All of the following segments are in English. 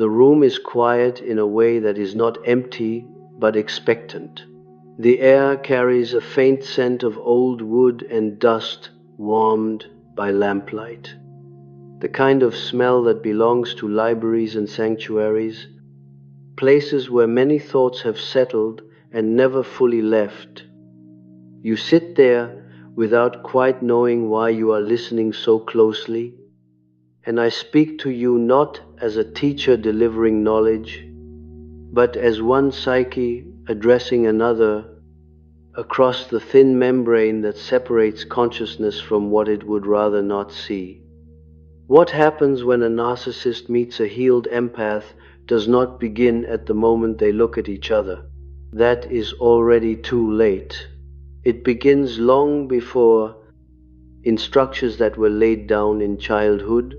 The room is quiet in a way that is not empty but expectant. The air carries a faint scent of old wood and dust warmed by lamplight. The kind of smell that belongs to libraries and sanctuaries, places where many thoughts have settled and never fully left. You sit there without quite knowing why you are listening so closely, and I speak to you not as a teacher delivering knowledge, but as one psyche addressing another across the thin membrane that separates consciousness from what it would rather not see. What happens when a narcissist meets a healed empath does not begin at the moment they look at each other. That is already too late. It begins long before, in structures that were laid down in childhood,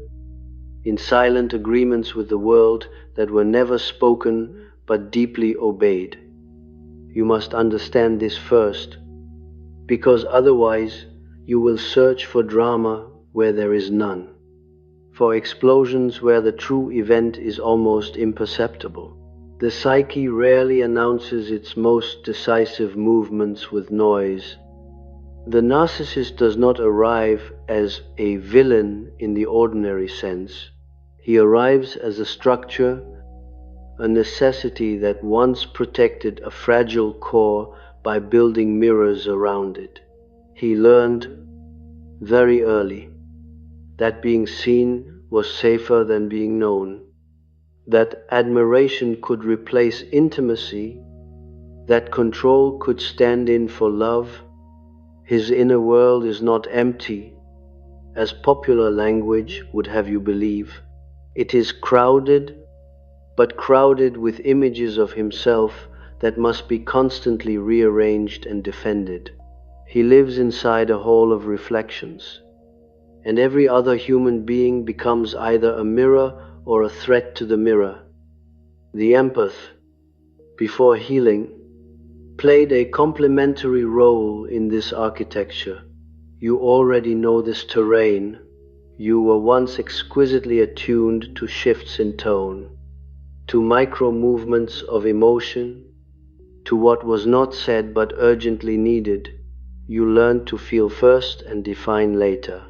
in silent agreements with the world that were never spoken but deeply obeyed. You must understand this first, because otherwise you will search for drama where there is none, for explosions where the true event is almost imperceptible. The psyche rarely announces its most decisive movements with noise. The narcissist does not arrive as a villain in the ordinary sense. He arrives as a structure, a necessity that once protected a fragile core by building mirrors around it. He learned very early that being seen was safer than being known, that admiration could replace intimacy, that control could stand in for love. His inner world is not empty, as popular language would have you believe. It is crowded, but crowded with images of himself that must be constantly rearranged and defended. He lives inside a hall of reflections, and every other human being becomes either a mirror or a threat to the mirror. The empath, before healing, played a complementary role in this architecture. You already know this terrain. You were once exquisitely attuned to shifts in tone, to micro movements of emotion, to what was not said but urgently needed. You learned to feel first and define later.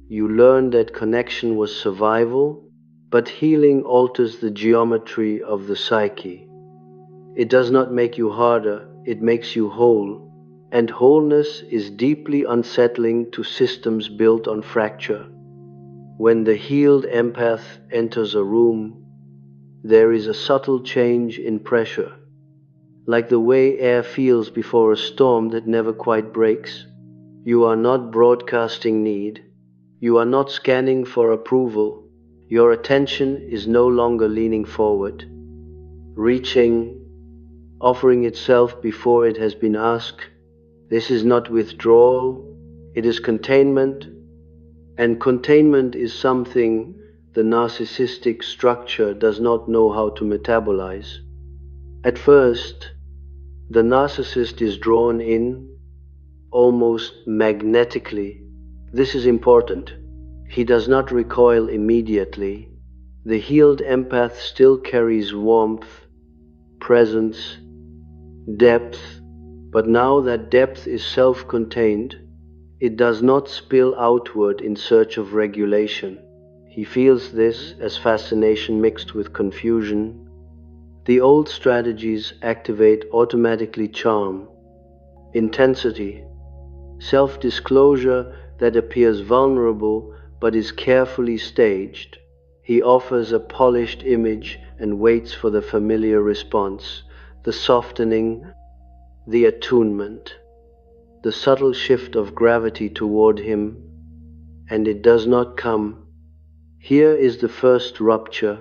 You learned that connection was survival, but healing alters the geometry of the psyche. It does not make you harder, it makes you whole, and wholeness is deeply unsettling to systems built on fracture. When the healed empath enters a room, there is a subtle change in pressure, like the way air feels before a storm that never quite breaks. You are not broadcasting need. You are not scanning for approval. Your attention is no longer leaning forward, reaching, offering itself before it has been asked. This is not withdrawal, it is containment, and containment is something the narcissistic structure does not know how to metabolize. At first, the narcissist is drawn in, almost magnetically. This is important. He does not recoil immediately. The healed empath still carries warmth, presence, depth, but now that depth is self-contained, it does not spill outward in search of regulation. He feels this as fascination mixed with confusion. The old strategies activate automatically charm, intensity, self-disclosure that appears vulnerable but is carefully staged. He offers a polished image and waits for the familiar response, the softening, the attunement, the subtle shift of gravity toward him, and it does not come. Here is the first rupture,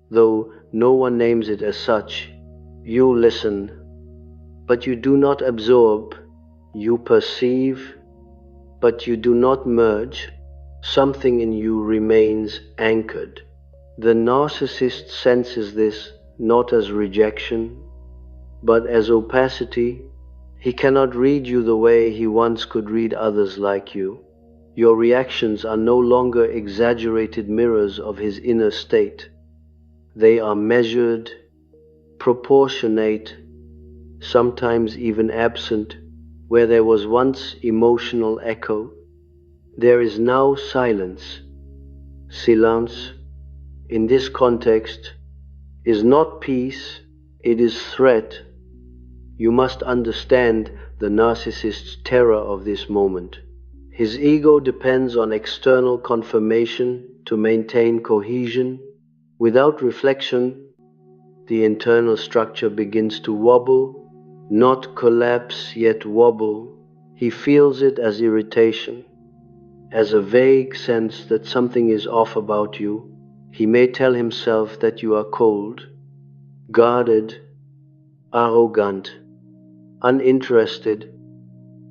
though no one names it as such. You listen, but you do not absorb. You perceive, but you do not merge. Something in you remains anchored. The narcissist senses this not as rejection, but as opacity. He cannot read you the way he once could read others like you. Your reactions are no longer exaggerated mirrors of his inner state. They are measured, proportionate, sometimes even absent. Where there was once emotional echo, there is now silence. Silence, in this context, is not peace, it is threat. You must understand the narcissist's terror of this moment. His ego depends on external confirmation to maintain cohesion. Without reflection, the internal structure begins to wobble, not collapse, yet wobble. He feels it as irritation, as a vague sense that something is off about you. He may tell himself that you are cold, guarded, arrogant, uninterested.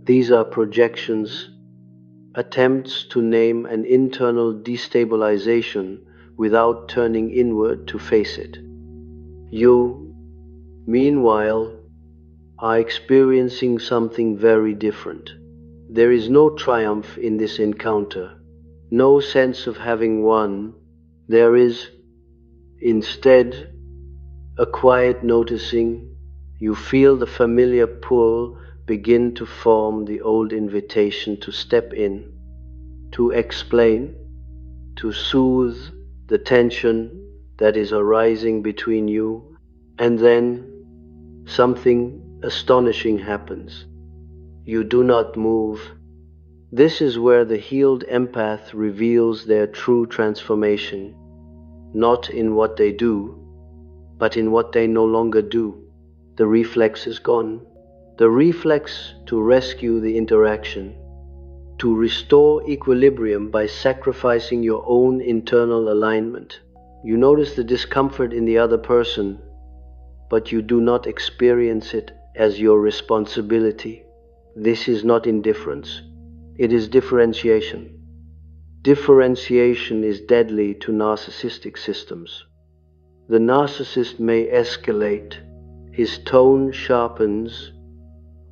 These are projections, attempts to name an internal destabilization without turning inward to face it. You, meanwhile, are experiencing something very different. There is no triumph in this encounter, no sense of having won. There is, instead, a quiet noticing. You feel the familiar pull begin to form, the old invitation to step in, to explain, to soothe the tension that is arising between you. And then something astonishing happens. You do not move. This is where the healed empath reveals their true transformation, not in what they do, but in what they no longer do. The reflex is gone. The reflex to rescue the interaction, to restore equilibrium by sacrificing your own internal alignment. You notice the discomfort in the other person, but you do not experience it as your responsibility. This is not indifference. It is differentiation. Differentiation is deadly to narcissistic systems. The narcissist may escalate. His tone sharpens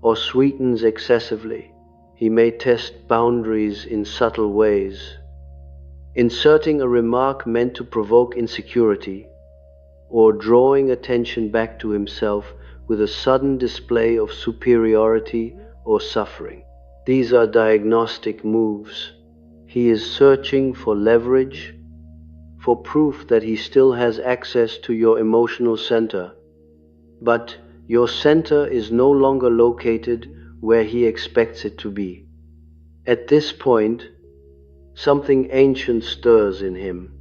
or sweetens excessively. He may test boundaries in subtle ways, inserting a remark meant to provoke insecurity, or drawing attention back to himself with a sudden display of superiority or suffering. These are diagnostic moves. He is searching for leverage, for proof that he still has access to your emotional center. But your center is no longer located where he expects it to be. At this point, something ancient stirs in him,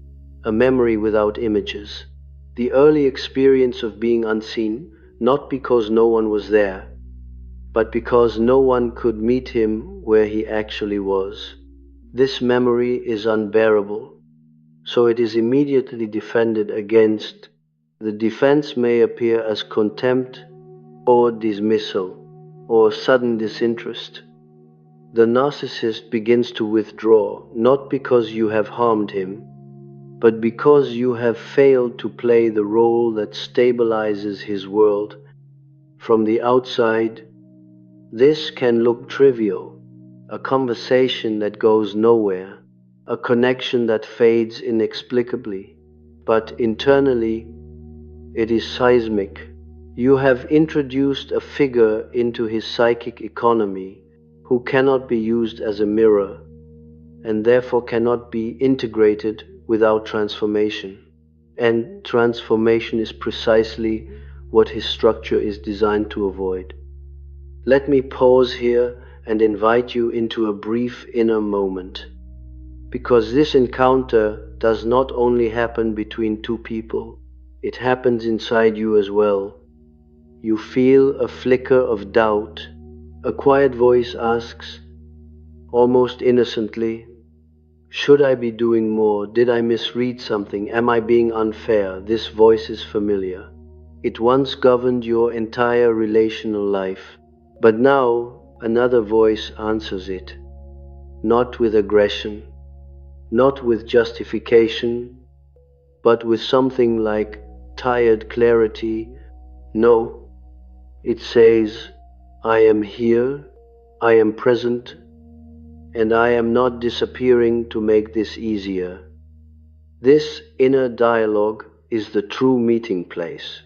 a memory without images, the early experience of being unseen, not because no one was there, but because no one could meet him where he actually was. This memory is unbearable, so it is immediately defended against. The defense may appear as contempt or dismissal or sudden disinterest. The narcissist begins to withdraw, not because you have harmed him, but because you have failed to play the role that stabilizes his world. From the outside, this can look trivial, a conversation that goes nowhere, a connection that fades inexplicably, but internally, it is seismic. You have introduced a figure into his psychic economy who cannot be used as a mirror, and therefore cannot be integrated without transformation. And transformation is precisely what his structure is designed to avoid. Let me pause here and invite you into a brief inner moment, because this encounter does not only happen between two people, it happens inside you as well. You feel a flicker of doubt. A quiet voice asks, almost innocently, should I be doing more? Did I misread something? Am I being unfair? This voice is familiar. It once governed your entire relational life, but now another voice answers it, not with aggression, not with justification, but with something like tired clarity. No, it says, I am here, I am present, and I am not disappearing to make this easier. This inner dialogue is the true meeting place.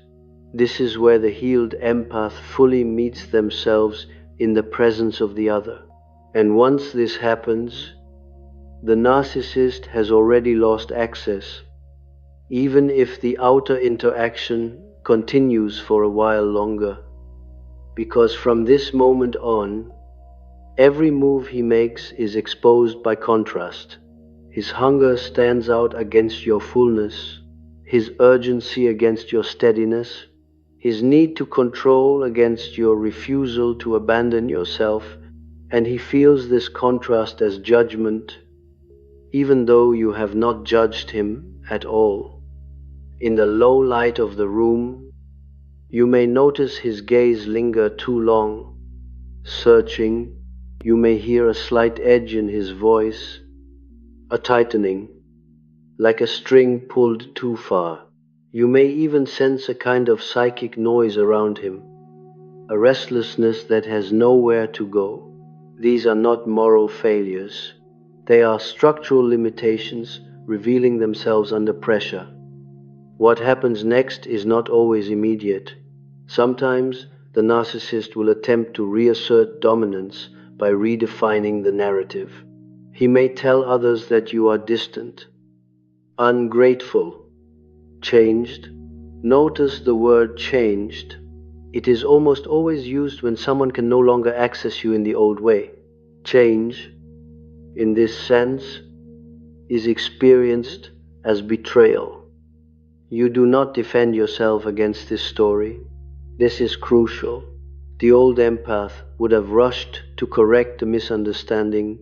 This is where the healed empath fully meets themselves in the presence of the other. And once this happens, the narcissist has already lost access, even if the outer interaction continues for a while longer. Because from this moment on, every move he makes is exposed by contrast. His hunger stands out against your fullness, his urgency against your steadiness, his need to control against your refusal to abandon yourself, and he feels this contrast as judgment, even though you have not judged him at all. In the low light of the room, you may notice his gaze linger too long, searching. You may hear a slight edge in his voice, a tightening, like a string pulled too far. You may even sense a kind of psychic noise around him, a restlessness that has nowhere to go. These are not moral failures. They are structural limitations revealing themselves under pressure. What happens next is not always immediate. Sometimes the narcissist will attempt to reassert dominance by redefining the narrative. He may tell others that you are distant, ungrateful, changed. Notice the word changed. It is almost always used when someone can no longer access you in the old way. Change, in this sense, is experienced as betrayal. You do not defend yourself against this story. This is crucial. The old empath would have rushed to correct the misunderstanding,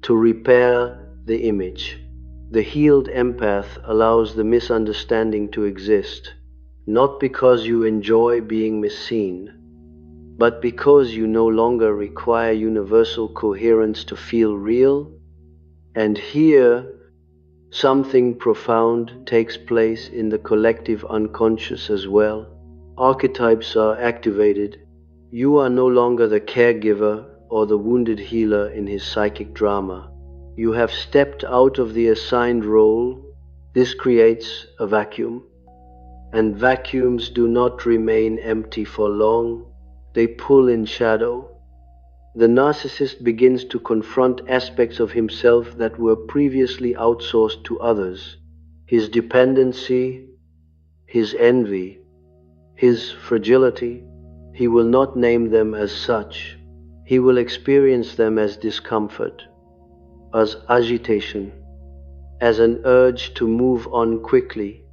to repair the image. The healed empath allows the misunderstanding to exist, not because you enjoy being misseen, but because you no longer require universal coherence to feel real. And here, something profound takes place in the collective unconscious as well. Archetypes are activated. You are no longer the caregiver or the wounded healer in his psychic drama. You have stepped out of the assigned role. This creates a vacuum. And vacuums do not remain empty for long. They pull in shadow. The narcissist begins to confront aspects of himself that were previously outsourced to others. His dependency, his envy, his fragility. He will not name them as such. He will experience them as discomfort, as agitation, as an urge to move on quickly,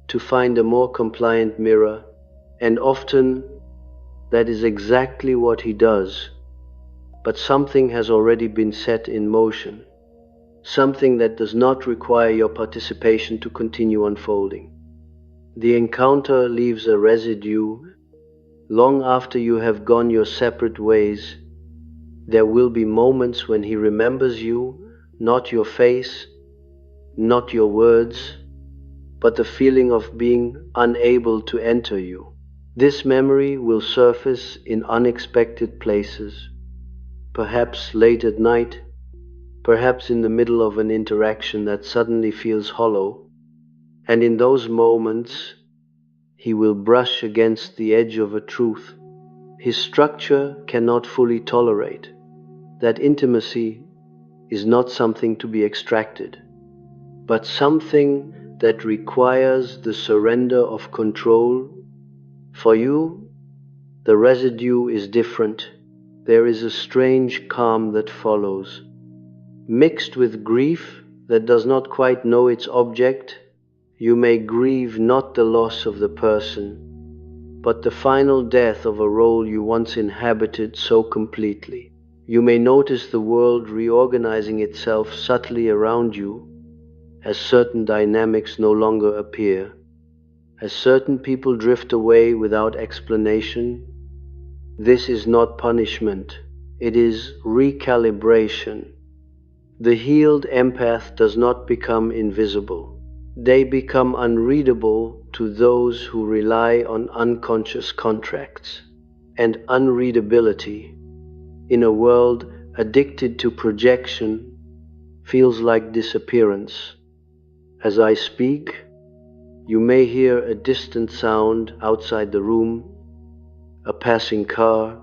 to find a more compliant mirror, and often that is exactly what he does. But something has already been set in motion, something that does not require your participation to continue unfolding. The encounter leaves a residue. Long after you have gone your separate ways, there will be moments when he remembers you, not your face, not your words, but the feeling of being unable to enter you. This memory will surface in unexpected places, perhaps late at night, perhaps in the middle of an interaction that suddenly feels hollow, and in those moments, he will brush against the edge of a truth his structure cannot fully tolerate. That intimacy is not something to be extracted, but something that requires the surrender of control. For you, the residue is different. There is a strange calm that follows, mixed with grief that does not quite know its object. You may grieve not the loss of the person, but the final death of a role you once inhabited so completely. You may notice the world reorganizing itself subtly around you as certain dynamics no longer appear, as certain people drift away without explanation. This is not punishment, it is recalibration. The healed empath does not become invisible. They become unreadable to those who rely on unconscious contracts. And unreadability, in a world addicted to projection, feels like disappearance. As I speak, You may hear a distant sound outside the room, a passing car,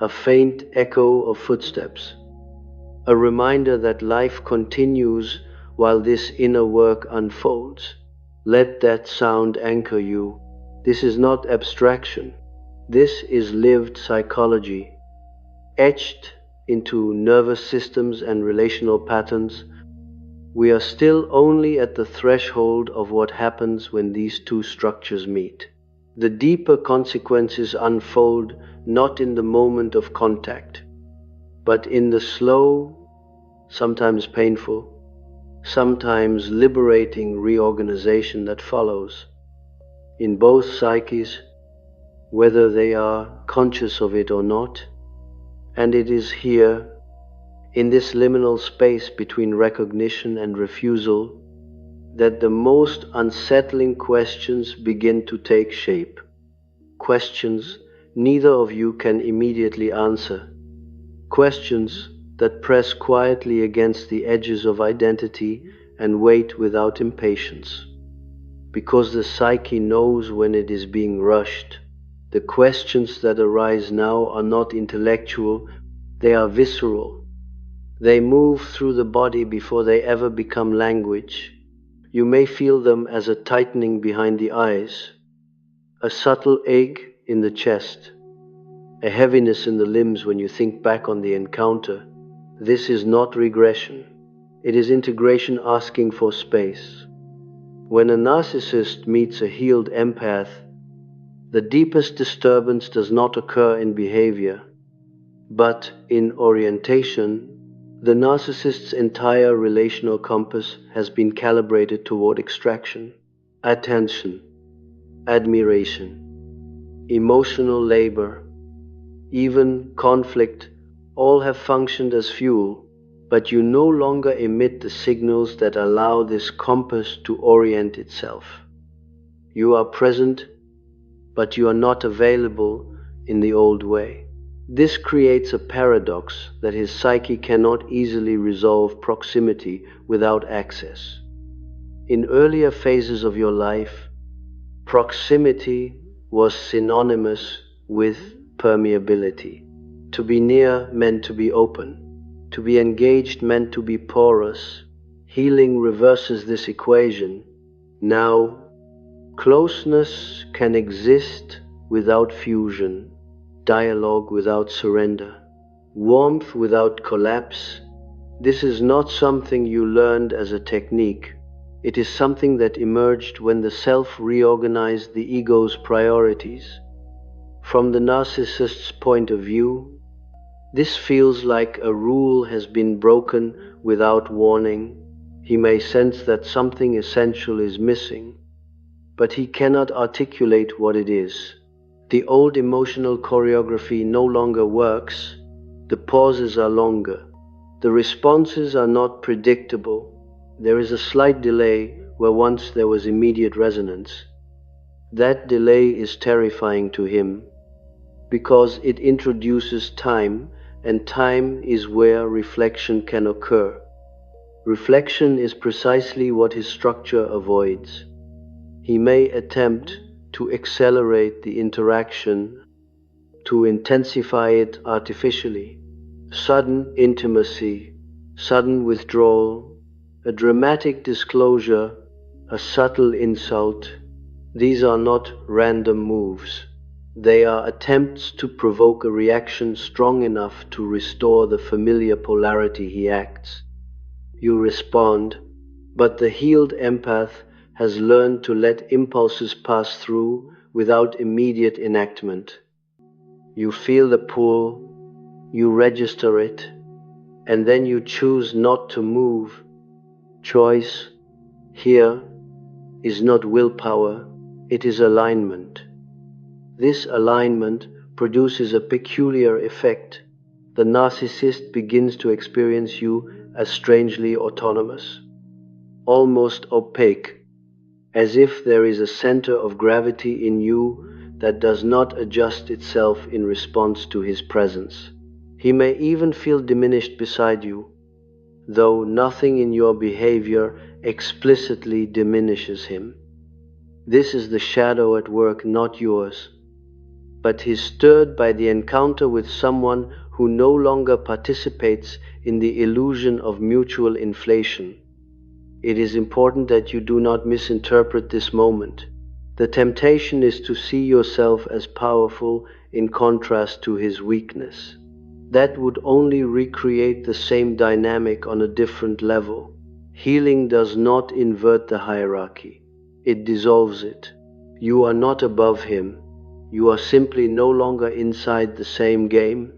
a faint echo of footsteps, a reminder that life continues while this inner work unfolds. Let that sound anchor you. This is not abstraction. This is lived psychology, etched into nervous systems and relational patterns. We are still only at the threshold of what happens when these two structures meet. The deeper consequences unfold not in the moment of contact, but in the slow, sometimes painful, sometimes liberating reorganization that follows. In both psyches, whether they are conscious of it or not, and it is here, in this liminal space between recognition and refusal, that the most unsettling questions begin to take shape. Questions neither of you can immediately answer. Questions that press quietly against the edges of identity and wait without impatience. Because the psyche knows when it is being rushed. The questions that arise now are not intellectual, they are visceral. They move through the body before they ever become language. You may feel them as a tightening behind the eyes, a subtle ache in the chest, a heaviness in the limbs when you think back on the encounter. This is not regression. It is integration asking for space. When a narcissist meets a healed empath, the deepest disturbance does not occur in behavior, but in orientation. The narcissist's entire relational compass has been calibrated toward extraction, attention, admiration, emotional labor, even conflict, all have functioned as fuel, but you no longer emit the signals that allow this compass to orient itself. You are present, but you are not available in the old way. This creates a paradox that his psyche cannot easily resolve proximity without access. In earlier phases of your life, proximity was synonymous with permeability. To be near meant to be open. To be engaged meant to be porous. Healing reverses this equation. Now, closeness can exist without fusion, dialogue without surrender, warmth without collapse. This is not something you learned as a technique. It is something that emerged when the self reorganized the ego's priorities. From the narcissist's point of view, this feels like a rule has been broken without warning. He may sense that something essential is missing, but he cannot articulate what it is. The old emotional choreography no longer works. The pauses are longer. The responses are not predictable. There is a slight delay where once there was immediate resonance. That delay is terrifying to him because it introduces time, and time is where reflection can occur. Reflection is precisely what his structure avoids. He may attempt to accelerate the interaction, to intensify it artificially. Sudden intimacy, sudden withdrawal, a dramatic disclosure, a subtle insult. These are not random moves. They are attempts to provoke a reaction strong enough to restore the familiar polarity he acts. You respond, but the healed empath has learned to let impulses pass through without immediate enactment. You feel the pull, you register it, and then you choose not to move. Choice here is not willpower, it is alignment. This alignment produces a peculiar effect. The narcissist begins to experience you as strangely autonomous, almost opaque, as if there is a center of gravity in you that does not adjust itself in response to his presence. He may even feel diminished beside you, though nothing in your behavior explicitly diminishes him. This is the shadow at work, not yours, but is stirred by the encounter with someone who no longer participates in the illusion of mutual inflation. It is important that you do not misinterpret this moment. The temptation is to see yourself as powerful in contrast to his weakness. That would only recreate the same dynamic on a different level. Healing does not invert the hierarchy. It dissolves it. You are not above him. You are simply no longer inside the same game.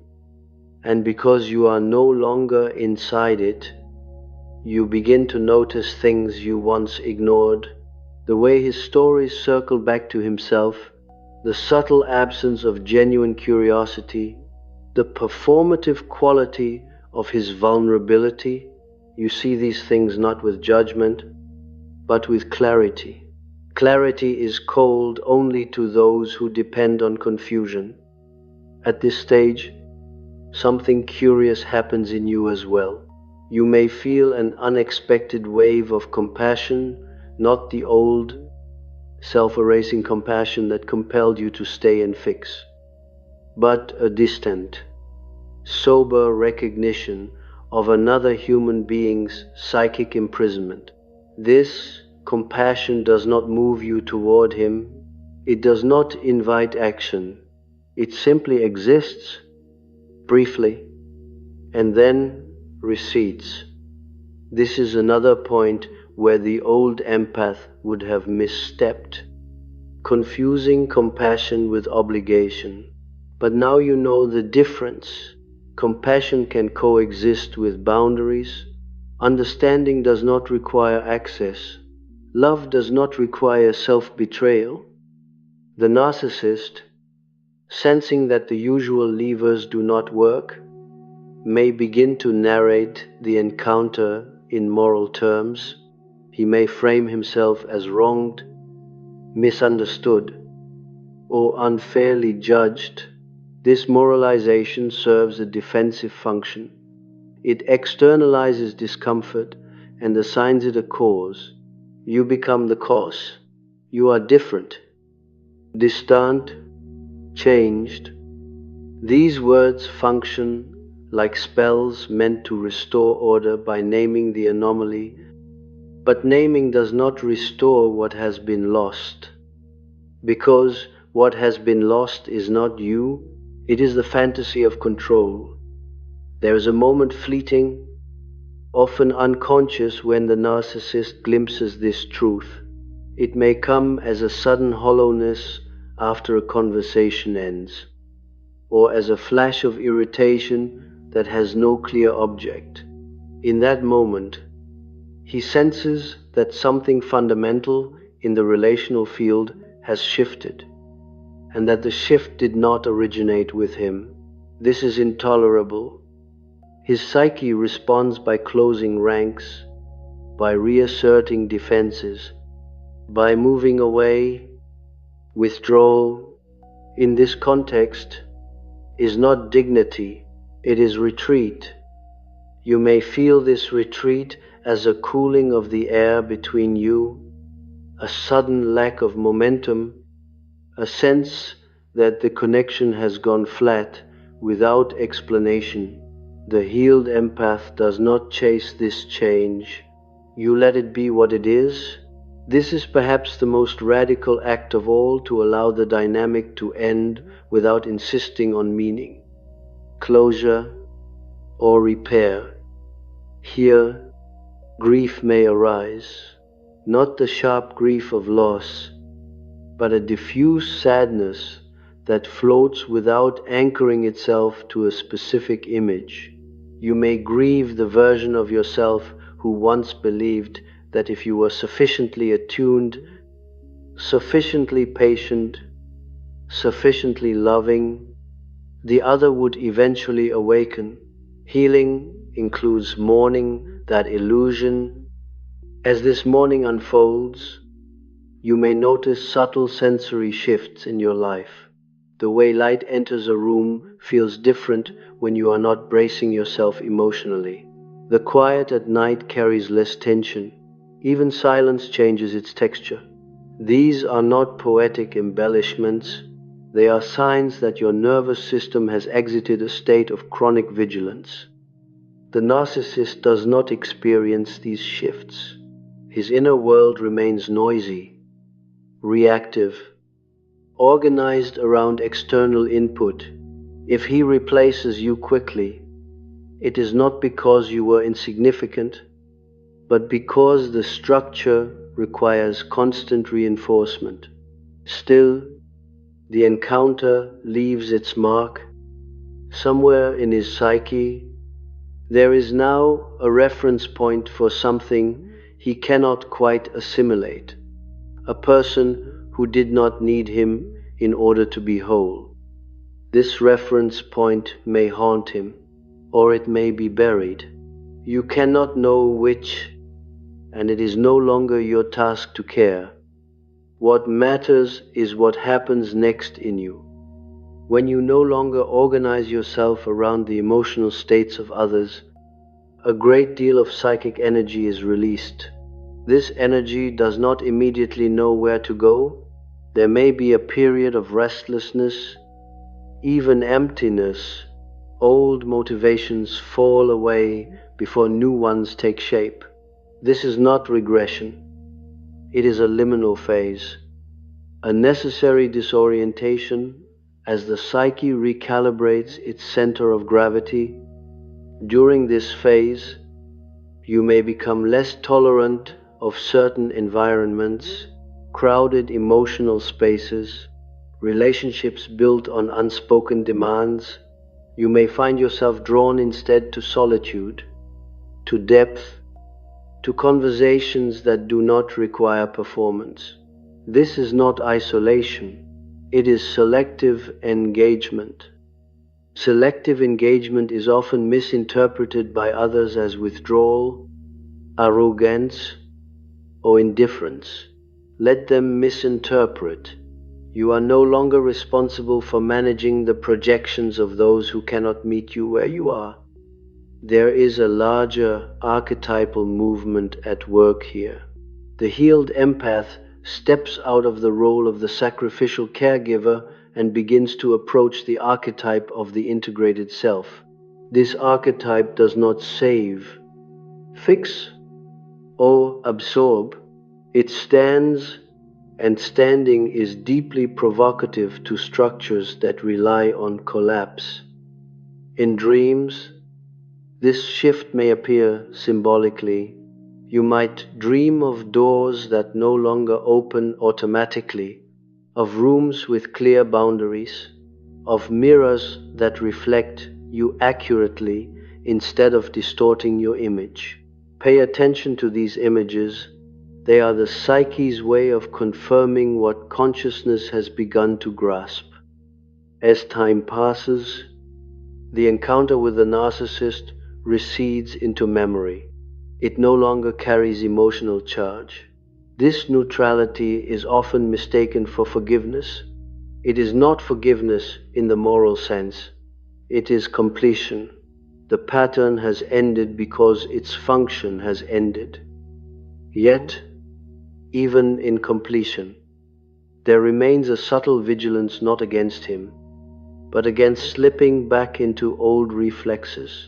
And because you are no longer inside it, you begin to notice things you once ignored. The way his stories circle back to himself, the subtle absence of genuine curiosity, the performative quality of his vulnerability. You see these things not with judgment, but with clarity. Clarity is cold only to those who depend on confusion. At this stage, something curious happens in you as well. You may feel an unexpected wave of compassion, not the old, self-erasing compassion that compelled you to stay and fix, but a distant, sober recognition of another human being's psychic imprisonment. This compassion does not move you toward him. It does not invite action. It simply exists briefly and then recedes. This is another point where the old empath would have misstepped, confusing compassion with obligation. But now you know the difference. Compassion can coexist with boundaries. Understanding does not require access. Love does not require self-betrayal. The narcissist, sensing that the usual levers do not work, may begin to narrate the encounter in moral terms. He may frame himself as wronged, misunderstood, or unfairly judged. This moralization serves a defensive function. It externalizes discomfort and assigns it a cause. You become the cause. You are different, distant, changed. These words function like spells meant to restore order by naming the anomaly, but naming does not restore what has been lost, because what has been lost is not you, it is the fantasy of control. There is a moment fleeting, often unconscious, when the narcissist glimpses this truth. It may come as a sudden hollowness after a conversation ends, or as a flash of irritation that has no clear object. In that moment, he senses that something fundamental in the relational field has shifted, and that the shift did not originate with him. This is intolerable. His psyche responds by closing ranks, by reasserting defenses, by moving away. Withdrawal, in this context, is not dignity, it is retreat. You may feel this retreat as a cooling of the air between you, a sudden lack of momentum, a sense that the connection has gone flat without explanation. The healed empath does not chase this change. You let it be what it is. This is perhaps the most radical act of all, to allow the dynamic to end without insisting on meaning, closure, or repair. Here, grief may arise, not the sharp grief of loss, but a diffuse sadness that floats without anchoring itself to a specific image. You may grieve the version of yourself who once believed that if you were sufficiently attuned, sufficiently patient, sufficiently loving, the other would eventually awaken. Healing includes mourning that illusion. As this mourning unfolds, you may notice subtle sensory shifts in your life. The way light enters a room feels different when you are not bracing yourself emotionally. The quiet at night carries less tension. Even silence changes its texture. These are not poetic embellishments, they are signs that your nervous system has exited a state of chronic vigilance. The narcissist does not experience these shifts. His inner world remains noisy, reactive, organized around external input. If he replaces you quickly, it is not because you were insignificant, but because the structure requires constant reinforcement. Still, the encounter leaves its mark. Somewhere in his psyche, there is now a reference point for something he cannot quite assimilate, a person who did not need him in order to be whole. This reference point may haunt him, or it may be buried. You cannot know which, and it is no longer your task to care. What matters is what happens next in you. When you no longer organize yourself around the emotional states of others, a great deal of psychic energy is released. This energy does not immediately know where to go. There may be a period of restlessness, even emptiness. Old motivations fall away before new ones take shape. This is not regression. It is a liminal phase, a necessary disorientation as the psyche recalibrates its center of gravity. During this phase, you may become less tolerant of certain environments, crowded emotional spaces, relationships built on unspoken demands. You may find yourself drawn instead to solitude, to depth, to conversations that do not require performance. This is not isolation, it is selective engagement. Selective engagement is often misinterpreted by others as withdrawal, arrogance, or indifference. Let them misinterpret. You are no longer responsible for managing the projections of those who cannot meet you where you are. There is a larger archetypal movement at work here. The healed empath steps out of the role of the sacrificial caregiver and begins to approach the archetype of the integrated self. This archetype does not save, fix, or absorb. It stands, and standing is deeply provocative to structures that rely on collapse. In dreams, this shift may appear symbolically. You might dream of doors that no longer open automatically, of rooms with clear boundaries, of mirrors that reflect you accurately instead of distorting your image. Pay attention to these images. They are the psyche's way of confirming what consciousness has begun to grasp. As time passes, the encounter with the narcissist recedes into memory. It no longer carries emotional charge. This neutrality is often mistaken for forgiveness. It is not forgiveness in the moral sense. It is completion. The pattern has ended because its function has ended. Yet, even in completion, there remains a subtle vigilance not against him, but against slipping back into old reflexes.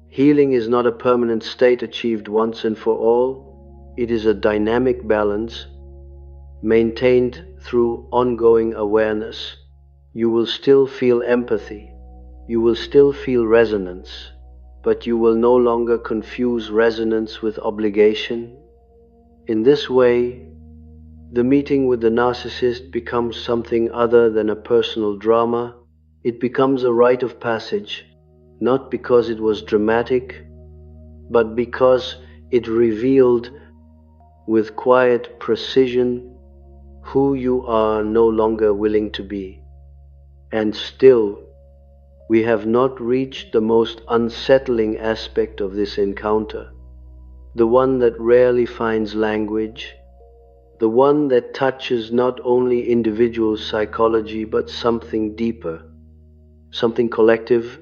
Healing is not a permanent state achieved once and for all. It is a dynamic balance, maintained through ongoing awareness. You will still feel empathy, you will still feel resonance, but you will no longer confuse resonance with obligation. In this way, the meeting with the narcissist becomes something other than a personal drama. It becomes a rite of passage, not because it was dramatic, but because it revealed with quiet precision who you are no longer willing to be. And still, we have not reached the most unsettling aspect of this encounter, the one that rarely finds language, the one that touches not only individual psychology but something deeper, something collective,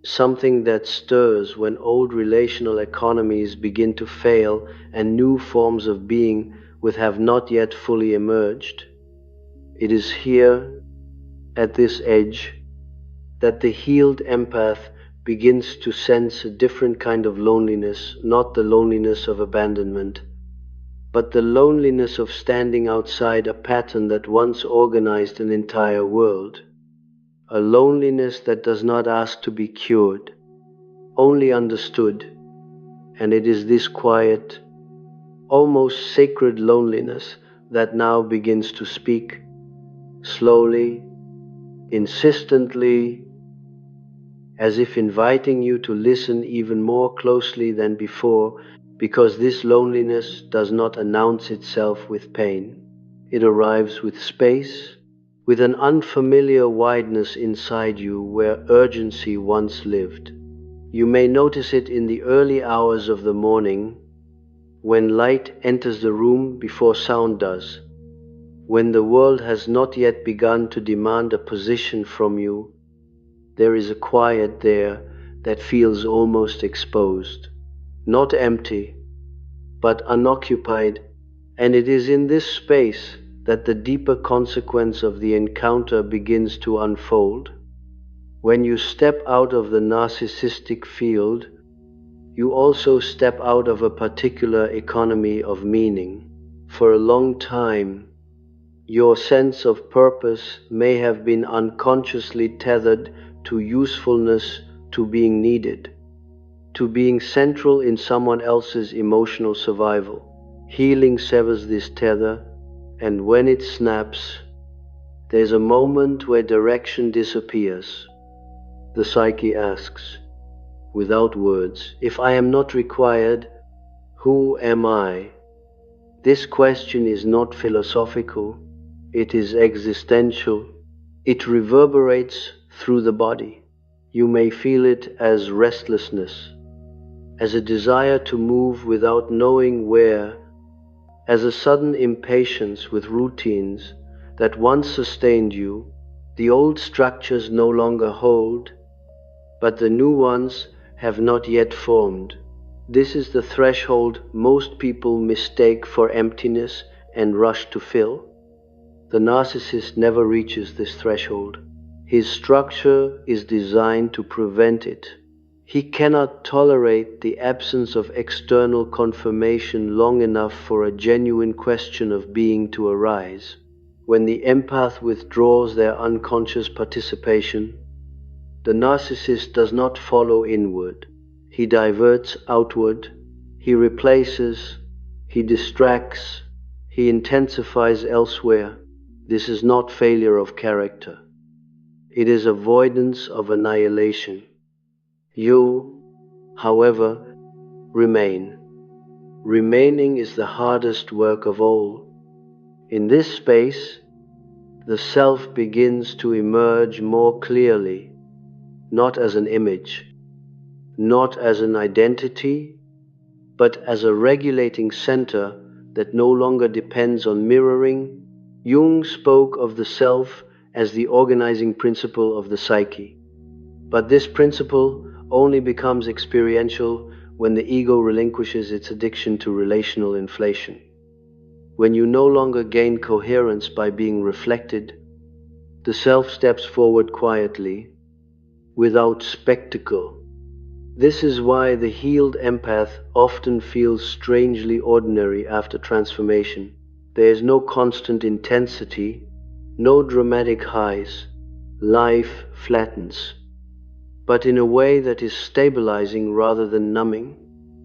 something that stirs when old relational economies begin to fail and new forms of being with have not yet fully emerged. It is here, at this edge, that the healed empath begins to sense a different kind of loneliness, not the loneliness of abandonment, but the loneliness of standing outside a pattern that once organized an entire world. A loneliness that does not ask to be cured, only understood. And it is this quiet, almost sacred loneliness that now begins to speak, slowly, insistently, as if inviting you to listen even more closely than before, because this loneliness does not announce itself with pain. It arrives with space, with an unfamiliar wideness inside you where urgency once lived. You may notice it in the early hours of the morning, when light enters the room before sound does, when the world has not yet begun to demand a position from you. There is a quiet there that feels almost exposed, not empty, but unoccupied, and it is in this space that the deeper consequence of the encounter begins to unfold. When you step out of the narcissistic field, you also step out of a particular economy of meaning. For a long time, your sense of purpose may have been unconsciously tethered to usefulness, to being needed, to being central in someone else's emotional survival. Healing severs this tether, and when it snaps, there's a moment where direction disappears. The psyche asks, without words, if I am not required, who am I? This question is not philosophical, it is existential. It reverberates through the body. You may feel it as restlessness, as a desire to move without knowing where, as a sudden impatience with routines that once sustained you. The old structures no longer hold, but the new ones have not yet formed. This is the threshold most people mistake for emptiness and rush to fill. The narcissist never reaches this threshold. His structure is designed to prevent it. He cannot tolerate the absence of external confirmation long enough for a genuine question of being to arise. When the empath withdraws their unconscious participation, the narcissist does not follow inward. He diverts outward, he replaces, he distracts, he intensifies elsewhere. This is not failure of character. It is avoidance of annihilation. You, however, remain. Remaining is the hardest work of all. In this space, the self begins to emerge more clearly, not as an image, not as an identity, but as a regulating center that no longer depends on mirroring. Jung spoke of the self as the organizing principle of the psyche. But this principle only becomes experiential when the ego relinquishes its addiction to relational inflation. When you no longer gain coherence by being reflected, the self steps forward quietly, without spectacle. This is why the healed empath often feels strangely ordinary after transformation. There is no constant intensity, no dramatic highs. Life flattens, but in a way that is stabilizing rather than numbing.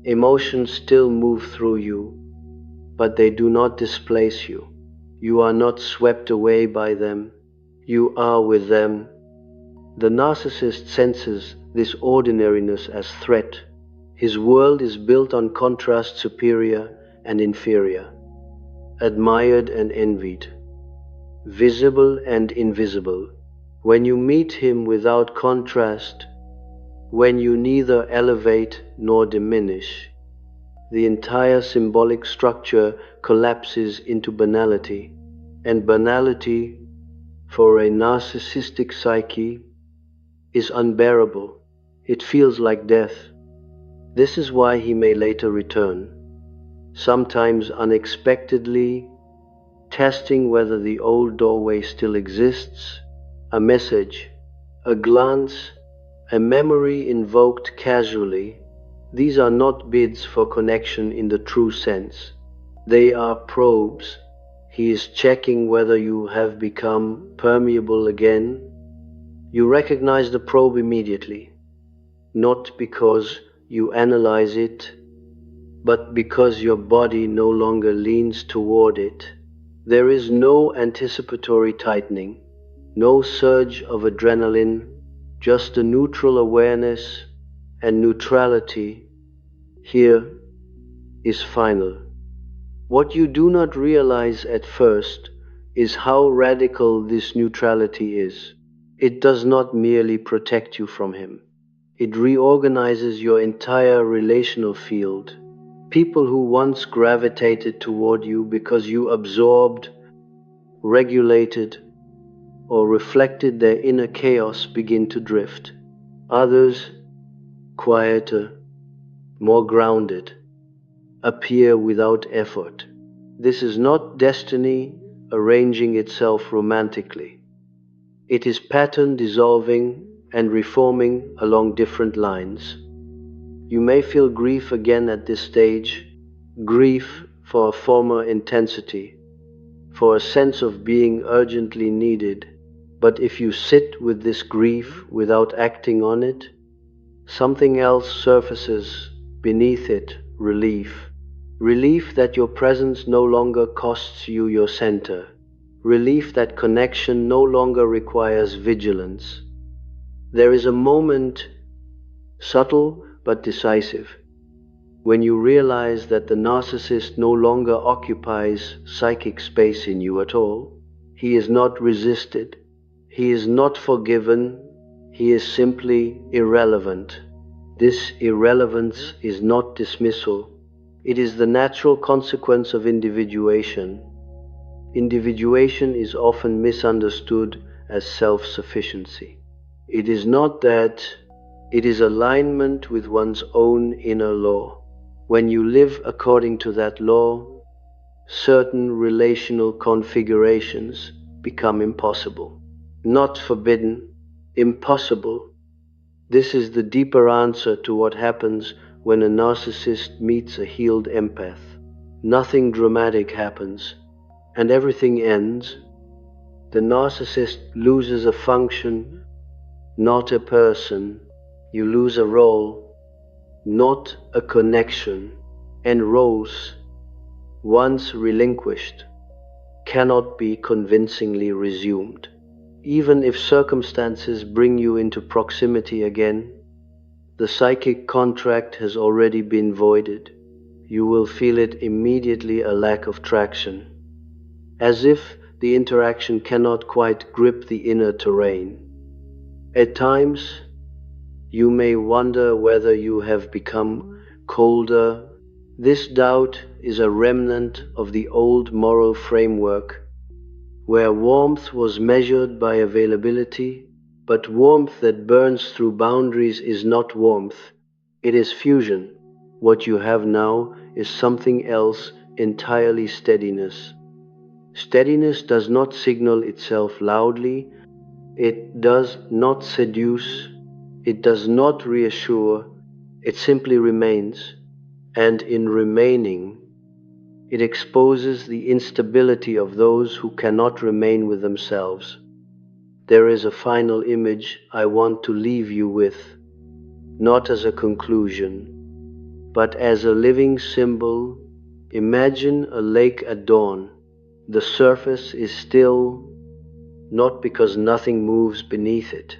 Emotions still move through you, but they do not displace you. You are not swept away by them, you are with them. The narcissist senses this ordinariness as threat. His world is built on contrast, superior and inferior, admired and envied, visible and invisible. When you meet him without contrast, when you neither elevate nor diminish, the entire symbolic structure collapses into banality. And banality, for a narcissistic psyche, is unbearable. It feels like death. This is why he may later return. sometimes unexpectedly, testing whether the old doorway still exists, a message, a glance, a memory invoked casually. These are not bids for connection in the true sense. They are probes. He is checking whether you have become permeable again. You recognize the probe immediately, not because you analyze it, but because your body no longer leans toward it. There is no anticipatory tightening, no surge of adrenaline, just a neutral awareness, and neutrality here is final. What you do not realize at first is how radical this neutrality is. It does not merely protect you from him. It reorganizes your entire relational field. People who once gravitated toward you because you absorbed, regulated, or reflected their inner chaos begin to drift. Others, quieter, more grounded, appear without effort. This is not destiny arranging itself romantically. It is pattern dissolving and reforming along different lines. You may feel grief again at this stage, grief for a former intensity, for a sense of being urgently needed. But if you sit with this grief without acting on it, something else surfaces beneath it, relief. Relief that your presence no longer costs you your center. Relief that connection no longer requires vigilance. There is a moment, subtle but decisive, when you realize that the narcissist no longer occupies psychic space in you at all. He is not resisted. He is not forgiven. He is simply irrelevant. This irrelevance is not dismissal. It is the natural consequence of individuation. Individuation is often misunderstood as self-sufficiency. It is not that. It is alignment with one's own inner law. When you live according to that law, certain relational configurations become impossible. Not forbidden, impossible. This is the deeper answer to what happens when a narcissist meets a healed empath. Nothing dramatic happens, and everything ends. The narcissist loses a function, not a person. You lose a role, not a connection. And roles, once relinquished, cannot be convincingly resumed. Even if circumstances bring you into proximity again, the psychic contract has already been voided. You will feel it immediately, a lack of traction, as if the interaction cannot quite grip the inner terrain. At times, you may wonder whether you have become colder. This doubt is a remnant of the old moral framework, where warmth was measured by availability, but warmth that burns through boundaries is not warmth, it is fusion. What you have now is something else entirely: steadiness. Steadiness does not signal itself loudly, it does not seduce, it does not reassure, it simply remains, and in remaining, it exposes the instability of those who cannot remain with themselves. There is a final image I want to leave you with, not as a conclusion, but as a living symbol. Imagine a lake at dawn. The surface is still, not because nothing moves beneath it,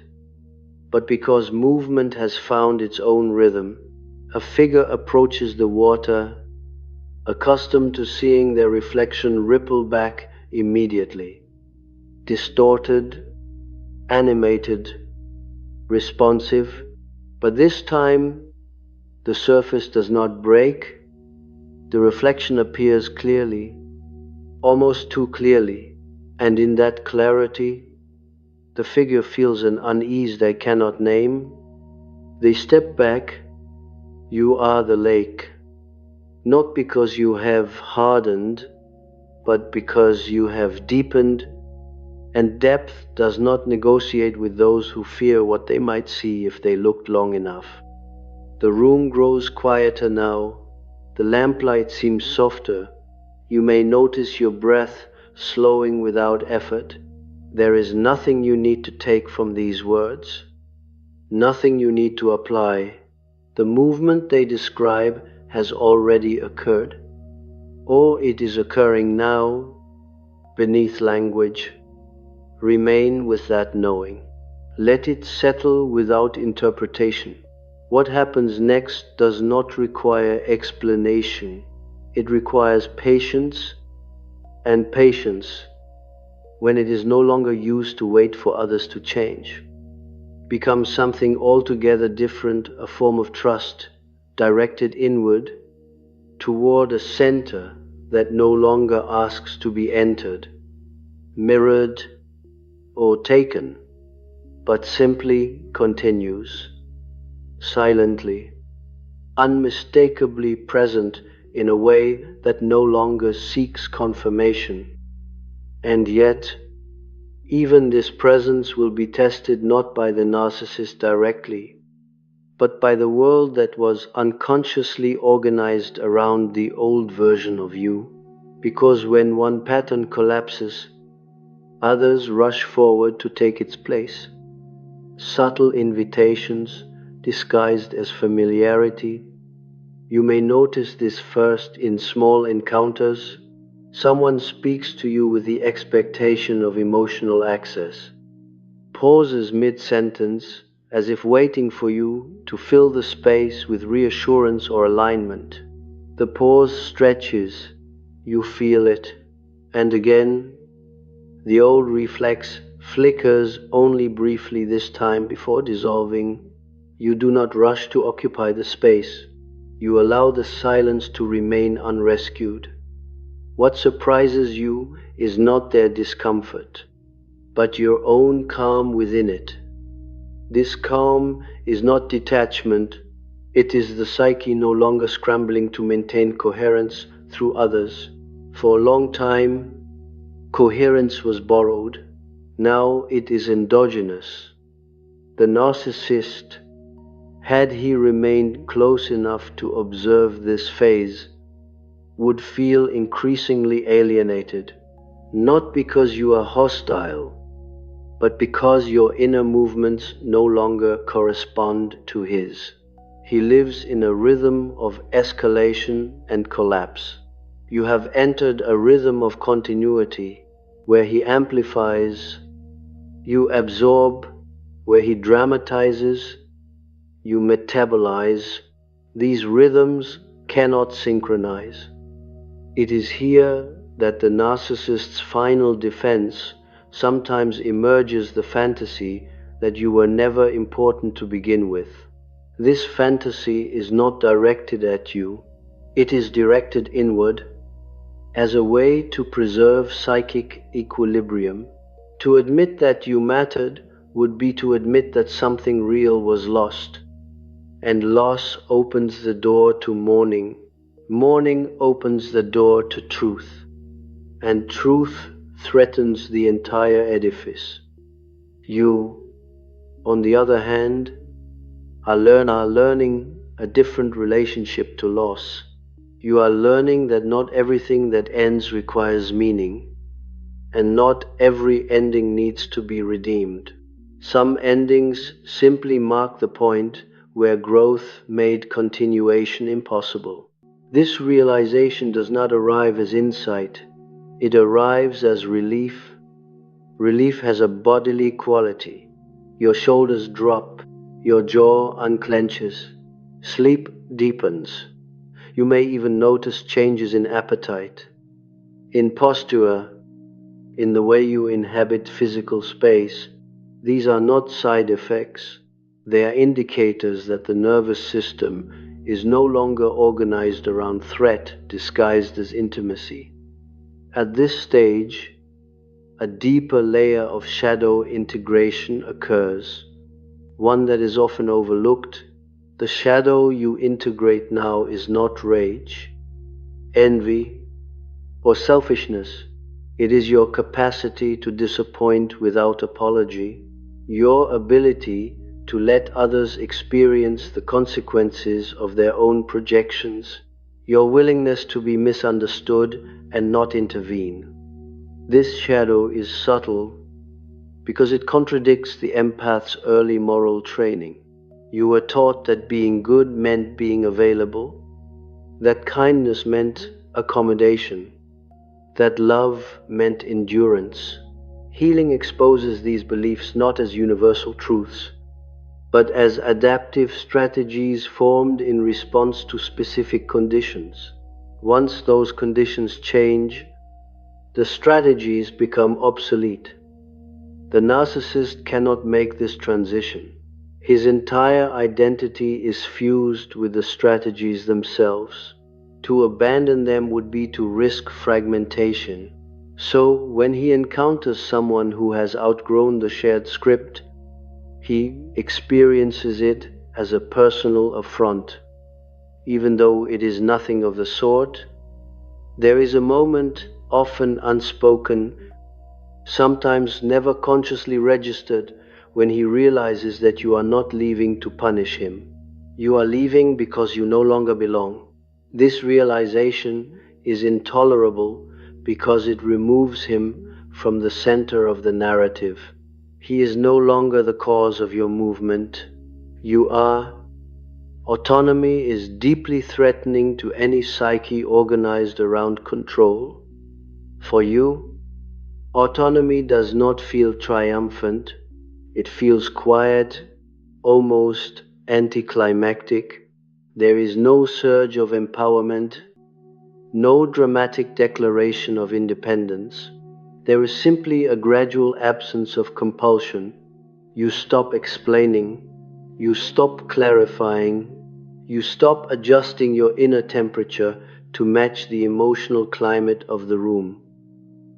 but because movement has found its own rhythm. A figure approaches the water, accustomed to seeing their reflection ripple back immediately. Distorted, animated, responsive, but this time the surface does not break. The reflection appears clearly, almost too clearly, and in that clarity, the figure feels an unease they cannot name. They step back. You are the lake. not because you have hardened, but because you have deepened, and depth does not negotiate with those who fear what they might see if they looked long enough. The room grows quieter now. The lamplight seems softer. You may notice your breath slowing without effort. There is nothing you need to take from these words, nothing you need to apply. The movement they describe has already occurred, or it is occurring now beneath language. Remain with that knowing. Let it settle without interpretation. What happens next does not require explanation. It requires patience, and patience, when it is no longer used to wait for others to change, becomes something altogether different, a form of trust directed inward toward a center that no longer asks to be entered, mirrored, or taken, but simply continues, silently, unmistakably present in a way that no longer seeks confirmation. And yet, even this presence will be tested not by the narcissist directly, but by the world that was unconsciously organized around the old version of you. Because when one pattern collapses, others rush forward to take its place. Subtle invitations disguised as familiarity. You may notice this first in small encounters. Someone speaks to you with the expectation of emotional access, pauses mid-sentence as if waiting for you to fill the space with reassurance or alignment. The pause stretches, you feel it, and again, the old reflex flickers only briefly this time before dissolving. You do not rush to occupy the space. You allow the silence to remain unrescued. What surprises you is not their discomfort, but your own calm within it. This calm is not detachment, it is the psyche no longer scrambling to maintain coherence through others. For a long time, coherence was borrowed. Now it is endogenous. The narcissist, had he remained close enough to observe this phase, would feel increasingly alienated, not because you are hostile, but because your inner movements no longer correspond to his. He lives in a rhythm of escalation and collapse. You have entered a rhythm of continuity, where he amplifies, you absorb, where he dramatizes, you metabolize. These rhythms cannot synchronize. It is here that the narcissist's final defense sometimes emerges, the fantasy that you were never important to begin with. This fantasy is not directed at you, it is directed inward as a way to preserve psychic equilibrium. To admit that you mattered would be to admit that something real was lost, and loss opens the door to mourning. Mourning opens the door to truth, and truth threatens the entire edifice. You, on the other hand, are learning a different relationship to loss. You are learning that not everything that ends requires meaning, and not every ending needs to be redeemed. Some endings simply mark the point where growth made continuation impossible. This realization does not arrive as insight, it arrives as relief. Relief has a bodily quality. Your shoulders drop, your jaw unclenches, sleep deepens. You may even notice changes in appetite, in posture, in the way you inhabit physical space. These are not side effects. They are indicators that the nervous system is no longer organized around threat disguised as intimacy. At this stage, a deeper layer of shadow integration occurs, one that is often overlooked. The shadow you integrate now is not rage, envy, or selfishness. It is your capacity to disappoint without apology, your ability to let others experience the consequences of their own projections, your willingness to be misunderstood and not intervene. This shadow is subtle because it contradicts the empath's early moral training. You were taught that being good meant being available, that kindness meant accommodation, that love meant endurance. Healing exposes these beliefs not as universal truths, but as adaptive strategies formed in response to specific conditions. Once those conditions change, the strategies become obsolete. The narcissist cannot make this transition. His entire identity is fused with the strategies themselves. To abandon them would be to risk fragmentation. So, when he encounters someone who has outgrown the shared script, he experiences it as a personal affront. Even though it is nothing of the sort, there is a moment, often unspoken, sometimes never consciously registered, when he realizes that you are not leaving to punish him. You are leaving because you no longer belong. This realization is intolerable because it removes him from the center of the narrative. He is no longer the cause of your movement. You are. Autonomy is deeply threatening to any psyche organized around control. For you, autonomy does not feel triumphant. It feels quiet, almost anticlimactic. There is no surge of empowerment, no dramatic declaration of independence. There is simply a gradual absence of compulsion. You stop explaining, you stop clarifying, you stop adjusting your inner temperature to match the emotional climate of the room.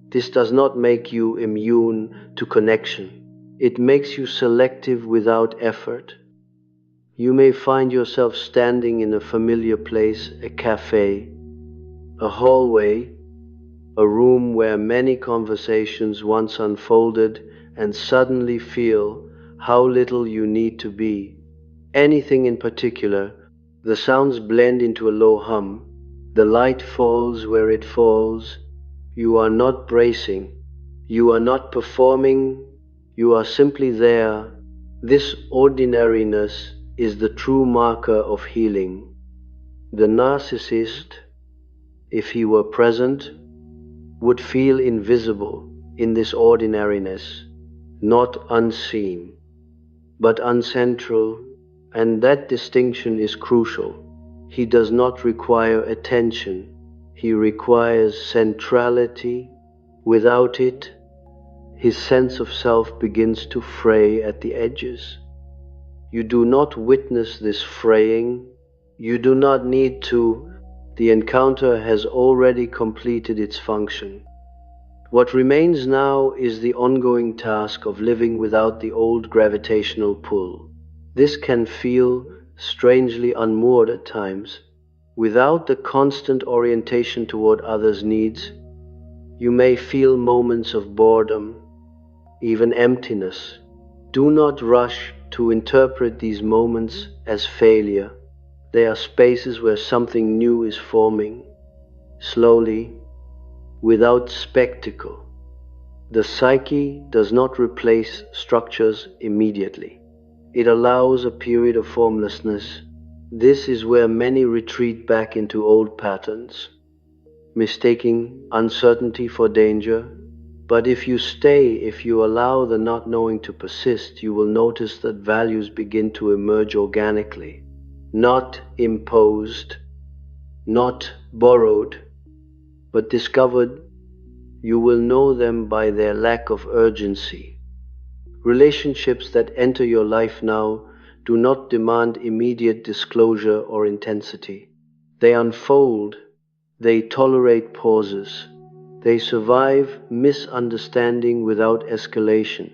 This does not make you immune to connection. It makes you selective without effort. You may find yourself standing in a familiar place, a cafe, a hallway, a room where many conversations once unfolded, and suddenly feel how little you need to be. Anything in particular, the sounds blend into a low hum. The light falls where it falls. You are not bracing. You are not performing. You are simply there. This ordinariness is the true marker of healing. The narcissist, if he were present, would feel invisible in this ordinariness, not unseen, but uncentral, and that distinction is crucial. He does not require attention. He requires centrality. Without it, his sense of self begins to fray at the edges. You do not witness this fraying. You do not need to. The encounter has already completed its function. What remains now is the ongoing task of living without the old gravitational pull. This can feel strangely unmoored at times. Without the constant orientation toward others' needs, you may feel moments of boredom, even emptiness. Do not rush to interpret these moments as failure. They are spaces where something new is forming, slowly, without spectacle. The psyche does not replace structures immediately. It allows a period of formlessness. This is where many retreat back into old patterns, mistaking uncertainty for danger. But if you stay, if you allow the not knowing to persist, you will notice that values begin to emerge organically, not imposed, not borrowed, but discovered. You will know them by their lack of urgency. Relationships that enter your life now do not demand immediate disclosure or intensity. They unfold, they tolerate pauses, they survive misunderstanding without escalation.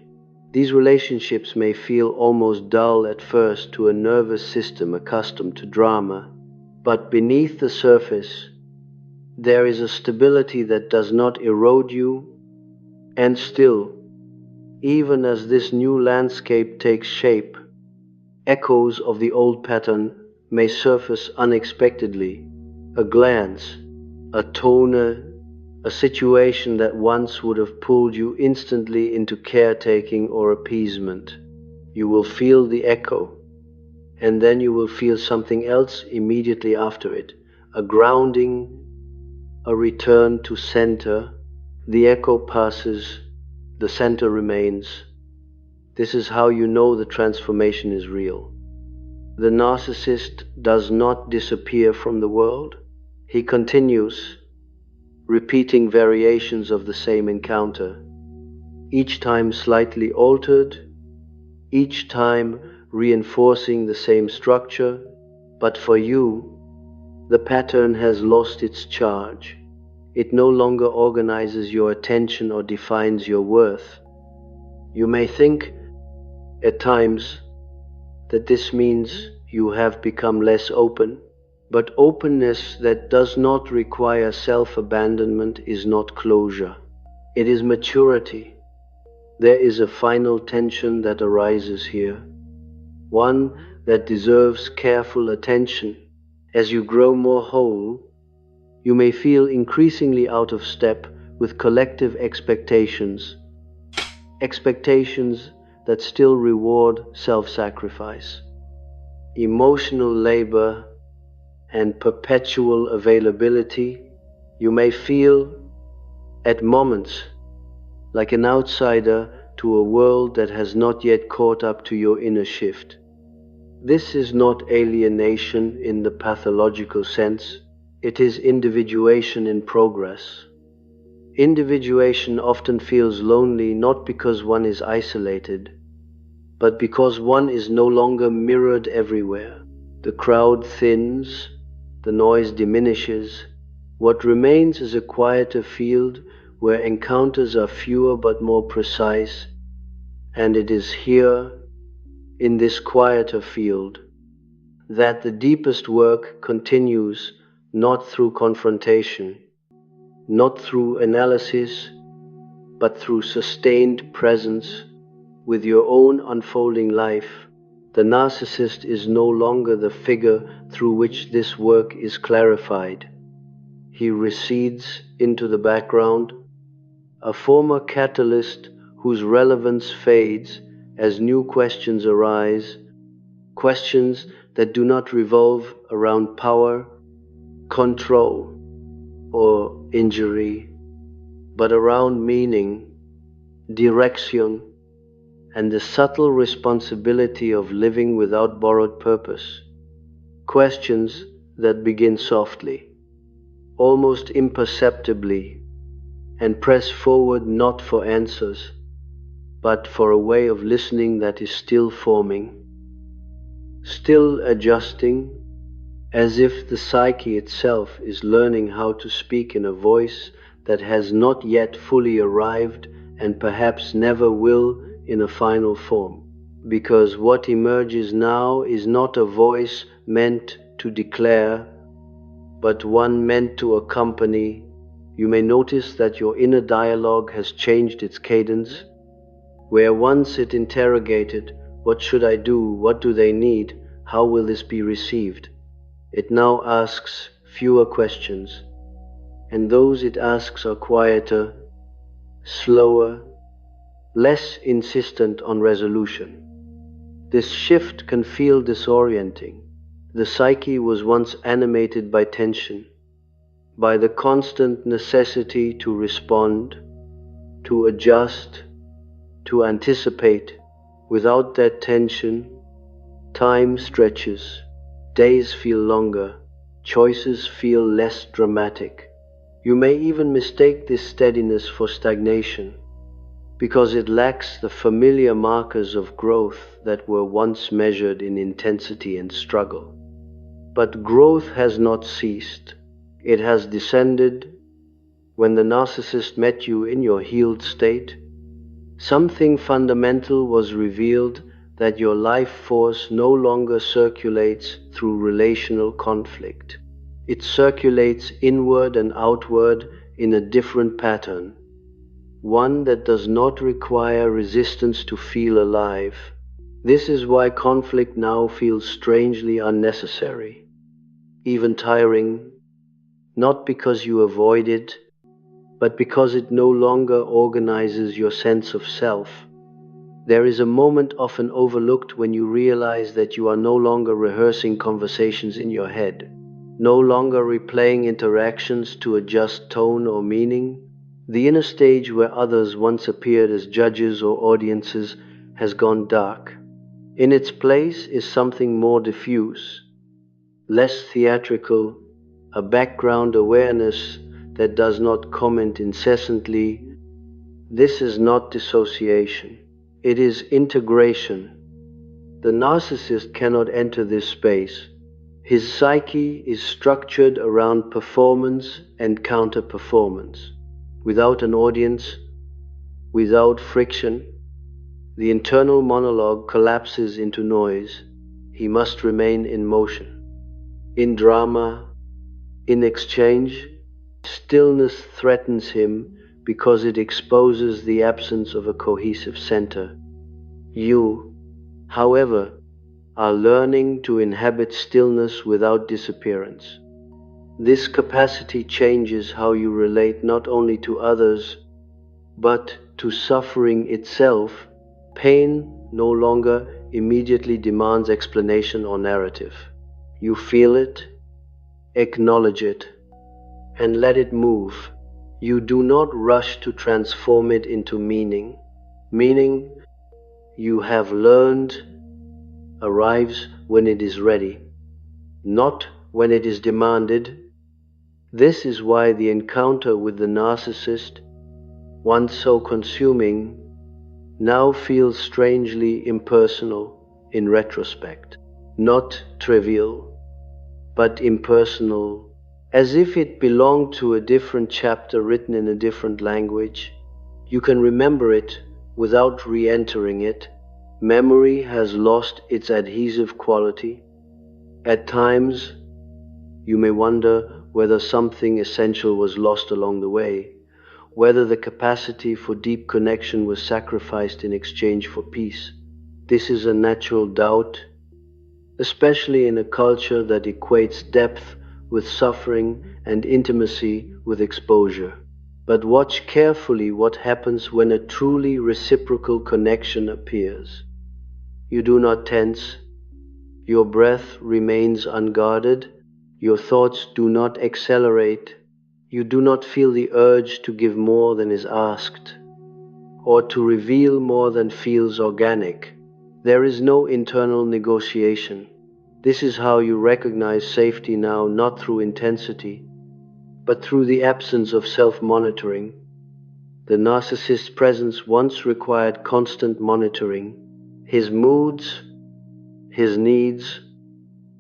These relationships may feel almost dull at first to a nervous system accustomed to drama, but beneath the surface, There is a stability that does not erode you, and still, even as this new landscape takes shape, echoes of the old pattern may surface unexpectedly. A glance, a tone, a situation that once would have pulled you instantly into caretaking or appeasement. You will feel the echo, and then you will feel something else immediately after it, a grounding, a return to center. The echo passes, the center remains. This is how you know the transformation is real. The narcissist does not disappear from the world. He continues, repeating variations of the same encounter, each time slightly altered, each time reinforcing the same structure. But for you, the pattern has lost its charge. It no longer organizes your attention or defines your worth. You may think at times that this means you have become less open, but openness that does not require self-abandonment is not closure. It is maturity. There is a final tension that arises here, one that deserves careful attention. As you grow more whole, you may feel increasingly out of step with collective expectations, expectations that still reward self-sacrifice, emotional labor, and perpetual availability. You may feel, at moments, like an outsider to a world that has not yet caught up to your inner shift. This is not alienation in the pathological sense. It is individuation in progress. Individuation often feels lonely not because one is isolated, but because one is no longer mirrored everywhere. The crowd thins, the noise diminishes. What remains is a quieter field where encounters are fewer but more precise, and it is here, in this quieter field, that the deepest work continues, not through confrontation, not through analysis, but through sustained presence with your own unfolding life. The narcissist is no longer the figure through which this work is clarified. He recedes into the background, a former catalyst whose relevance fades as new questions arise, questions that do not revolve around power, control, or injury, but around meaning, direction, and the subtle responsibility of living without borrowed purpose. Questions that begin softly, almost imperceptibly, and press forward not for answers, but for a way of listening that is still forming, still adjusting, as if the psyche itself is learning how to speak in a voice that has not yet fully arrived and perhaps never will in a final form. Because what emerges now is not a voice meant to declare, but one meant to accompany. You may notice that your inner dialogue has changed its cadence. Where once it interrogated, "What should I do? What do they need? How will this be received?" It now asks fewer questions, and those it asks are quieter, slower, less insistent on resolution. This shift can feel disorienting. The psyche was once animated by tension, by the constant necessity to respond, to adjust, to anticipate. Without that tension, time stretches, days feel longer, choices feel less dramatic. You may even mistake this steadiness for stagnation, because it lacks the familiar markers of growth that were once measured in intensity and struggle. But growth has not ceased. It has descended. When the narcissist met you in your healed state, something fundamental was revealed, that your life force no longer circulates through relational conflict. It circulates inward and outward in a different pattern, one that does not require resistance to feel alive. This is why conflict now feels strangely unnecessary, even tiring, not because you avoid it, but because it no longer organizes your sense of self. There is a moment often overlooked when you realize that you are no longer rehearsing conversations in your head, no longer replaying interactions to adjust tone or meaning. The inner stage where others once appeared as judges or audiences has gone dark. In its place is something more diffuse, less theatrical, a background awareness that does not comment incessantly. This is not dissociation. It is integration. The narcissist cannot enter this space. His psyche is structured around performance and counter-performance. Without an audience, without friction, the internal monologue collapses into noise. He must remain in motion. In drama, in exchange, stillness threatens him because it exposes the absence of a cohesive center. You, however, are learning to inhabit stillness without disappearance. This capacity changes how you relate not only to others, but to suffering itself. Pain no longer immediately demands explanation or narrative. You feel it, acknowledge it, and let it move. You do not rush to transform it into meaning. Meaning, you have learned, arrives when it is ready, not when it is demanded. This is why the encounter with the narcissist, once so consuming, now feels strangely impersonal in retrospect. Not trivial, but impersonal, as if it belonged to a different chapter written in a different language. You can remember it without re-entering it. Memory has lost its adhesive quality. At times, you may wonder whether something essential was lost along the way, whether the capacity for deep connection was sacrificed in exchange for peace. This is a natural doubt, especially in a culture that equates depth with suffering and intimacy with exposure. But watch carefully what happens when a truly reciprocal connection appears. You do not tense, your breath remains unguarded, your thoughts do not accelerate, you do not feel the urge to give more than is asked, or to reveal more than feels organic. There is no internal negotiation. This is how you recognize safety now, not through intensity, but through the absence of self-monitoring. The narcissist's presence once required constant monitoring. His moods, his needs,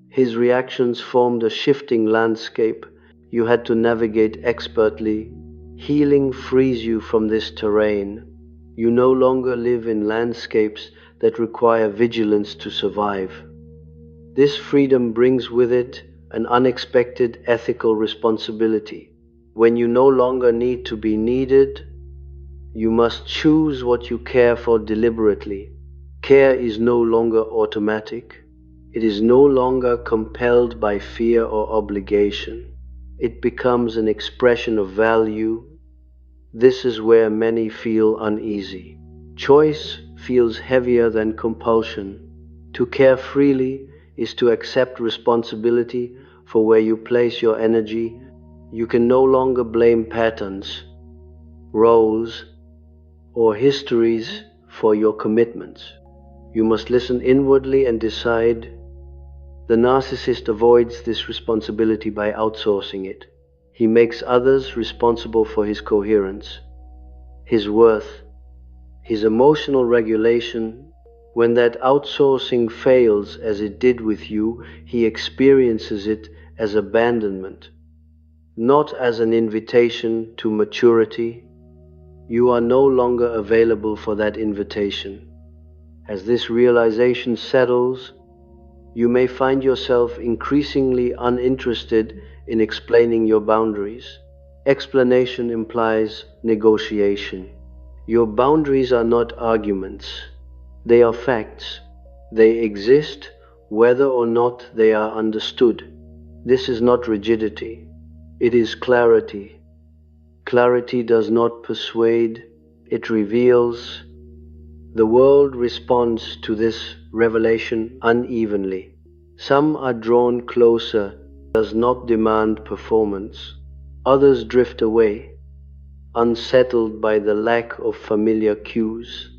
his reactions formed a shifting landscape you had to navigate expertly. Healing frees you from this terrain. You no longer live in landscapes that require vigilance to survive. This freedom brings with it an unexpected ethical responsibility. When you no longer need to be needed, you must choose what you care for deliberately. Care is no longer automatic. It is no longer compelled by fear or obligation. It becomes an expression of value. This is where many feel uneasy. Choice feels heavier than compulsion. To care freely is to accept responsibility for where you place your energy. You can no longer blame patterns, roles, or histories for your commitments. You must listen inwardly and decide. The narcissist avoids this responsibility by outsourcing it. He makes others responsible for his coherence, his worth, his emotional regulation. When that outsourcing fails, as it did with you, he experiences it as abandonment, not as an invitation to maturity. You are no longer available for that invitation. As this realization settles, You may find yourself increasingly uninterested in explaining your boundaries. Explanation implies negotiation. Your boundaries are not arguments, they are facts. They exist whether or not they are understood. This is not rigidity, it is clarity. Clarity does not persuade, it reveals. The world responds to this revelation unevenly. Some are drawn closer, does not demand performance. Others drift away, unsettled by the lack of familiar cues.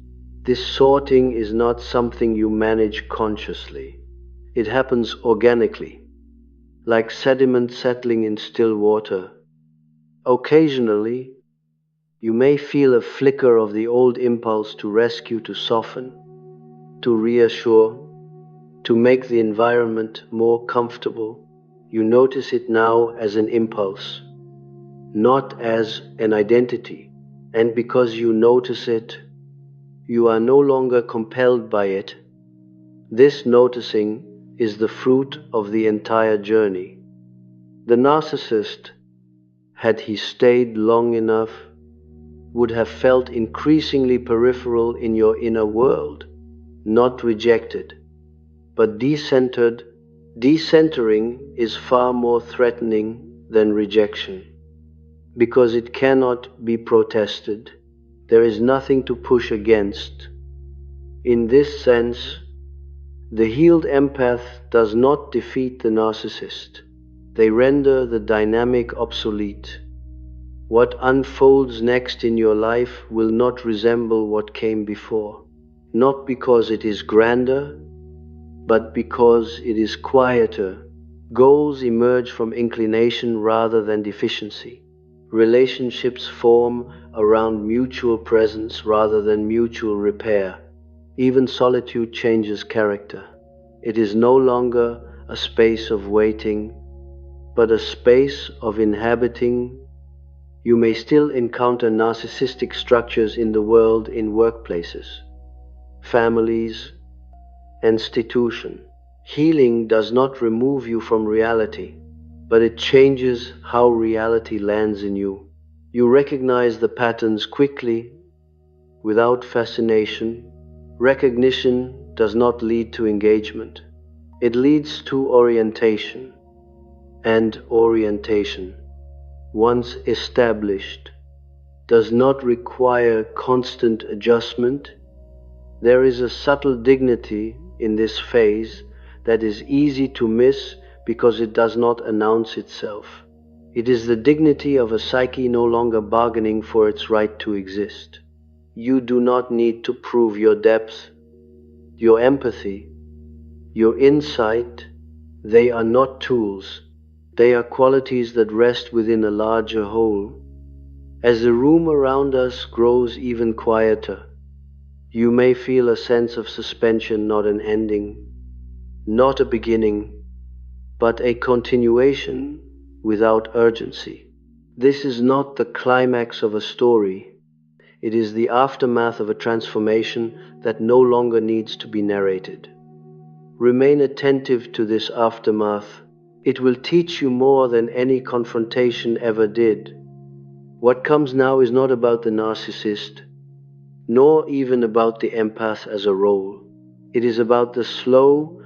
This sorting is not something you manage consciously. It happens organically, like sediment settling in still water. Occasionally, you may feel a flicker of the old impulse to rescue, to soften, to reassure, to make the environment more comfortable. You notice it now as an impulse, not as an identity. And because you notice it, you are no longer compelled by it. This noticing is the fruit of the entire journey. The narcissist, had he stayed long enough, would have felt increasingly peripheral in your inner world, not rejected, but decentered. Decentering is far more threatening than rejection, because it cannot be protested. There is nothing to push against. In this sense, the healed empath does not defeat the narcissist. They render the dynamic obsolete. What unfolds next in your life will not resemble what came before, not because it is grander, but because it is quieter. Goals emerge from inclination rather than deficiency. Relationships form around mutual presence rather than mutual repair. Even solitude changes character. It is no longer a space of waiting, but a space of inhabiting. You may still encounter narcissistic structures in the world, in workplaces, families, institutions. Healing does not remove you from reality, but it changes how reality lands in you. You recognize the patterns quickly, without fascination. Recognition does not lead to engagement. It leads to orientation. And orientation, once established, does not require constant adjustment. There is a subtle dignity in this phase that is easy to miss because it does not announce itself. It is the dignity of a psyche no longer bargaining for its right to exist. You do not need to prove your depth, your empathy, your insight. They are not tools. They are qualities that rest within a larger whole. As the room around us grows even quieter, you may feel a sense of suspension, not an ending, not a beginning, but a continuation without urgency. This is not the climax of a story. It is the aftermath of a transformation that no longer needs to be narrated. Remain attentive to this aftermath. It will teach you more than any confrontation ever did. What comes now is not about the narcissist, nor even about the empath as a role. It is about the slow,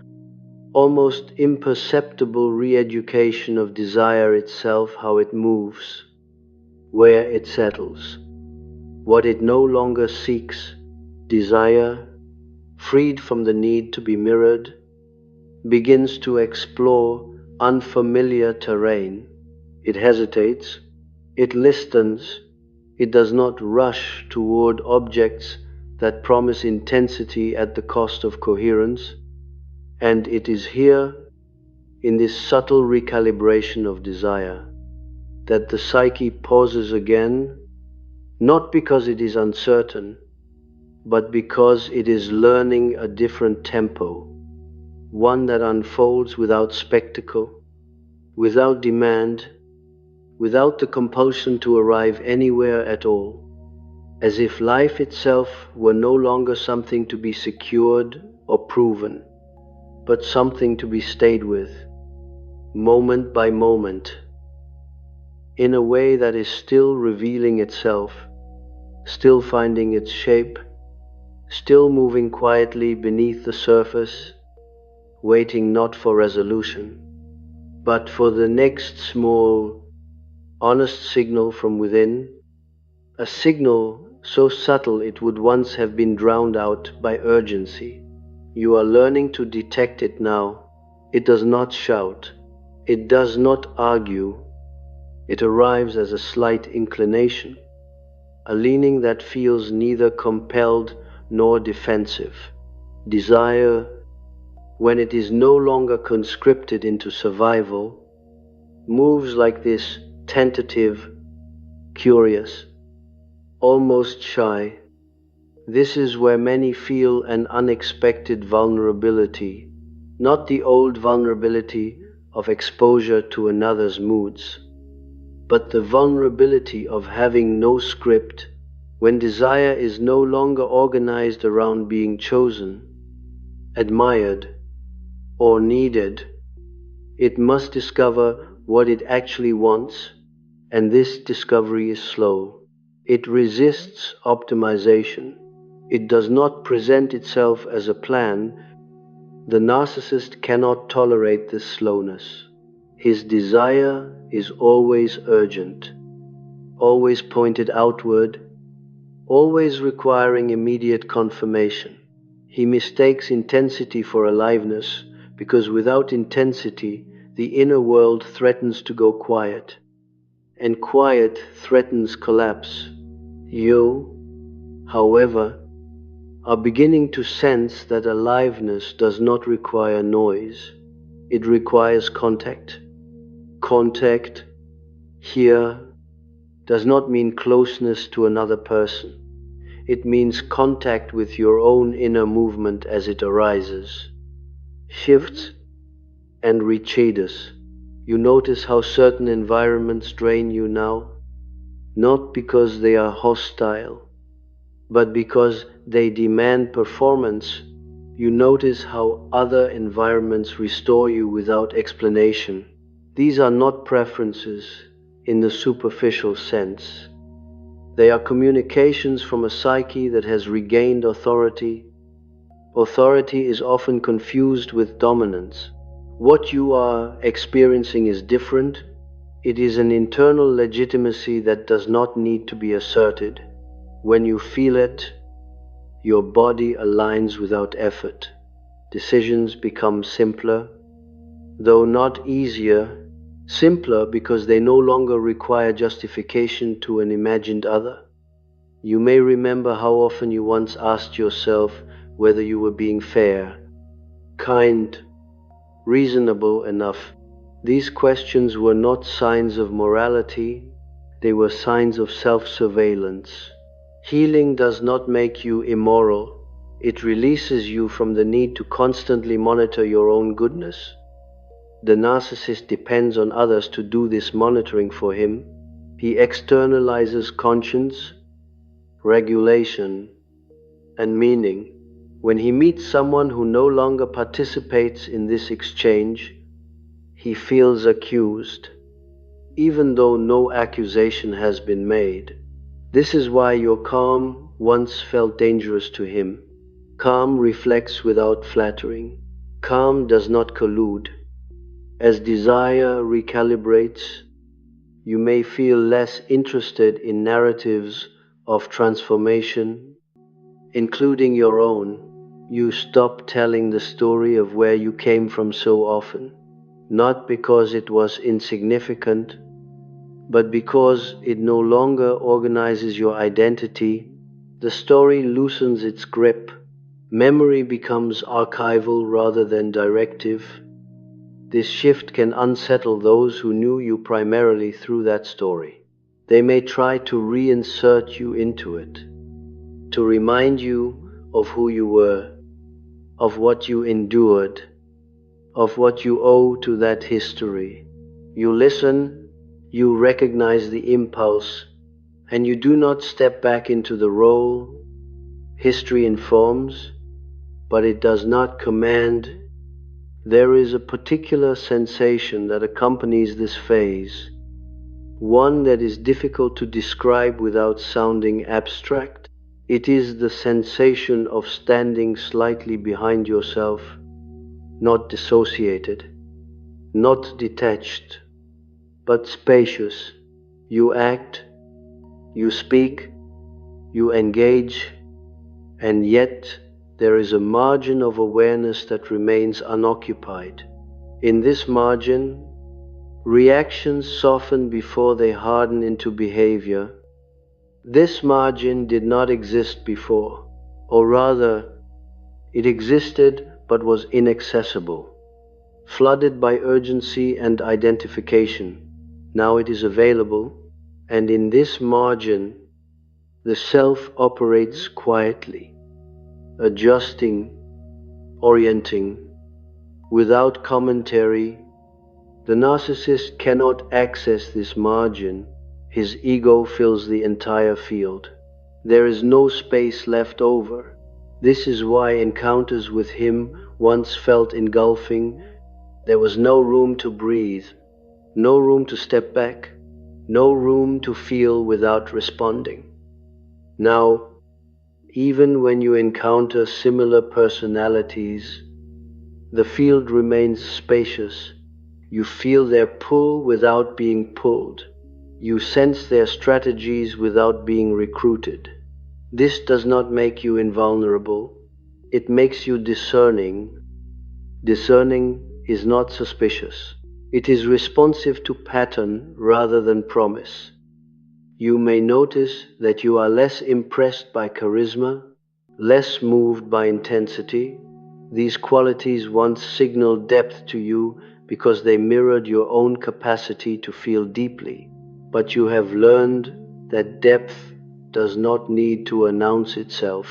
almost imperceptible re-education of desire itself, how it moves, where it settles, what it no longer seeks. Desire, freed from the need to be mirrored, begins to explore unfamiliar terrain. It hesitates, it listens, it does not rush toward objects that promise intensity at the cost of coherence. And it is here, in this subtle recalibration of desire, that the psyche pauses again, not because it is uncertain, but because it is learning a different tempo, one that unfolds without spectacle, without demand, without the compulsion to arrive anywhere at all, as if life itself were no longer something to be secured or proven, but something to be stayed with, moment by moment, in a way that is still revealing itself, still finding its shape, still moving quietly beneath the surface, waiting not for resolution, but for the next small, honest signal from within, a signal so subtle it would once have been drowned out by urgency. You are learning to detect it now. It does not shout. It does not argue. It arrives as a slight inclination, a leaning that feels neither compelled nor defensive. Desire, when it is no longer conscripted into survival, moves like this, tentative, curious, almost shy. This is where many feel an unexpected vulnerability, not the old vulnerability of exposure to another's moods, but the vulnerability of having no script. When desire is no longer organized around being chosen, admired, or needed, it must discover what it actually wants, and this discovery is slow. It resists optimization. It does not present itself as a plan. The narcissist cannot tolerate this slowness. His desire is always urgent, always pointed outward, always requiring immediate confirmation. He mistakes intensity for aliveness because without intensity, the inner world threatens to go quiet, and quiet threatens collapse. You, however, are beginning to sense that aliveness does not require noise. It requires contact. Contact, here, does not mean closeness to another person. It means contact with your own inner movement as it arises, shifts, and retreats. You notice how certain environments drain you now, not because they are hostile, but because they demand performance. You notice how other environments restore you without explanation. These are not preferences in the superficial sense. They are communications from a psyche that has regained authority. Authority is often confused with dominance. What you are experiencing is different. It is an internal legitimacy that does not need to be asserted. When you feel it, your body aligns without effort. Decisions become simpler, though not easier. Simpler because they no longer require justification to an imagined other. You may remember how often you once asked yourself whether you were being fair, kind, reasonable enough. These questions were not signs of morality, they were signs of self-surveillance. Healing does not make you immoral. It releases you from the need to constantly monitor your own goodness. The narcissist depends on others to do this monitoring for him. He externalizes conscience, regulation, and meaning. When he meets someone who no longer participates in this exchange, he feels accused, even though no accusation has been made. This is why your calm once felt dangerous to him. Calm reflects without flattering. Calm does not collude. As desire recalibrates, you may feel less interested in narratives of transformation, including your own. You stop telling the story of where you came from so often, not because it was insignificant, but because it no longer organizes your identity. The story loosens its grip. Memory becomes archival rather than directive. This shift can unsettle those who knew you primarily through that story. They may try to reinsert you into it, to remind you of who you were, of what you endured, of what you owe to that history. You listen, you recognize the impulse, and you do not step back into the role. History informs, but it does not command. There is a particular sensation that accompanies this phase, one that is difficult to describe without sounding abstract. It is the sensation of standing slightly behind yourself, not dissociated, not detached, but spacious. You act, you speak, you engage, and yet there is a margin of awareness that remains unoccupied. In this margin, reactions soften before they harden into behavior. This margin did not exist before, or rather, it existed but was inaccessible, flooded by urgency and identification. Now it is available, and in this margin, the self operates quietly, adjusting, orienting, without commentary. The narcissist cannot access this margin. His ego fills the entire field. There is no space left over. This is why encounters with him once felt engulfing. There was no room to breathe, no room to step back, no room to feel without responding. Now, even when you encounter similar personalities, the field remains spacious. You feel their pull without being pulled. You sense their strategies without being recruited. This does not make you invulnerable. It makes you discerning. Discerning is not suspicious. It is responsive to pattern rather than promise. You may notice that you are less impressed by charisma, less moved by intensity. These qualities once signaled depth to you because they mirrored your own capacity to feel deeply. But you have learned that depth does not need to announce itself.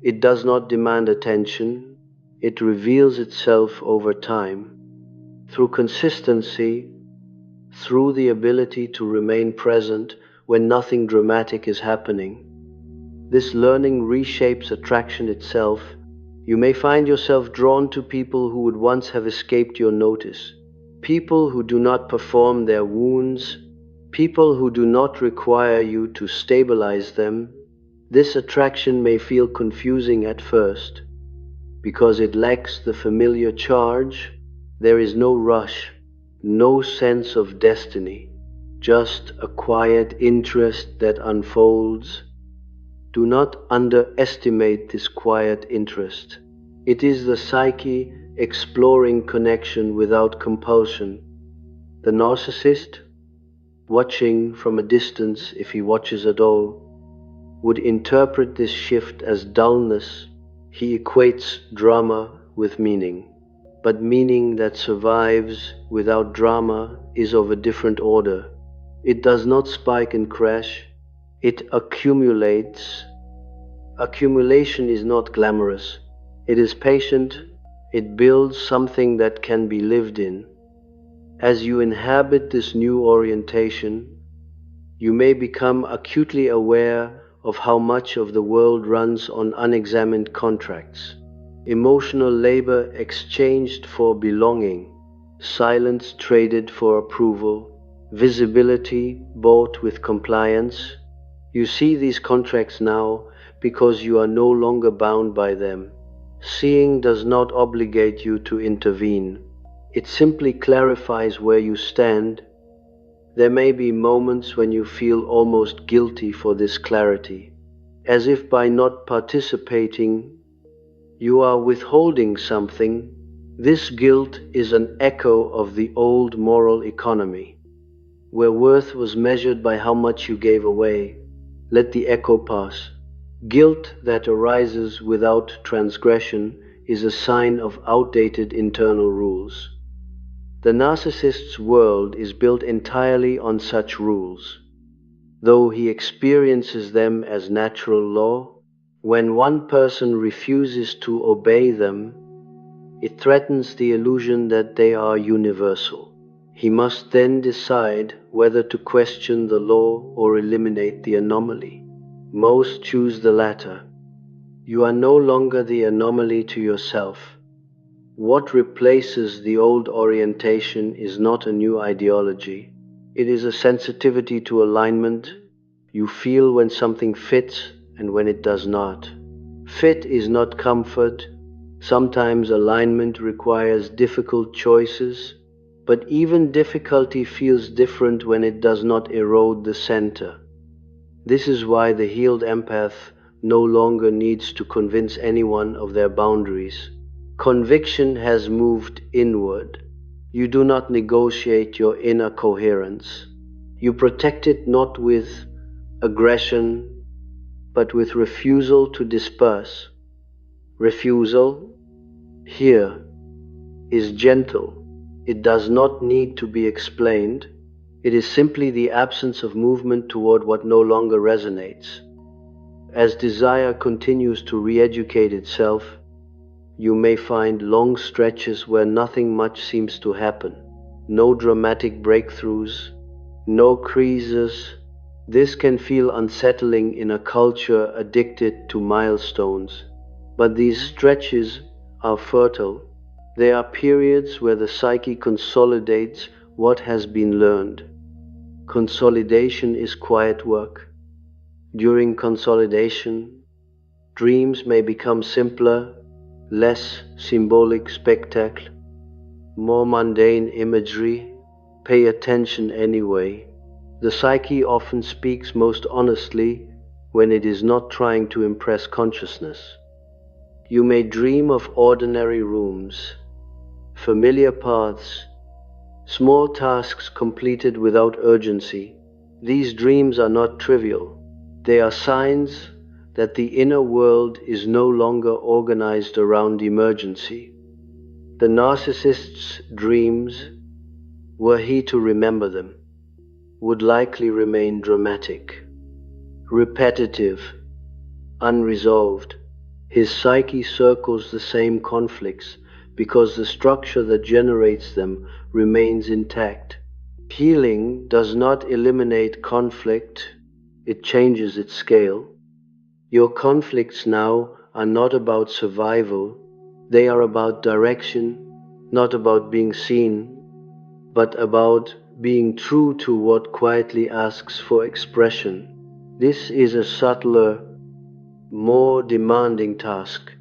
It does not demand attention. It reveals itself over time, through consistency, through the ability to remain present when nothing dramatic is happening. This learning reshapes attraction itself. You may find yourself drawn to people who would once have escaped your notice, people who do not perform their wounds, people who do not require you to stabilize them. This attraction may feel confusing at first, because it lacks the familiar charge. There is no rush, no sense of destiny, just a quiet interest that unfolds. Do not underestimate this quiet interest. It is the psyche exploring connection without compulsion. The narcissist, watching from a distance if he watches at all, would interpret this shift as dullness. He equates drama with meaning. But meaning that survives without drama is of a different order. It does not spike and crash. It accumulates. Accumulation is not glamorous. It is patient. It builds something that can be lived in. As you inhabit this new orientation, you may become acutely aware of how much of the world runs on unexamined contracts. Emotional labor exchanged for belonging, silence traded for approval, visibility bought with compliance. You see these contracts now because you are no longer bound by them. Seeing does not obligate you to intervene. It simply clarifies where you stand. There may be moments when you feel almost guilty for this clarity, as if by not participating, you are withholding something. This guilt is an echo of the old moral economy, where worth was measured by how much you gave away. Let the echo pass. Guilt that arises without transgression is a sign of outdated internal rules. The narcissist's world is built entirely on such rules. Though he experiences them as natural law, when one person refuses to obey them, it threatens the illusion that they are universal. He must then decide whether to question the law or eliminate the anomaly. Most choose the latter. You are no longer the anomaly to yourself. What replaces the old orientation is not a new ideology. It is a sensitivity to alignment. You feel when something fits and when it does not. Fit is not comfort. Sometimes alignment requires difficult choices, but even difficulty feels different when it does not erode the center. This is why the healed empath no longer needs to convince anyone of their boundaries. Conviction has moved inward. You do not negotiate your inner coherence. You protect it not with aggression, but with refusal to disperse. Refusal, here, is gentle. It does not need to be explained. It is simply the absence of movement toward what no longer resonates. As desire continues to re-educate itself, you may find long stretches where nothing much seems to happen. No dramatic breakthroughs, no creases. This can feel unsettling in a culture addicted to milestones. But these stretches are fertile. They are periods where the psyche consolidates what has been learned. Consolidation is quiet work. During consolidation, dreams may become simpler, less symbolic spectacle, more mundane imagery. Pay attention anyway. The psyche often speaks most honestly when it is not trying to impress consciousness. You may dream of ordinary rooms, familiar paths, small tasks completed without urgency. These dreams are not trivial. They are signs that the inner world is no longer organized around emergency. The narcissist's dreams, were he to remember them, would likely remain dramatic, repetitive, unresolved. His psyche circles the same conflicts because the structure that generates them remains intact. Healing does not eliminate conflict, it changes its scale. Your conflicts now are not about survival, they are about direction, not about being seen, but about being true to what quietly asks for expression. This is a subtler, more demanding task,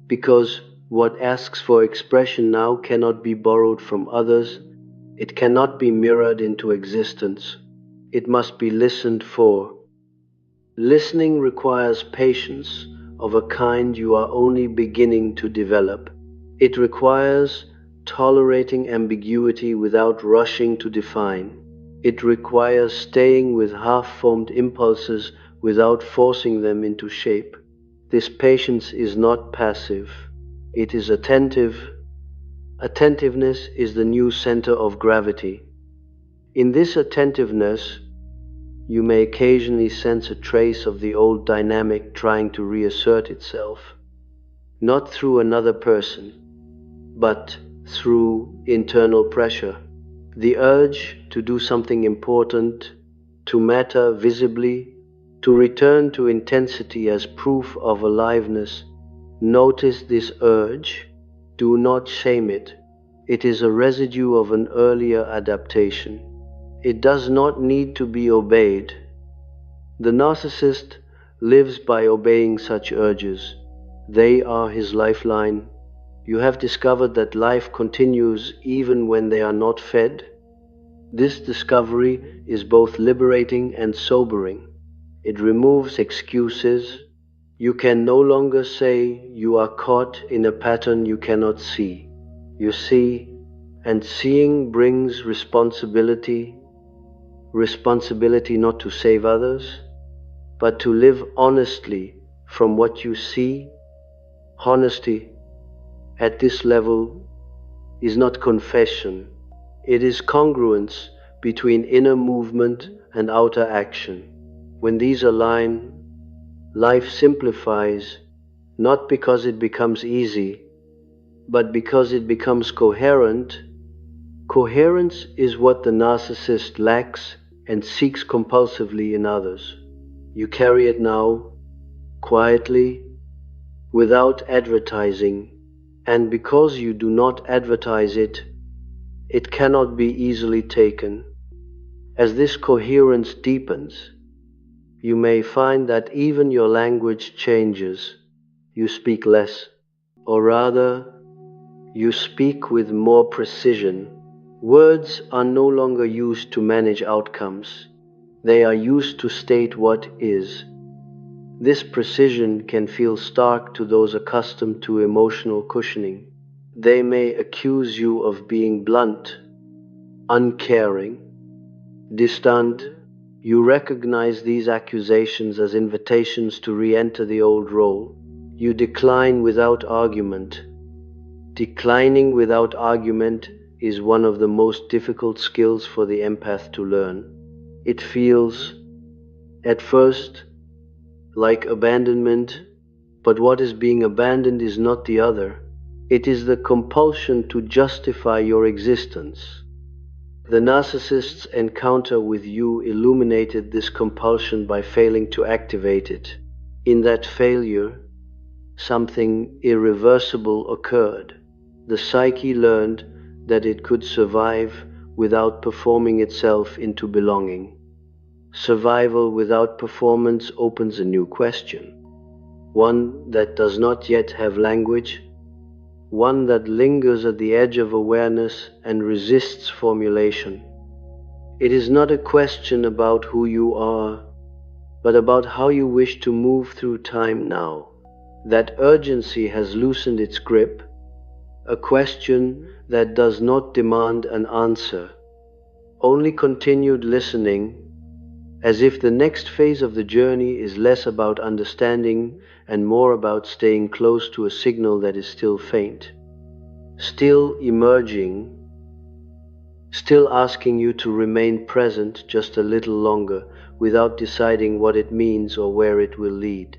because what asks for expression now cannot be borrowed from others, it cannot be mirrored into existence, it must be listened for. Listening requires patience of a kind you are only beginning to develop. It requires tolerating ambiguity without rushing to define. It requires staying with half-formed impulses without forcing them into shape. This patience is not passive, it is attentive. Attentiveness is the new center of gravity. In this attentiveness, you may occasionally sense a trace of the old dynamic trying to reassert itself, not through another person, but through internal pressure. The urge to do something important, to matter visibly, to return to intensity as proof of aliveness. Notice this urge. Do not shame it. It is a residue of an earlier adaptation. It does not need to be obeyed. The narcissist lives by obeying such urges. They are his lifeline. You have discovered that life continues even when they are not fed. This discovery is both liberating and sobering. It removes excuses. You can no longer say you are caught in a pattern you cannot see. You see, and seeing brings responsibility. Responsibility not to save others, but to live honestly from what you see. Honesty at this level is not confession. It is congruence between inner movement and outer action. When these align, life simplifies, not because it becomes easy, but because it becomes coherent. Coherence is what the narcissist lacks and seeks compulsively in others. You carry it now, quietly, without advertising, And because you do not advertise it, it cannot be easily taken. As this coherence deepens, you may find that even your language changes. You speak less, or rather, you speak with more precision. Words are no longer used to manage outcomes. They are used to state what is. This precision can feel stark to those accustomed to emotional cushioning. They may accuse you of being blunt, uncaring, distant. You recognize these accusations as invitations to re-enter the old role. You decline without argument. Declining without argument is one of the most difficult skills for the empath to learn. It feels, at first, like abandonment, but what is being abandoned is not the other. It is the compulsion to justify your existence. The narcissist's encounter with you illuminated this compulsion by failing to activate it. In that failure, something irreversible occurred. The psyche learned that it could survive without performing itself into belonging. Survival without performance opens a new question, one that does not yet have language, one that lingers at the edge of awareness and resists formulation. It is not a question about who you are, but about how you wish to move through time now. That urgency has loosened its grip, a question that does not demand an answer, only continued listening, as if the next phase of the journey is less about understanding and more about staying close to a signal that is still faint, still emerging, still asking you to remain present just a little longer without deciding what it means or where it will lead.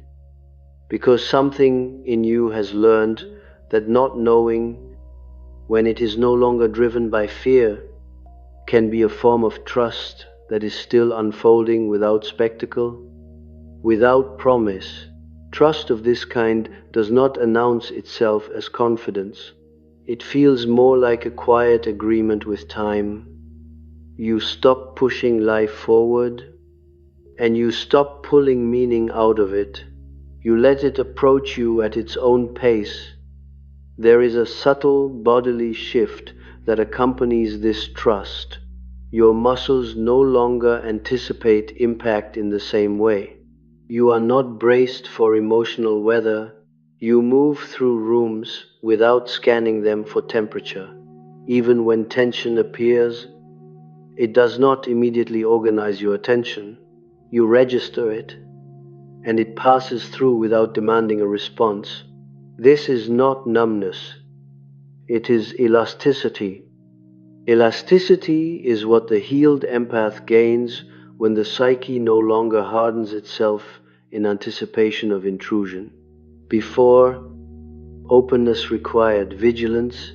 Because something in you has learned that not knowing, when it is no longer driven by fear, can be a form of trust that is still unfolding without spectacle, without promise. Trust of this kind does not announce itself as confidence. It feels more like a quiet agreement with time. You stop pushing life forward, and you stop pulling meaning out of it. You let it approach you at its own pace. There is a subtle bodily shift that accompanies this trust. Your muscles no longer anticipate impact in the same way. You are not braced for emotional weather. You move through rooms without scanning them for temperature. Even when tension appears, it does not immediately organize your attention. You register it, and it passes through without demanding a response. This is not numbness. It is elasticity. Elasticity is what the healed empath gains when the psyche no longer hardens itself in anticipation of intrusion. Before, openness required vigilance.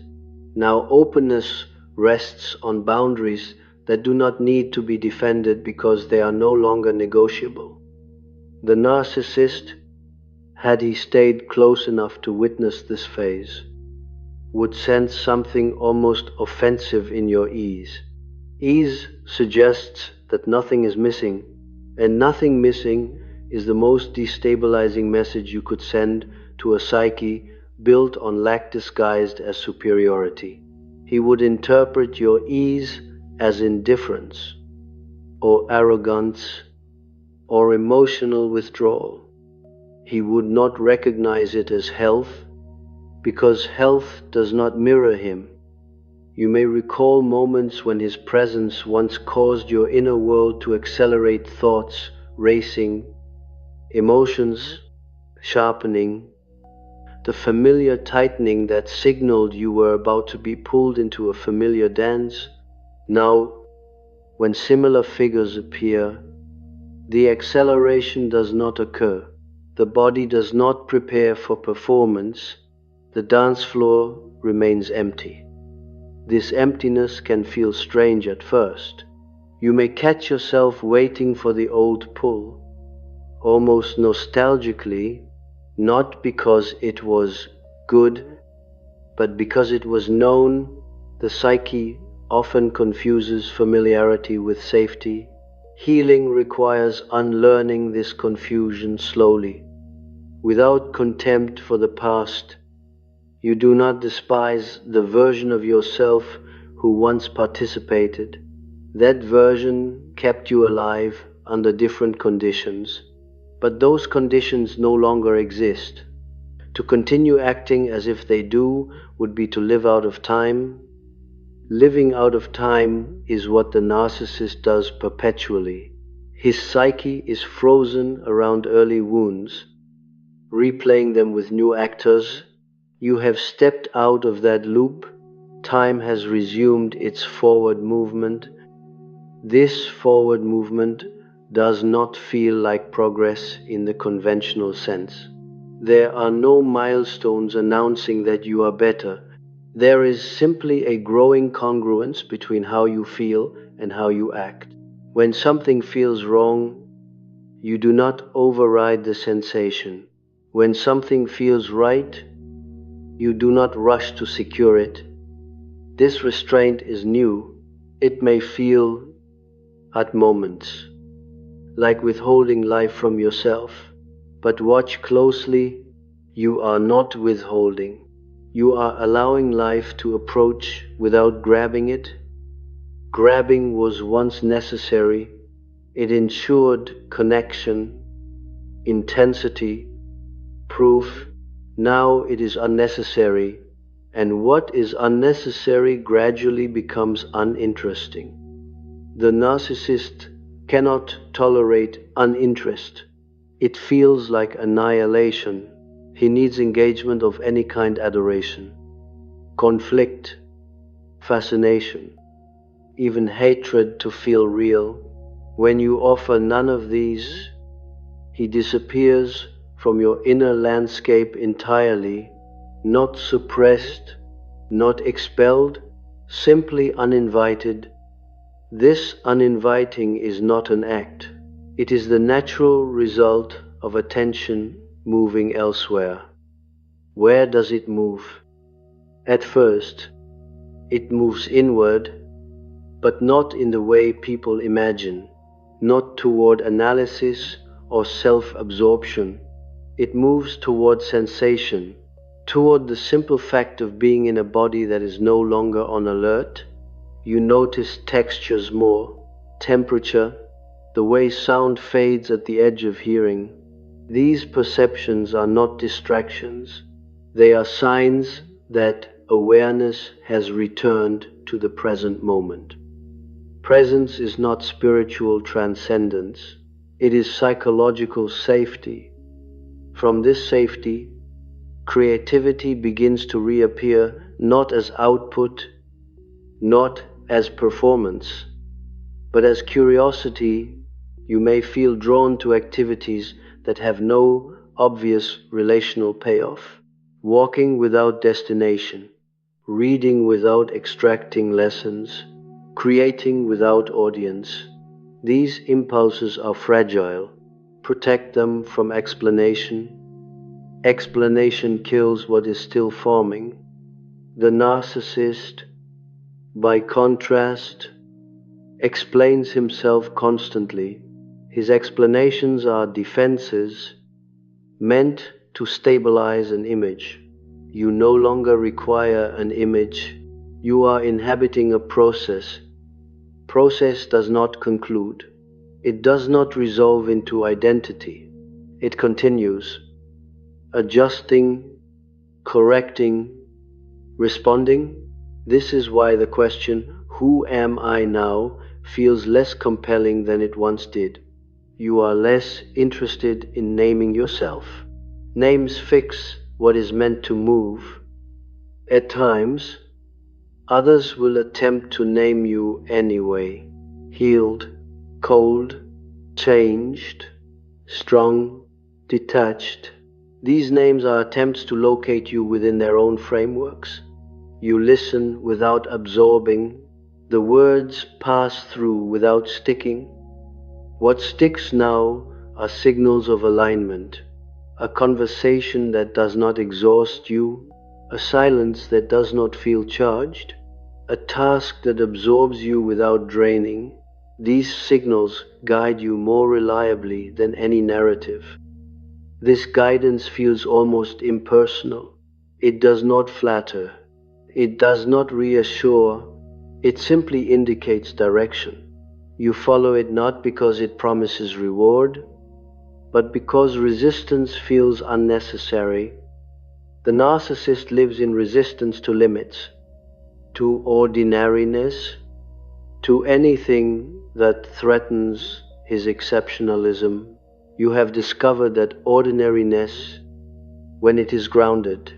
Now openness rests on boundaries that do not need to be defended because they are no longer negotiable. The narcissist, had he stayed close enough to witness this phase, would sense something almost offensive in your ease. Ease suggests that nothing is missing, and nothing missing is the most destabilizing message you could send to a psyche built on lack disguised as superiority. He would interpret your ease as indifference, or arrogance, or emotional withdrawal. He would not recognize it as health, because health does not mirror him. You may recall moments when his presence once caused your inner world to accelerate, thoughts racing, emotions sharpening, the familiar tightening that signaled you were about to be pulled into a familiar dance. Now, when similar figures appear, the acceleration does not occur. The body does not prepare for performance. The dance floor remains empty. This emptiness can feel strange at first. You may catch yourself waiting for the old pull, almost nostalgically, not because it was good, but because it was known, the psyche often confuses familiarity with safety. Healing requires unlearning this confusion slowly. Without contempt for the past, you do not despise the version of yourself who once participated. That version kept you alive under different conditions, but those conditions no longer exist. To continue acting as if they do would be to live out of time. Living out of time is what the narcissist does perpetually. His psyche is frozen around early wounds, replaying them with new actors. You have stepped out of that loop. Time has resumed its forward movement. This forward movement does not feel like progress in the conventional sense. There are no milestones announcing that you are better. There is simply a growing congruence between how you feel and how you act. When something feels wrong, you do not override the sensation. When something feels right, you do not rush to secure it. This restraint is new. It may feel, at moments, like withholding life from yourself. But watch closely. You are not withholding. You are allowing life to approach without grabbing it. Grabbing was once necessary. It ensured connection, intensity, proof. Now it is unnecessary, and what is unnecessary gradually becomes uninteresting. The narcissist cannot tolerate uninterest. It feels like annihilation. He needs engagement of any kind, adoration, conflict, fascination, even hatred to feel real. When you offer none of these, he disappears from your inner landscape entirely, not suppressed, not expelled, simply uninvited. This uninviting is not an act. It is the natural result of attention moving elsewhere. Where does it move? At first, it moves inward, but not in the way people imagine, not toward analysis or self-absorption. It moves toward sensation, toward the simple fact of being in a body that is no longer on alert. You notice textures more, temperature, the way sound fades at the edge of hearing. These perceptions are not distractions. They are signs that awareness has returned to the present moment. Presence is not spiritual transcendence. It is psychological safety. From this safety, creativity begins to reappear not as output, not as performance, but as curiosity. You may feel drawn to activities that have no obvious relational payoff, walking without destination, reading without extracting lessons, creating without audience. These impulses are fragile. Protect them from explanation. Explanation kills what is still forming. The narcissist, by contrast, explains himself constantly. His explanations are defenses meant to stabilize an image. You no longer require an image. You are inhabiting a process. Process does not conclude. It does not resolve into identity. It continues, adjusting, correcting, responding. This is why the question, "Who am I now?" feels less compelling than it once did. You are less interested in naming yourself. Names fix what is meant to move. At times, others will attempt to name you anyway. Healed, cold, changed, strong, detached. These names are attempts to locate you within their own frameworks. You listen without absorbing. The words pass through without sticking. What sticks now are signals of alignment, a conversation that does not exhaust you, a silence that does not feel charged, a task that absorbs you without draining. These signals guide you more reliably than any narrative. This guidance feels almost impersonal. It does not flatter. It does not reassure. It simply indicates direction. You follow it not because it promises reward, but because resistance feels unnecessary. The narcissist lives in resistance to limits, to ordinariness, to anything that threatens his exceptionalism. You have discovered that ordinariness, when it is grounded,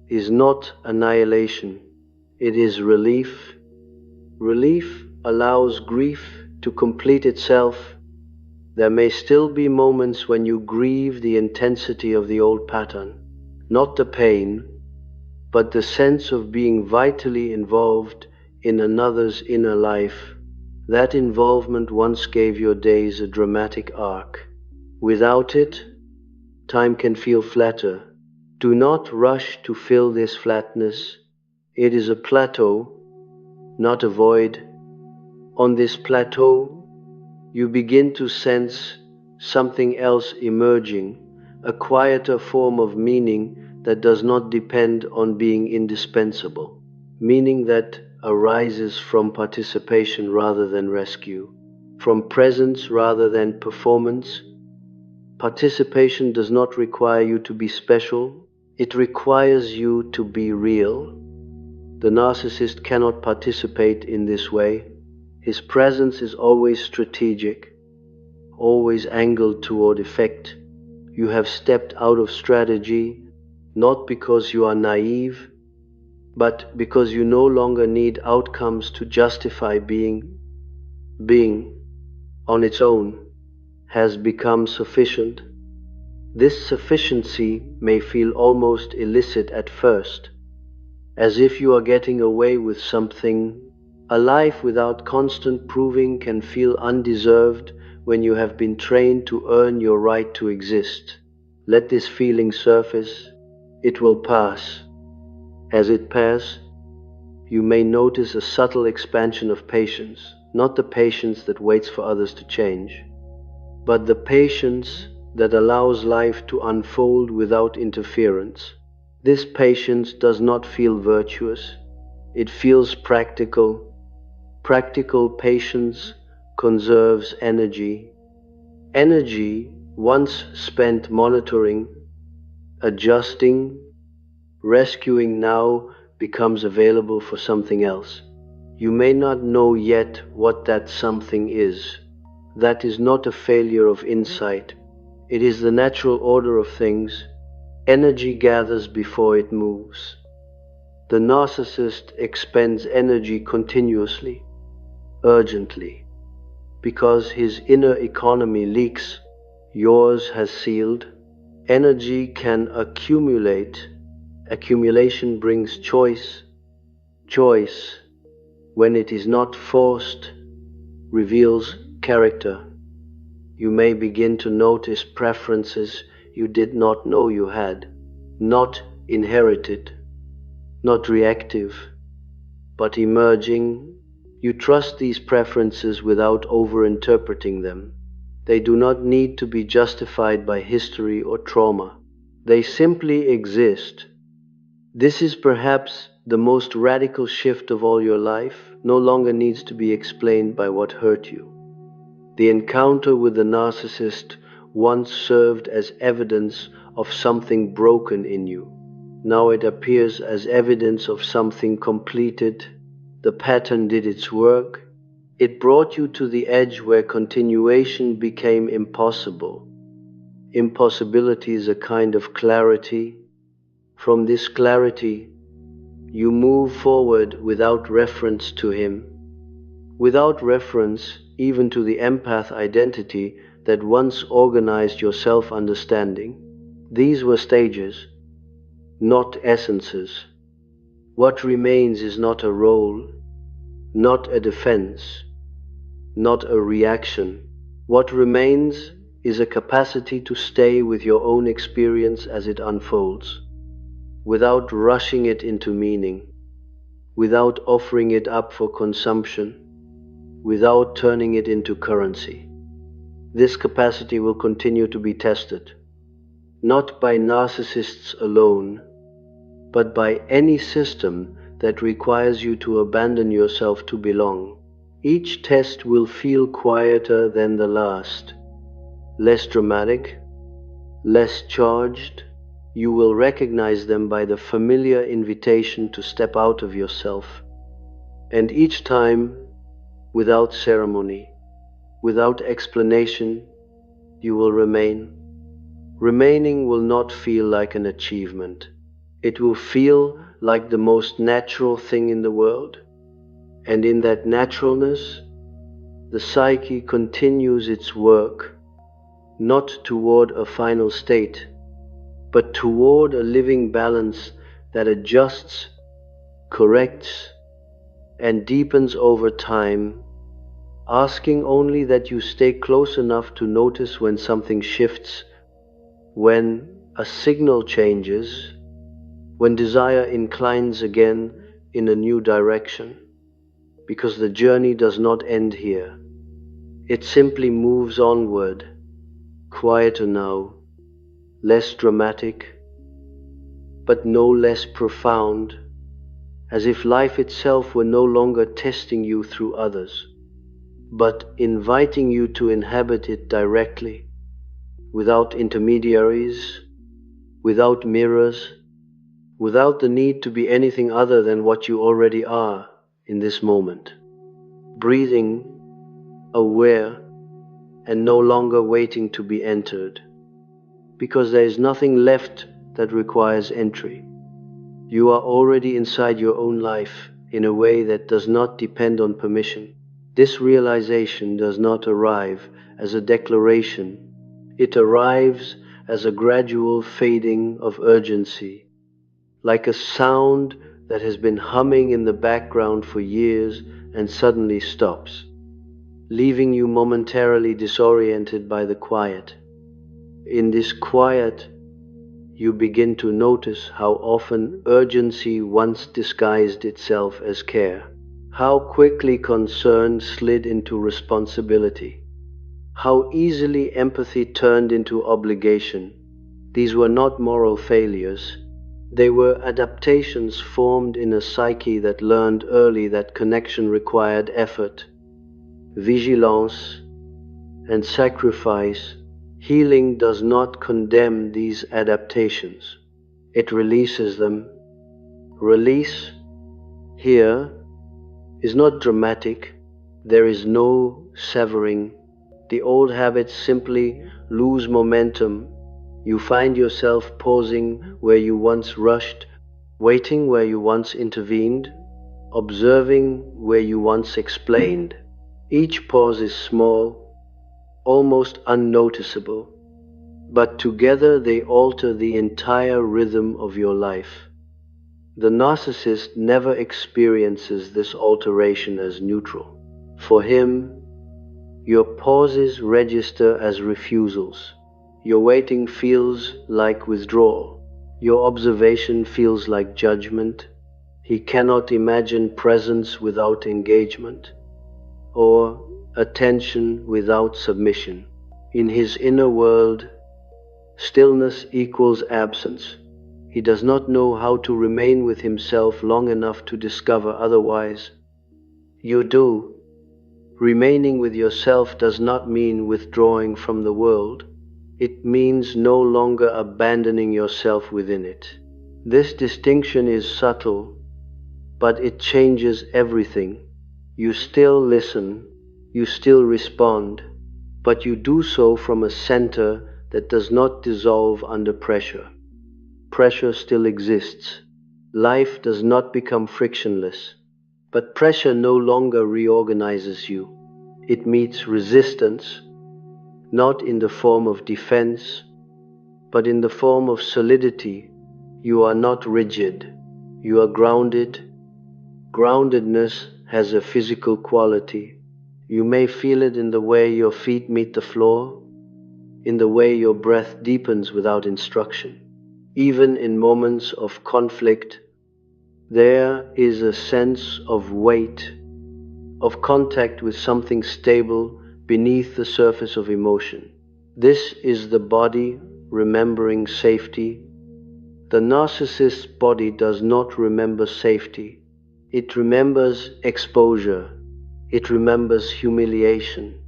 is not annihilation. It is relief. Relief allows grief to complete itself. There may still be moments when you grieve the intensity of the old pattern, not the pain, but the sense of being vitally involved in another's inner life. That involvement once gave your days a dramatic arc. Without it, time can feel flatter. Do not rush to fill this flatness. It is a plateau, not a void. On this plateau, you begin to sense something else emerging, a quieter form of meaning that does not depend on being indispensable, meaning that arises from participation rather than rescue, from presence rather than performance. Participation does not require you to be special, it requires you to be real. The narcissist cannot participate in this way. His presence is always strategic, always angled toward effect. You have stepped out of strategy, not because you are naive, but because you no longer need outcomes to justify being. Being, on its own, has become sufficient. This sufficiency may feel almost illicit at first, as if you are getting away with something. A life without constant proving can feel undeserved when you have been trained to earn your right to exist. Let this feeling surface. It will pass. As it passes, you may notice a subtle expansion of patience, not the patience that waits for others to change, but the patience that allows life to unfold without interference. This patience does not feel virtuous. It feels practical. Practical patience conserves energy. Energy once spent monitoring, adjusting, rescuing now becomes available for something else. You may not know yet what that something is. That is not a failure of insight. It is the natural order of things. Energy gathers before it moves. The narcissist expends energy continuously, urgently, because his inner economy leaks. Yours has sealed. Energy can accumulate. Accumulation brings choice. Choice, when it is not forced, reveals character. You may begin to notice preferences you did not know you had, not inherited, not reactive, but emerging. You trust these preferences without over-interpreting them. They do not need to be justified by history or trauma. They simply exist. This is perhaps the most radical shift of all your life. No longer needs to be explained by what hurt you. The encounter with the narcissist once served as evidence of something broken in you. Now it appears as evidence of something completed. The pattern did its work. It brought you to the edge where continuation became impossible. Impossibility is a kind of clarity. From this clarity, you move forward without reference to him, without reference even to the empath identity that once organized your self-understanding. These were stages, not essences. What remains is not a role, not a defense, not a reaction. What remains is a capacity to stay with your own experience as it unfolds. without rushing it into meaning, without offering it up for consumption, without turning it into currency. This capacity will continue to be tested, not by narcissists alone, but by any system that requires you to abandon yourself to belong. Each test will feel quieter than the last, less dramatic, less charged. You will recognize them by the familiar invitation to step out of yourself. And each time, without ceremony, without explanation, you will remain. Remaining will not feel like an achievement. It will feel like the most natural thing in the world. And in that naturalness, the psyche continues its work, not toward a final state, but toward a living balance that adjusts, corrects, and deepens over time, asking only that you stay close enough to notice when something shifts, when a signal changes, when desire inclines again in a new direction. Because the journey does not end here. It simply moves onward, quieter now, less dramatic, but no less profound, as if life itself were no longer testing you through others, but inviting you to inhabit it directly, without intermediaries, without mirrors, without the need to be anything other than what you already are in this moment. Breathing, aware, and no longer waiting to be entered, because there is nothing left that requires entry. You are already inside your own life in a way that does not depend on permission. This realization does not arrive as a declaration. It arrives as a gradual fading of urgency, like a sound that has been humming in the background for years and suddenly stops, leaving you momentarily disoriented by the quiet. In this quiet, you begin to notice how often urgency once disguised itself as care, how quickly concern slid into responsibility, how easily empathy turned into obligation. These were not moral failures. They were adaptations formed in a psyche that learned early that connection required effort, vigilance, and sacrifice. Healing does not condemn these adaptations. It releases them. Release, here, is not dramatic. There is no severing. The old habits simply lose momentum. You find yourself pausing where you once rushed, waiting where you once intervened, observing where you once explained. Each pause is small, almost unnoticeable, but together they alter the entire rhythm of your life. The narcissist never experiences this alteration as neutral. For him, your pauses register as refusals. Your waiting feels like withdrawal. Your observation feels like judgment. He cannot imagine presence without engagement, or attention without submission. In his inner world, stillness equals absence. He does not know how to remain with himself long enough to discover otherwise. You do. Remaining with yourself does not mean withdrawing from the world. It means no longer abandoning yourself within it. This distinction is subtle, but it changes everything. You still listen, you still respond, but you do so from a center that does not dissolve under pressure. Pressure still exists. Life does not become frictionless, but pressure no longer reorganizes you. It meets resistance, not in the form of defense, but in the form of solidity. You are not rigid. You are grounded. Groundedness has a physical quality. You may feel it in the way your feet meet the floor, in the way your breath deepens without instruction. Even in moments of conflict, there is a sense of weight, of contact with something stable beneath the surface of emotion. This is the body remembering safety. The narcissist's body does not remember safety. It remembers exposure. It remembers humiliation.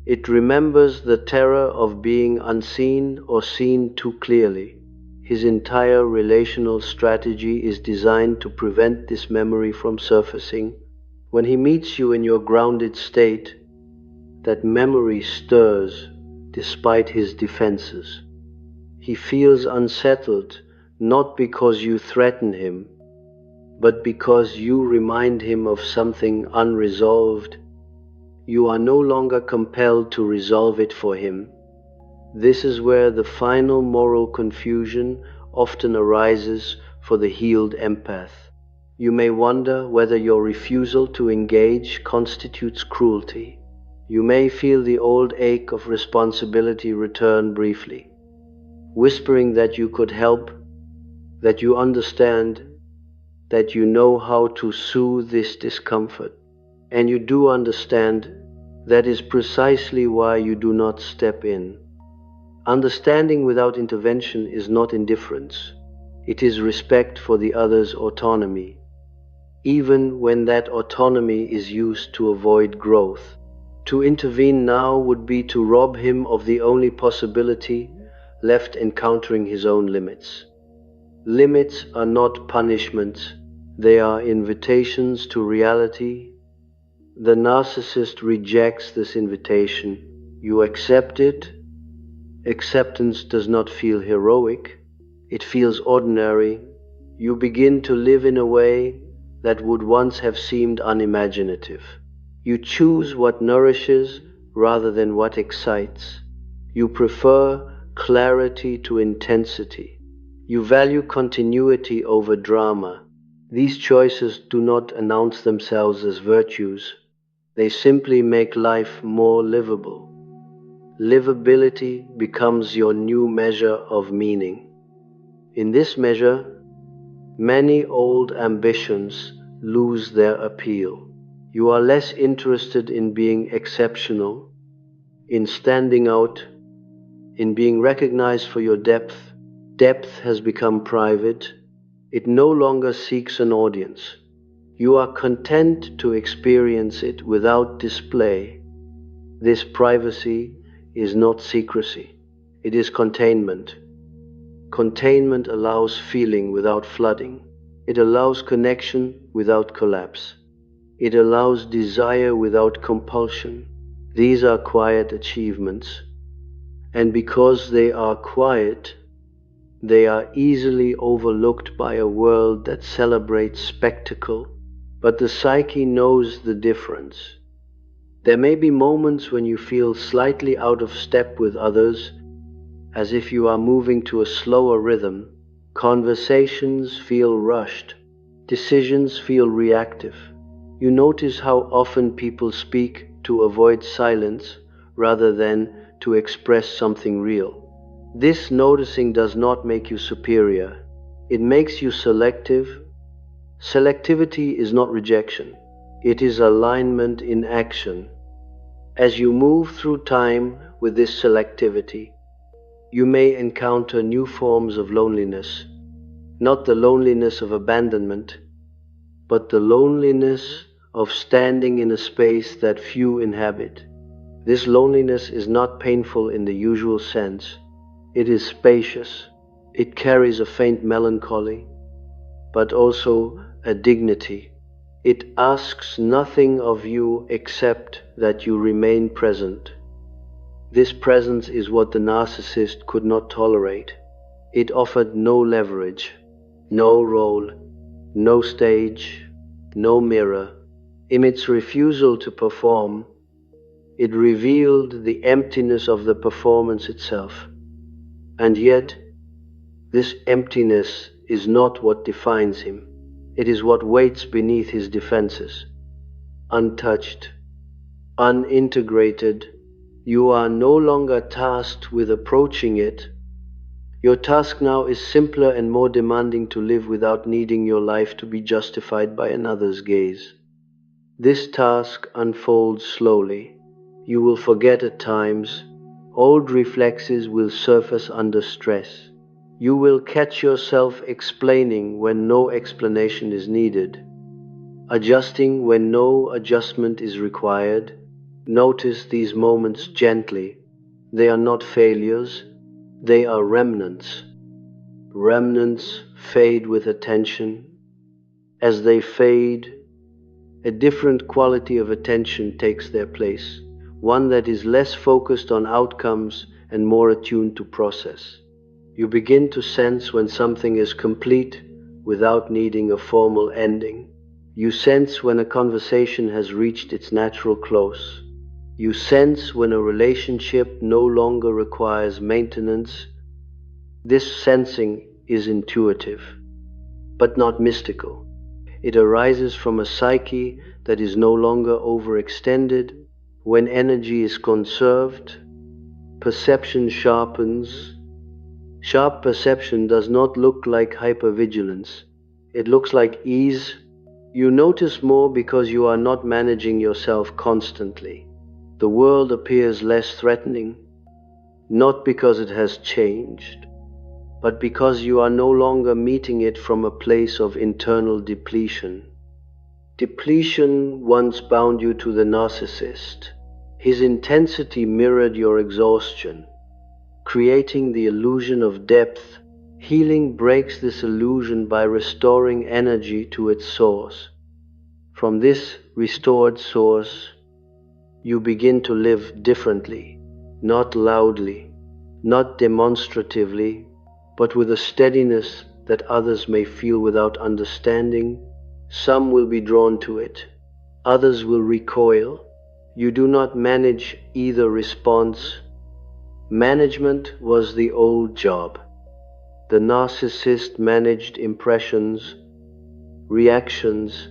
It remembers the terror of being unseen or seen too clearly. His entire relational strategy is designed to prevent this memory from surfacing. When he meets you in your grounded state, that memory stirs despite his defenses. He feels unsettled not because you threaten him, but because you remind him of something unresolved. You are no longer compelled to resolve it for him. This is where the final moral confusion often arises for the healed empath. You may wonder whether your refusal to engage constitutes cruelty. You may feel the old ache of responsibility return briefly, whispering that you could help, that you understand, that you know how to soothe this discomfort. And you do understand. That is precisely why you do not step in. Understanding without intervention is not indifference. It is respect for the other's autonomy, even when that autonomy is used to avoid growth. To intervene now would be to rob him of the only possibility left, encountering his own limits. Limits are not punishments, they are invitations to reality. The narcissist rejects this invitation. You accept it. Acceptance does not feel heroic, it feels ordinary. You begin to live in a way that would once have seemed unimaginative. You choose what nourishes rather than what excites. You prefer clarity to intensity. You value continuity over drama. These choices do not announce themselves as virtues. They simply make life more livable. Livability becomes your new measure of meaning. In this measure, many old ambitions lose their appeal. You are less interested in being exceptional, in standing out, in being recognized for your depth. Depth has become private. It no longer seeks an audience. You are content to experience it without display. This privacy is not secrecy. It is containment. Containment allows feeling without flooding. It allows connection without collapse. It allows desire without compulsion. These are quiet achievements. And because they are quiet, they are easily overlooked by a world that celebrates spectacle. But the psyche knows the difference. There may be moments when you feel slightly out of step with others, as if you are moving to a slower rhythm. Conversations feel rushed. Decisions feel reactive. You notice how often people speak to avoid silence rather than to express something real. This noticing does not make you superior. It makes you selective. Selectivity is not rejection. It is alignment in action. As you move through time with this selectivity, you may encounter new forms of loneliness, not the loneliness of abandonment, but the loneliness of standing in a space that few inhabit. This loneliness is not painful in the usual sense. It is spacious. It carries a faint melancholy, but also a dignity. It asks nothing of you except that you remain present. This presence is what the narcissist could not tolerate. It offered no leverage, no role, no stage, no mirror. In its refusal to perform, it revealed the emptiness of the performance itself. And yet, this emptiness is not what defines him. It is what waits beneath his defenses. Untouched, unintegrated, you are no longer tasked with approaching it. Your task now is simpler and more demanding to live without needing your life to be justified by another's gaze. This task unfolds slowly. You will forget at times. Old reflexes will surface under stress. You will catch yourself explaining when no explanation is needed, adjusting when no adjustment is required. Notice these moments gently. They are not failures, they are remnants. Remnants fade with attention. As they fade, a different quality of attention takes their place, one that is less focused on outcomes and more attuned to process. You begin to sense when something is complete without needing a formal ending. You sense when a conversation has reached its natural close. You sense when a relationship no longer requires maintenance. This sensing is intuitive, but not mystical. It arises from a psyche that is no longer overextended. When energy is conserved, perception sharpens. Sharp perception does not look like hypervigilance. It looks like ease. You notice more because you are not managing yourself constantly. The world appears less threatening, not because it has changed, but because you are no longer meeting it from a place of internal depletion. Depletion once bound you to the narcissist. His intensity mirrored your exhaustion, creating the illusion of depth. Healing breaks this illusion by restoring energy to its source. From this restored source, you begin to live differently, not loudly, not demonstratively, but with a steadiness that others may feel without understanding. Some will be drawn to it, others will recoil. You do not manage either response. Management was the old job. The narcissist managed impressions, reactions,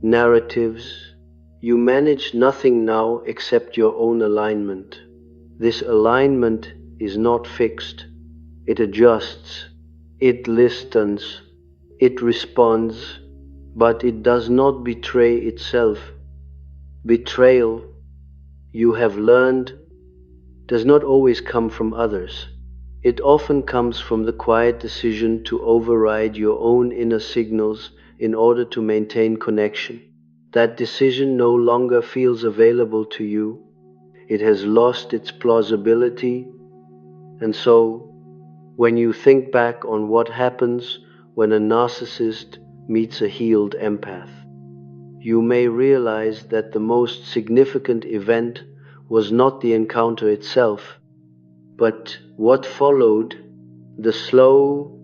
narratives. You manage nothing now except your own alignment. This alignment is not fixed. It adjusts, it listens, it responds, but it does not betray itself. Betrayal, you have learned, does not always come from others. It often comes from the quiet decision to override your own inner signals in order to maintain connection. That decision no longer feels available to you. It has lost its plausibility, and so when you think back on what happens when a narcissist meets a healed empath, you may realize that the most significant event was not the encounter itself, but what followed: the slow,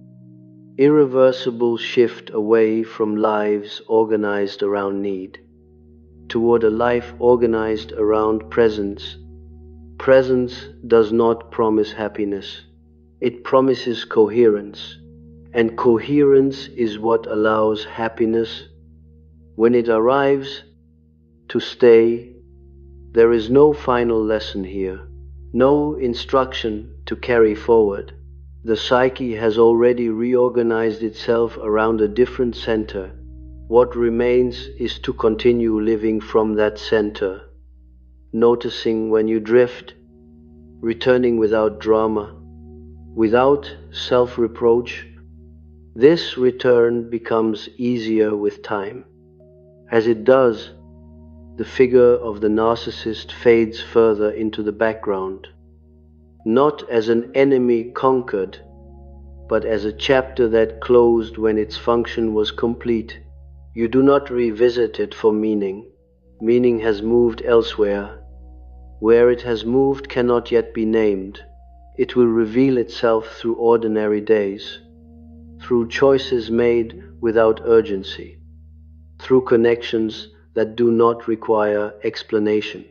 irreversible shift away from lives organized around need, toward a life organized around presence. Presence does not promise happiness. It promises coherence, and coherence is what allows happiness, when it arrives, to stay. There is no final lesson here, no instruction to carry forward. The psyche has already reorganized itself around a different center. What remains is to continue living from that center, noticing when you drift, returning without drama, without self-reproach. This return becomes easier with time. As it does, the figure of the narcissist fades further into the background, not as an enemy conquered, but as a chapter that closed when its function was complete. You do not revisit it for meaning. Meaning has moved elsewhere. Where it has moved cannot yet be named. It will reveal itself through ordinary days, through choices made without urgency, through connections that do not require explanation.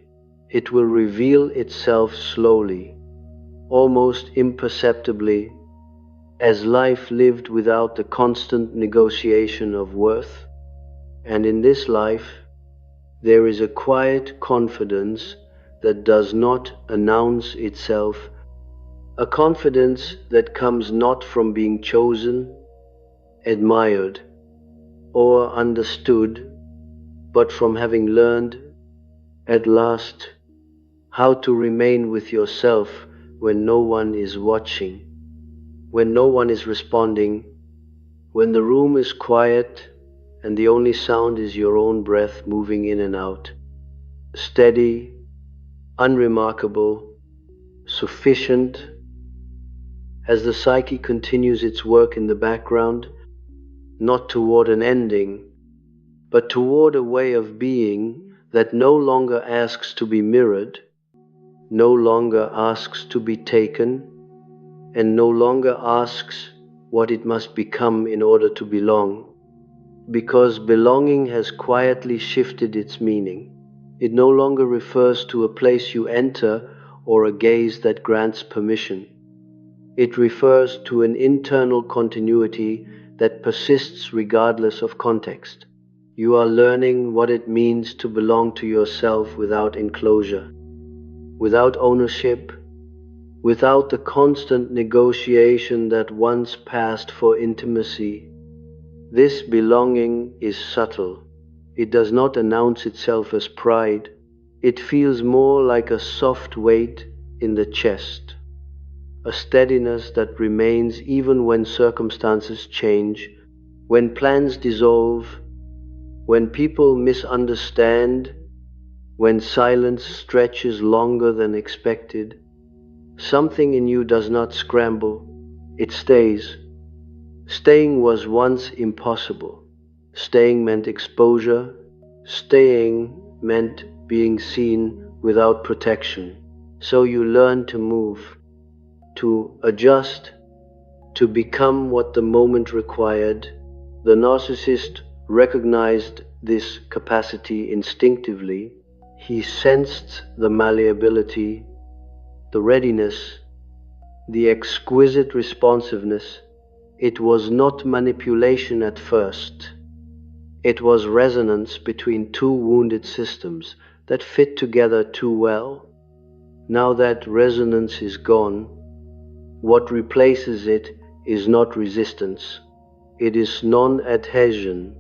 It will reveal itself slowly, almost imperceptibly, as life lived without the constant negotiation of worth. And in this life, there is a quiet confidence that does not announce itself, a confidence that comes not from being chosen, admired, or understood, but from having learned, at last, how to remain with yourself when no one is watching, when no one is responding, when the room is quiet and the only sound is your own breath moving in and out. Steady, unremarkable, sufficient. As the psyche continues its work in the background, not toward an ending, but toward a way of being that no longer asks to be mirrored, no longer asks to be taken, and no longer asks what it must become in order to belong, because belonging has quietly shifted its meaning. It no longer refers to a place you enter or a gaze that grants permission. It refers to an internal continuity that persists regardless of context. You are learning what it means to belong to yourself without enclosure, without ownership, without the constant negotiation that once passed for intimacy. This belonging is subtle. It does not announce itself as pride. It feels more like a soft weight in the chest, a steadiness that remains even when circumstances change, when plans dissolve, when people misunderstand, when silence stretches longer than expected. Something in you does not scramble, it stays. Staying was once impossible. Staying meant exposure. Staying meant being seen without protection. So you learn to move, to adjust, to become what the moment required. The narcissist recognized this capacity instinctively. He sensed the malleability, the readiness, the exquisite responsiveness. It was not manipulation at first. It was resonance between two wounded systems that fit together too well. Now that resonance is gone, what replaces it is not resistance. It is non-adhesion.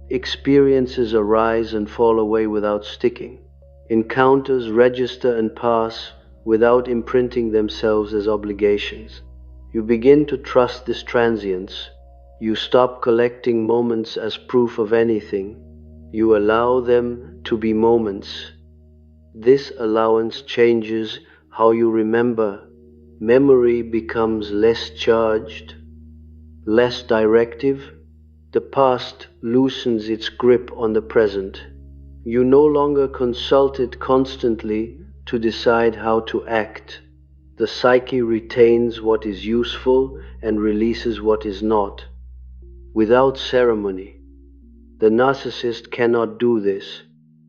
Experiences arise and fall away without sticking. Encounters register and pass without imprinting themselves as obligations. You begin to trust this transience. You stop collecting moments as proof of anything. You allow them to be moments. This allowance changes how you remember. Memory becomes less charged, less directive. The past loosens its grip on the present. You no longer consult it constantly to decide how to act. The psyche retains what is useful and releases what is not, without ceremony. The narcissist cannot do this.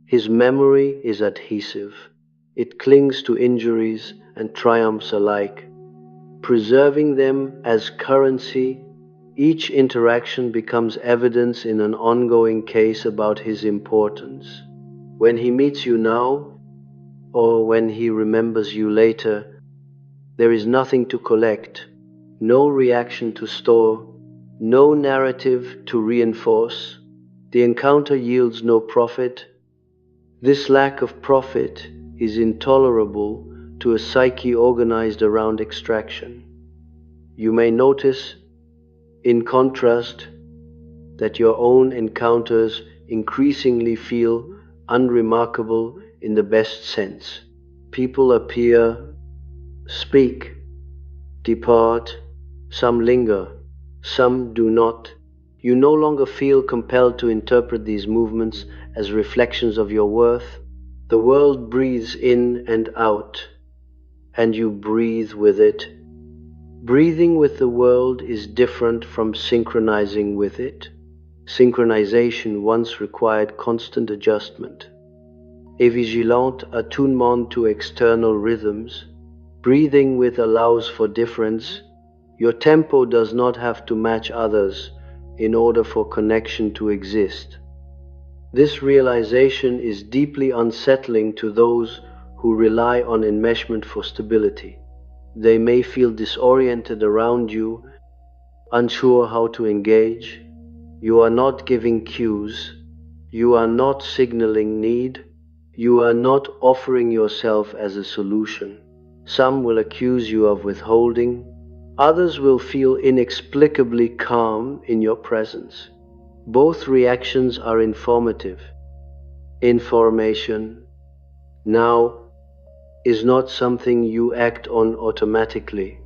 His memory is adhesive. It clings to injuries and triumphs alike, preserving them as currency. Each interaction becomes evidence in an ongoing case about his importance. When he meets you now, or when he remembers you later, there is nothing to collect, no reaction to store, no narrative to reinforce. The encounter yields no profit. This lack of profit is intolerable to a psyche organized around extraction. You may notice, in contrast, that your own encounters increasingly feel unremarkable in the best sense. People appear, speak, depart, some linger, some do not. You no longer feel compelled to interpret these movements as reflections of your worth. The world breathes in and out, and you breathe with it. Breathing with the world is different from synchronizing with it. Synchronization once required constant adjustment, a vigilant attunement to external rhythms. Breathing with allows for difference. Your tempo does not have to match others in order for connection to exist. This realization is deeply unsettling to those who rely on enmeshment for stability. They may feel disoriented around you, unsure how to engage. You are not giving cues. You are not signaling need. You are not offering yourself as a solution. Some will accuse you of withholding. Others will feel inexplicably calm in your presence. Both reactions are informative. Information now is not something you act on automatically.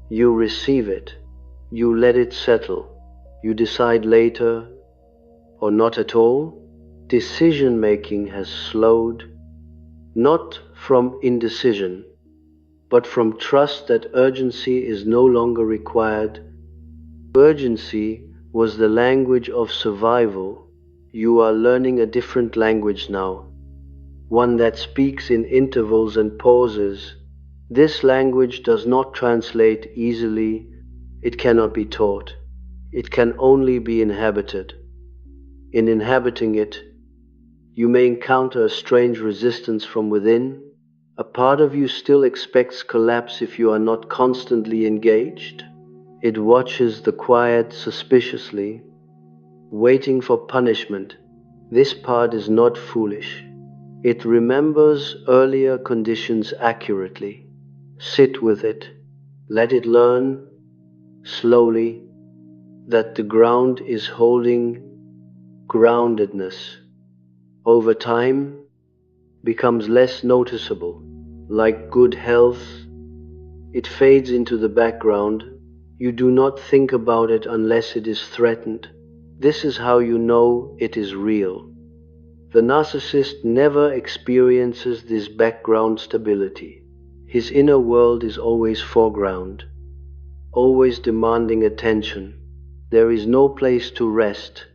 You receive it. You let it settle. You decide later or not at all. Decision making has slowed, not from indecision, but from trust that urgency is no longer required. Urgency was the language of survival. You are learning a different language now, one that speaks in intervals and pauses. This language does not translate easily. It cannot be taught. It can only be inhabited. In inhabiting it, you may encounter a strange resistance from within. A part of you still expects collapse if you are not constantly engaged. It watches the quiet suspiciously, waiting for punishment. This part is not foolish. It remembers earlier conditions accurately. Sit with it. Let it learn, slowly, that the ground is holding groundedness. Over time, becomes less noticeable. Like good health, it fades into the background. You do not think about it unless it is threatened. This is how you know it is real. The narcissist never experiences this background stability. His inner world is always foreground, always demanding attention. There is no place to rest.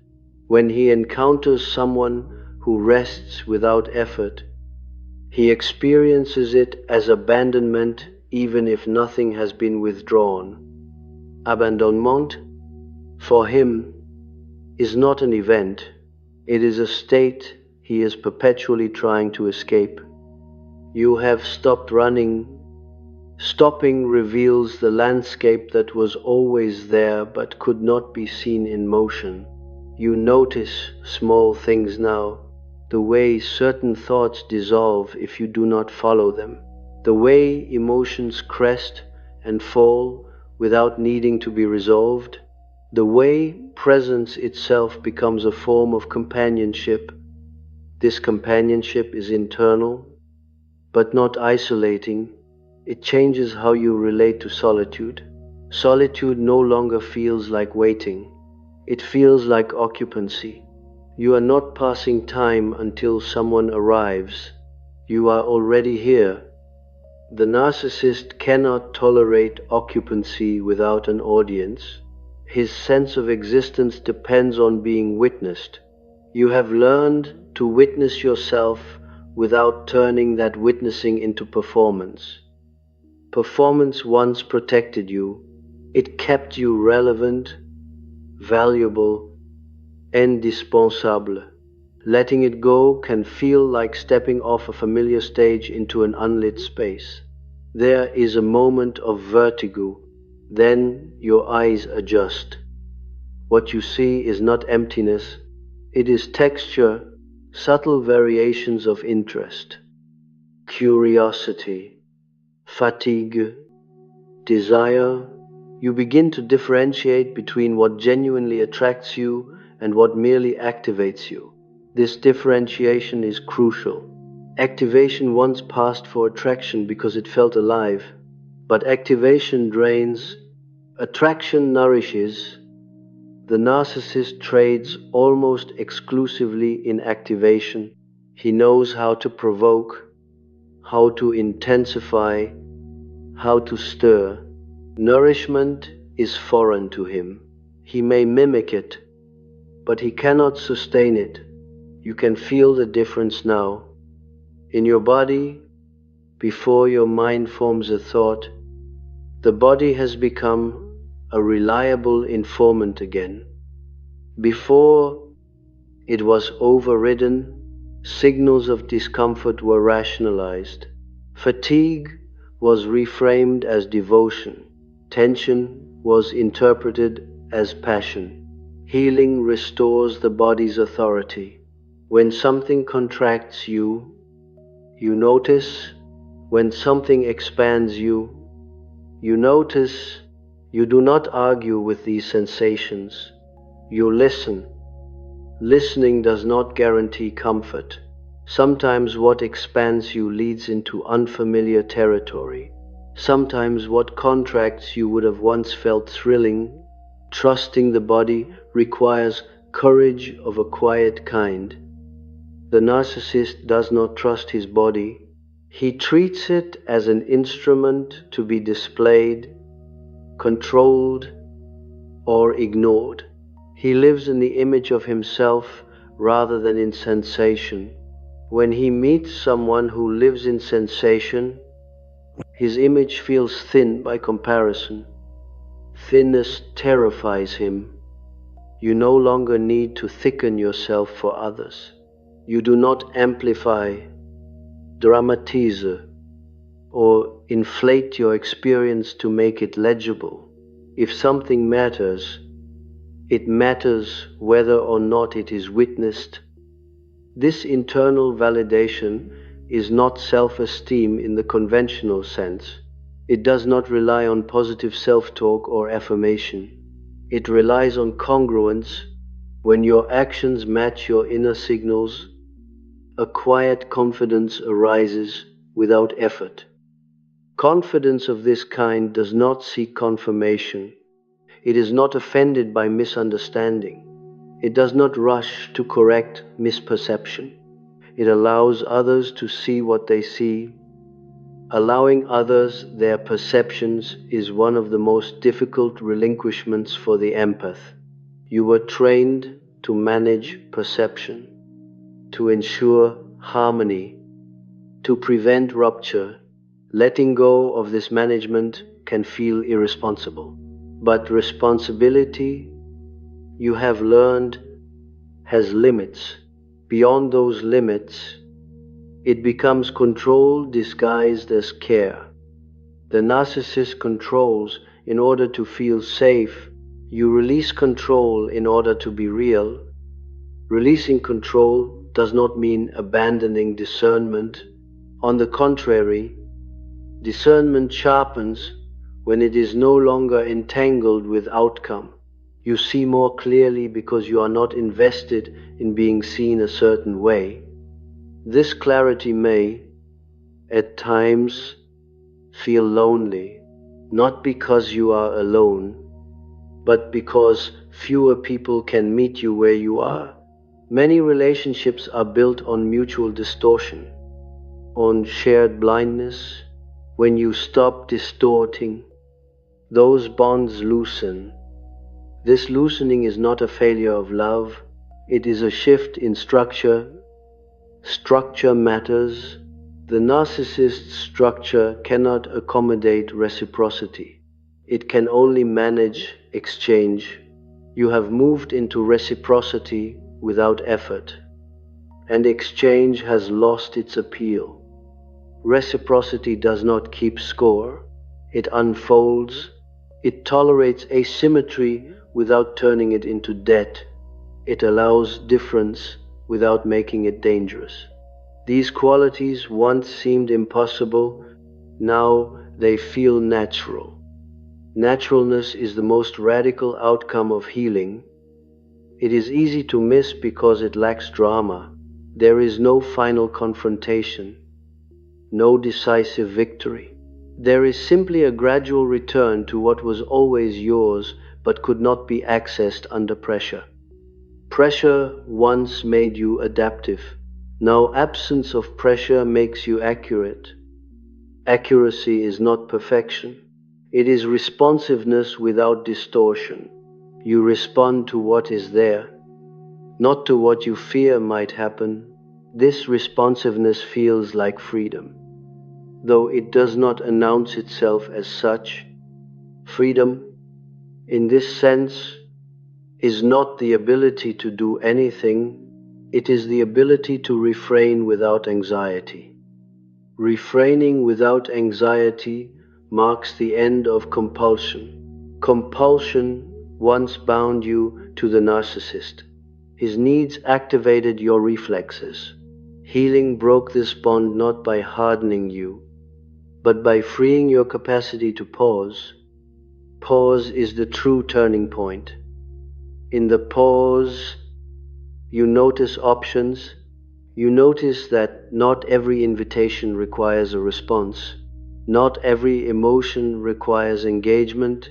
When he encounters someone who rests without effort, he experiences it as abandonment even if nothing has been withdrawn. Abandonment, for him, is not an event. It is a state he is perpetually trying to escape. You have stopped running. Stopping reveals the landscape that was always there but could not be seen in motion. You notice small things now, the way certain thoughts dissolve if you do not follow them, the way emotions crest and fall without needing to be resolved, the way presence itself becomes a form of companionship. This companionship is internal, but not isolating. It changes how you relate to solitude. Solitude no longer feels like waiting. It feels like occupancy. You are not passing time until someone arrives. You are already here. The narcissist cannot tolerate occupancy without an audience. His sense of existence depends on being witnessed. You have learned to witness yourself without turning that witnessing into performance. Performance once protected you. It kept you relevant, valuable, indispensable. Letting it go can feel like stepping off a familiar stage into an unlit space. There is a moment of vertigo. Then your eyes adjust. What you see is not emptiness. It is texture, subtle variations of interest, curiosity, fatigue, desire. You begin to differentiate between what genuinely attracts you and what merely activates you. This differentiation is crucial. Activation once passed for attraction because it felt alive, but activation drains, attraction nourishes. The narcissist trades almost exclusively in activation. He knows how to provoke, how to intensify, how to stir. Nourishment is foreign to him. He may mimic it, but he cannot sustain it. You can feel the difference now. In your body, before your mind forms a thought, the body has become a reliable informant again. Before it was overridden, signals of discomfort were rationalized. Fatigue was reframed as devotion. Tension was interpreted as passion. Healing restores the body's authority. When something contracts you, you notice. When something expands you, you notice. You do not argue with these sensations. You listen. Listening does not guarantee comfort. Sometimes what expands you leads into unfamiliar territory. Sometimes what contracts you would have once felt thrilling. Trusting the body requires courage of a quiet kind. The narcissist does not trust his body. He treats it as an instrument to be displayed, controlled, or ignored. He lives in the image of himself rather than in sensation. When he meets someone who lives in sensation, his image feels thin by comparison. Thinness terrifies him. You no longer need to thicken yourself for others. You do not amplify, dramatize, or inflate your experience to make it legible. If something matters, it matters whether or not it is witnessed. This internal validation is not self-esteem in the conventional sense. It does not rely on positive self-talk or affirmation. It relies on congruence. When your actions match your inner signals, a quiet confidence arises without effort. Confidence of this kind does not seek confirmation. It is not offended by misunderstanding. It does not rush to correct misperception. It allows others to see what they see. Allowing others their perceptions is one of the most difficult relinquishments for the empath. You were trained to manage perception, to ensure harmony, to prevent rupture. Letting go of this management can feel irresponsible. But responsibility, you have learned, has limits. Beyond those limits, it becomes control disguised as care. The narcissist controls in order to feel safe. You release control in order to be real. Releasing control does not mean abandoning discernment. On the contrary, discernment sharpens when it is no longer entangled with outcome. You see more clearly because you are not invested in being seen a certain way. This clarity may, at times, feel lonely, not because you are alone, but because fewer people can meet you where you are. Many relationships are built on mutual distortion, on shared blindness. When you stop distorting, those bonds loosen. This loosening is not a failure of love, it is a shift in structure. Structure matters. The narcissist's structure cannot accommodate reciprocity. It can only manage exchange. You have moved into reciprocity without effort, and exchange has lost its appeal. Reciprocity does not keep score. It unfolds. It tolerates asymmetry without turning it into debt. It allows difference without making it dangerous. These qualities once seemed impossible, now they feel natural. Naturalness is the most radical outcome of healing. It is easy to miss because it lacks drama. There is no final confrontation, no decisive victory. There is simply a gradual return to what was always yours but could not be accessed under pressure. Pressure once made you adaptive. Now absence of pressure makes you accurate. Accuracy is not perfection. It is responsiveness without distortion. You respond to what is there, not to what you fear might happen. This responsiveness feels like freedom, though it does not announce itself as such. Freedom, in this sense, is not the ability to do anything, it is the ability to refrain without anxiety. Refraining without anxiety marks the end of compulsion. Compulsion once bound you to the narcissist. His needs activated your reflexes. Healing broke this bond not by hardening you, but by freeing your capacity to pause. Pause is the true turning point. In the pause, you notice options. You notice that not every invitation requires a response. Not every emotion requires engagement.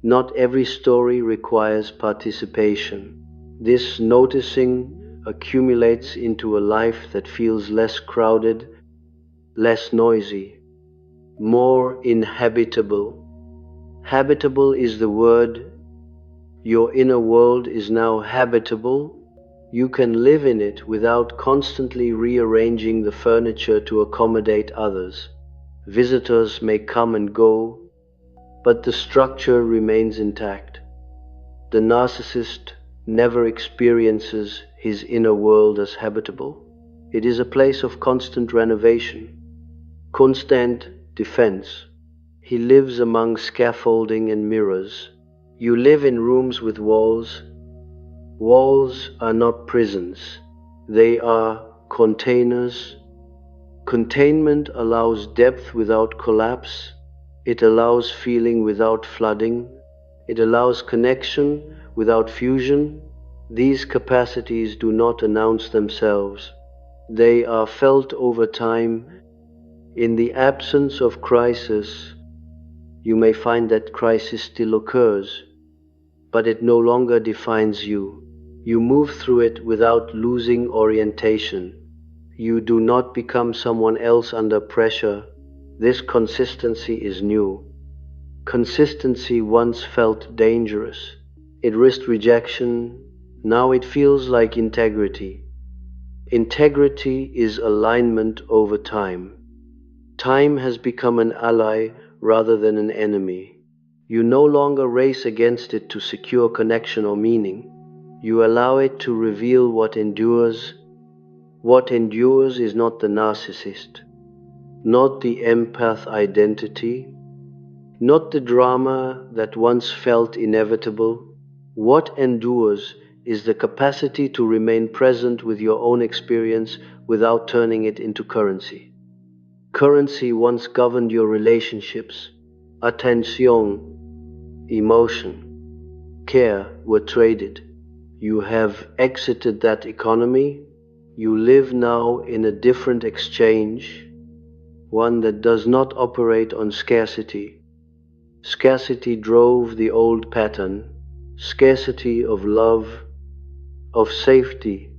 Not every story requires participation. This noticing accumulates into a life that feels less crowded, less noisy, more inhabitable. Habitable is the word. Your inner world is now habitable. You can live in it without constantly rearranging the furniture to accommodate others. Visitors may come and go, but the structure remains intact. The narcissist never experiences his inner world as habitable. It is a place of constant renovation, constant defense. He lives among scaffolding and mirrors. You live in rooms with walls. Walls are not prisons. They are containers. Containment allows depth without collapse. It allows feeling without flooding. It allows connection without fusion. These capacities do not announce themselves. They are felt over time. In the absence of crisis, you may find that crisis still occurs, but it no longer defines you. You move through it without losing orientation. You do not become someone else under pressure. This consistency is new. Consistency once felt dangerous. It risked rejection. Now it feels like integrity. Integrity is alignment over time. Time has become an ally rather than an enemy. You no longer race against it to secure connection or meaning. You allow it to reveal what endures. What endures is not the narcissist, not the empath identity, not the drama that once felt inevitable. What endures is the capacity to remain present with your own experience without turning it into currency. Currency once governed your relationships. Attention, emotion, care were traded. You have exited that economy. You live now in a different exchange, one that does not operate on scarcity. Scarcity drove the old pattern, scarcity of love, of safety,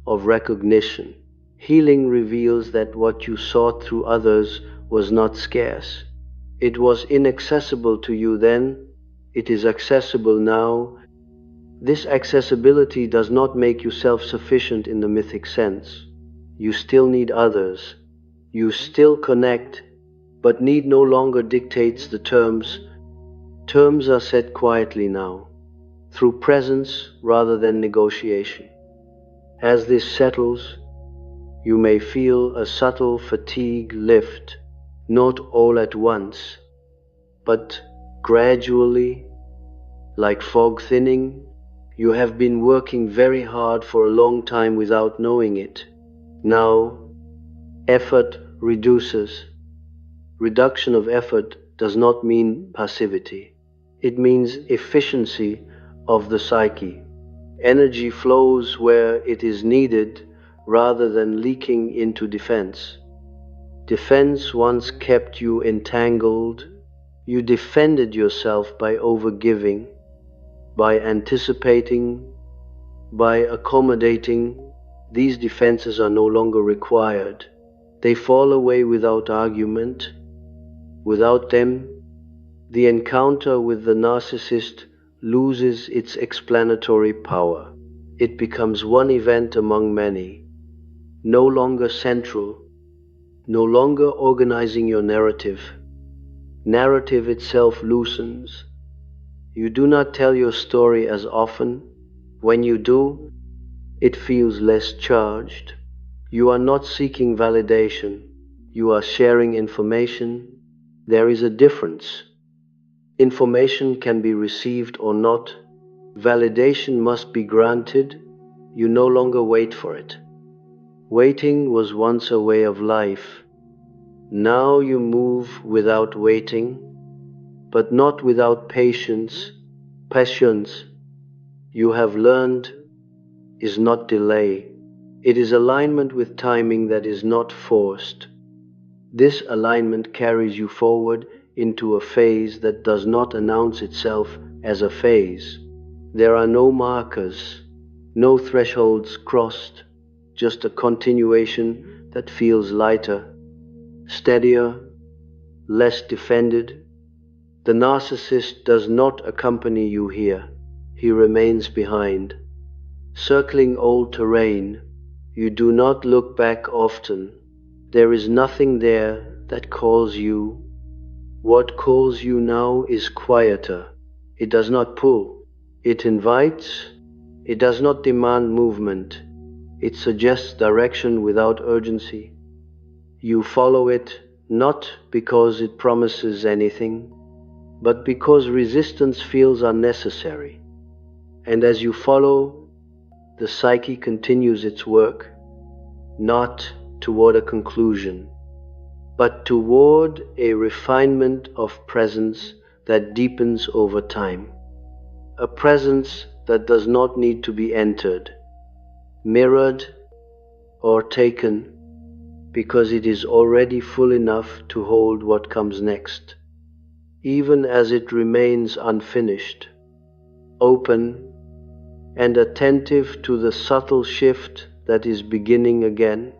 of recognition. Healing reveals that what you sought through others was not scarce. It was inaccessible to you then. It is accessible now. This accessibility does not make you self-sufficient in the mythic sense. You still need others. You still connect, but need no longer dictates the terms. Terms are set quietly now, through presence rather than negotiation. As this settles, you may feel a subtle fatigue lift, not all at once, but gradually, like fog thinning. You have been working very hard for a long time without knowing it. Now, effort reduces. Reduction of effort does not mean passivity. It means efficiency of the psyche. Energy flows where it is needed rather than leaking into defense. Defense once kept you entangled. You defended yourself by overgiving, by anticipating, by accommodating. These defenses are no longer required. They fall away without argument. Without them, the encounter with the narcissist loses its explanatory power. It becomes one event among many, no longer central, no longer organizing your narrative. Narrative itself loosens. You do not tell your story as often. When you do, it feels less charged. You are not seeking validation. you are sharing information, there is a difference. Information can be received or not. Validation must be granted. You no longer wait for it. Waiting was once a way of life. Now you move without waiting, but not without patience. Patience, you have learned, is not delay. It is alignment with timing that is not forced. This alignment carries you forward into a phase that does not announce itself as a phase. There are no markers, no thresholds crossed, just a continuation that feels lighter, steadier, less defended. The narcissist does not accompany you here. He remains behind, circling old terrain. You do not look back often. There is nothing there that calls you. What calls you now is quieter. It does not pull. It invites. It does not demand movement. It suggests direction without urgency. You follow it not because it promises anything, but because resistance feels unnecessary. And as you follow, the psyche continues its work, not toward a conclusion, but toward a refinement of presence that deepens over time. A presence that does not need to be entered, mirrored, or taken, because it is already full enough to hold what comes next, even as it remains unfinished, open, and attentive to the subtle shift that is beginning again,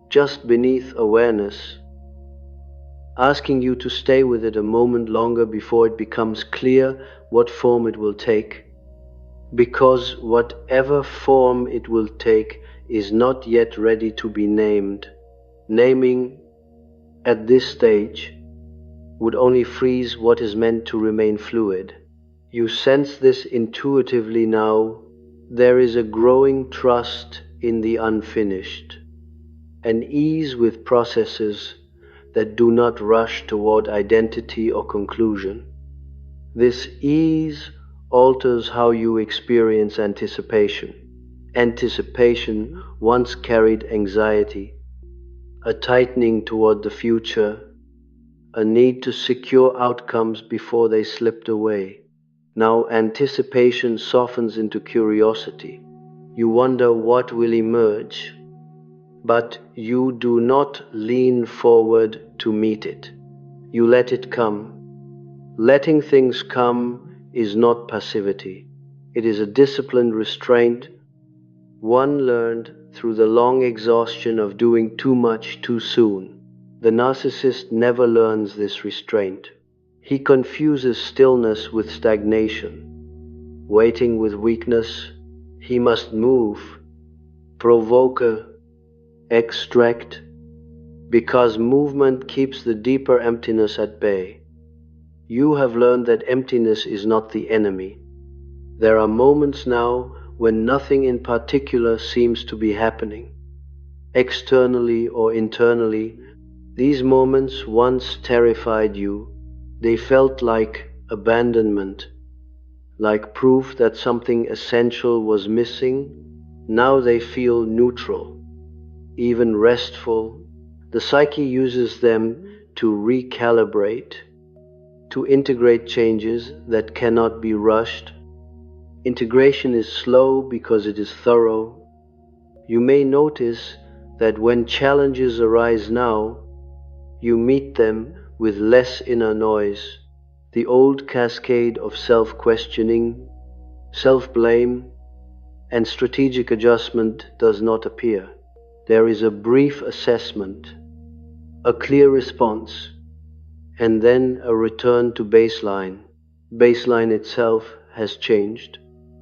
just beneath awareness, asking you to stay with it a moment longer before it becomes clear what form it will take, because whatever form it will take is not yet ready to be named. Naming at this stage would only freeze what is meant to remain fluid. You sense this intuitively now. There is a growing trust in the unfinished, an ease with processes that do not rush toward identity or conclusion. This ease alters how you experience anticipation. Anticipation once carried anxiety, a tightening toward the future, a need to secure outcomes before they slipped away. Now anticipation softens into curiosity. You wonder what will emerge, but you do not lean forward to meet it. You let it come. Letting things come is not passivity. It is a disciplined restraint, one learned through the long exhaustion of doing too much too soon. The narcissist never learns this restraint. He confuses stillness with stagnation, waiting with weakness. He must move, provoke, extract, because movement keeps the deeper emptiness at bay. You have learned that emptiness is not the enemy. There are moments now when nothing in particular seems to be happening, externally or internally. These moments once terrified you. They felt like abandonment, like proof that something essential was missing. Now they feel neutral, even restful. The psyche uses them to recalibrate, to integrate changes that cannot be rushed. Integration is slow because it is thorough. You may notice that when challenges arise now, you meet them with less inner noise. The old cascade of self-questioning, self-blame, and strategic adjustment does not appear. There is a brief assessment, a clear response, and then a return to baseline. Baseline itself has changed.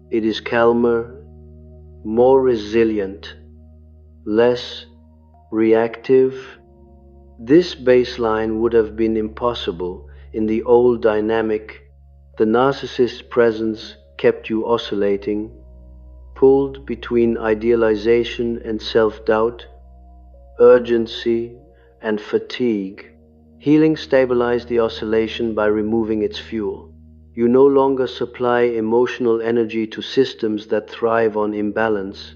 It is calmer, more resilient, less reactive. This baseline would have been impossible in the old dynamic. The narcissist's presence kept you oscillating, pulled between idealization and self-doubt, urgency and fatigue. Healing stabilizes the oscillation by removing its fuel. You no longer supply emotional energy to systems that thrive on imbalance.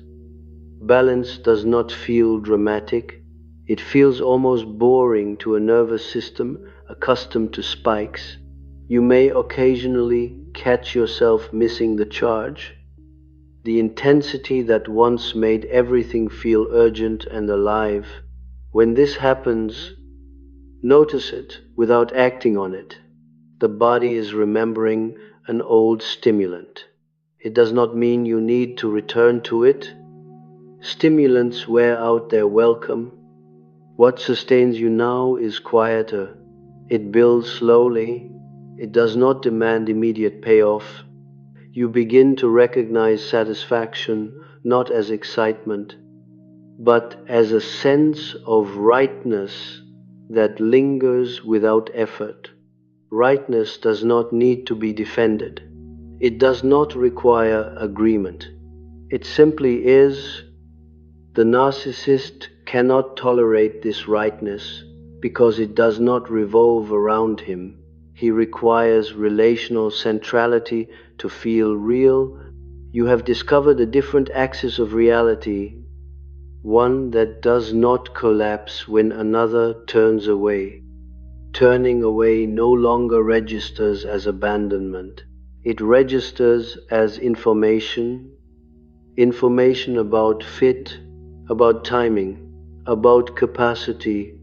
Balance does not feel dramatic. It feels almost boring to a nervous system accustomed to spikes. You may occasionally catch yourself missing the charge. The intensity that once made everything feel urgent and alive. When this happens, notice it without acting on it. The body is remembering an old stimulant. It does not mean you need to return to it. Stimulants wear out their welcome. What sustains you now is quieter. It builds slowly. It does not demand immediate payoff. You begin to recognize satisfaction not as excitement, but as a sense of rightness that lingers without effort. Rightness does not need to be defended. It does not require agreement. It simply is. The narcissist cannot tolerate this rightness because it does not revolve around him. He requires relational centrality to feel real. You have discovered a different axis of reality, one that does not collapse when another turns away. Turning away no longer registers as abandonment. It registers as information about fit, about timing, about capacity.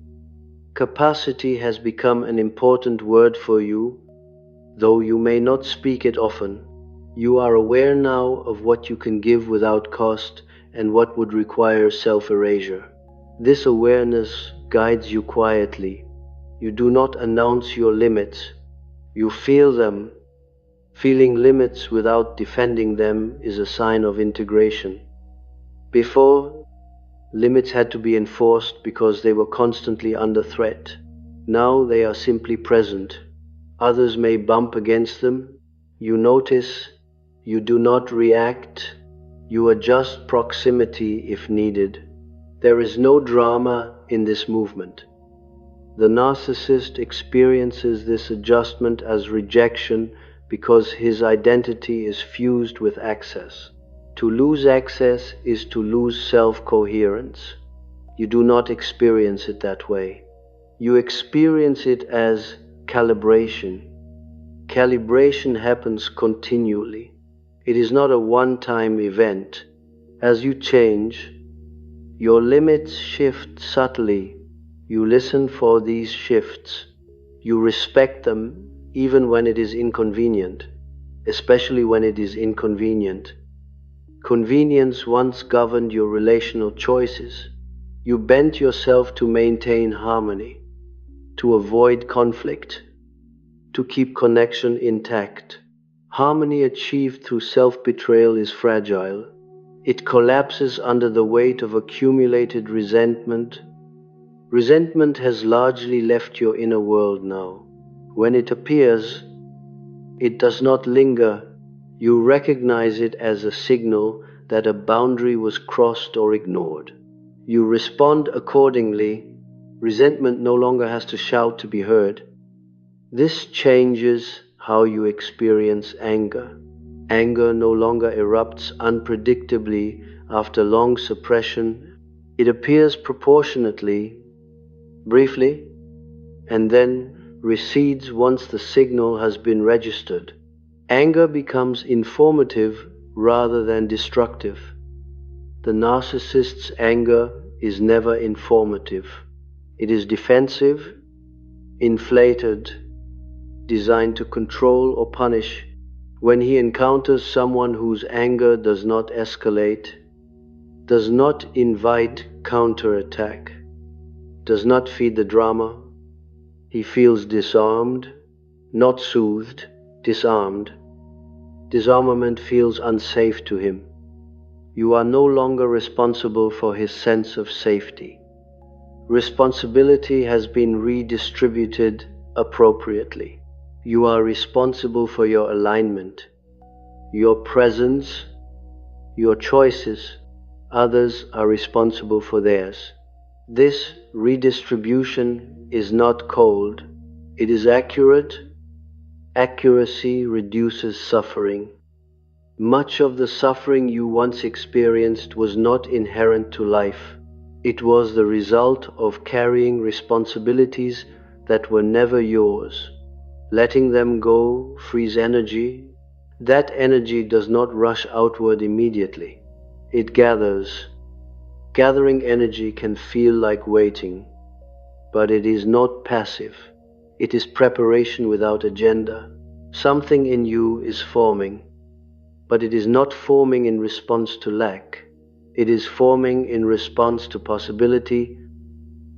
Capacity has become an important word for you, though you may not speak it often. You are aware now of what you can give without cost and what would require self-erasure. This awareness guides you quietly. You do not announce your limits. You feel them. Feeling limits without defending them is a sign of integration. Before, limits had to be enforced because they were constantly under threat. Now they are simply present. Others may bump against them. You notice. You do not react. You adjust proximity if needed. There is no drama in this movement. The narcissist experiences this adjustment as rejection because his identity is fused with access. To lose access is to lose self-coherence. You do not experience it that way. You experience it as calibration. Calibration happens continually. It is not a one-time event. As you change, your limits shift subtly. You listen for these shifts. You respect them even when it is inconvenient, especially when it is inconvenient. Convenience once governed your relational choices. You bent yourself to maintain harmony, to avoid conflict, to keep connection intact. Harmony achieved through self-betrayal is fragile. It collapses under the weight of accumulated resentment. Resentment has largely left your inner world now. When it appears, it does not linger. You recognize it as a signal that a boundary was crossed or ignored. You respond accordingly. Resentment no longer has to shout to be heard. This changes how you experience anger. Anger no longer erupts unpredictably after long suppression. It appears proportionately, briefly, and then recedes once the signal has been registered. Anger becomes informative rather than destructive. The narcissist's anger is never informative. It is defensive, inflated, designed to control or punish. When he encounters someone whose anger does not escalate, does not invite counterattack, does not feed the drama, he feels disarmed, not soothed, disarmed. Disarmament feels unsafe to him. You are no longer responsible for his sense of safety. Responsibility has been redistributed appropriately. You are responsible for your alignment, your presence, your choices. Others are responsible for theirs. This redistribution is not cold, it is accurate. Accuracy reduces suffering. Much of the suffering you once experienced was not inherent to life. It was the result of carrying responsibilities that were never yours. Letting them go frees energy. That energy does not rush outward immediately. It gathers. Gathering energy can feel like waiting, but it is not passive. It is preparation without agenda. Something in you is forming, but it is not forming in response to lack. It is forming in response to possibility.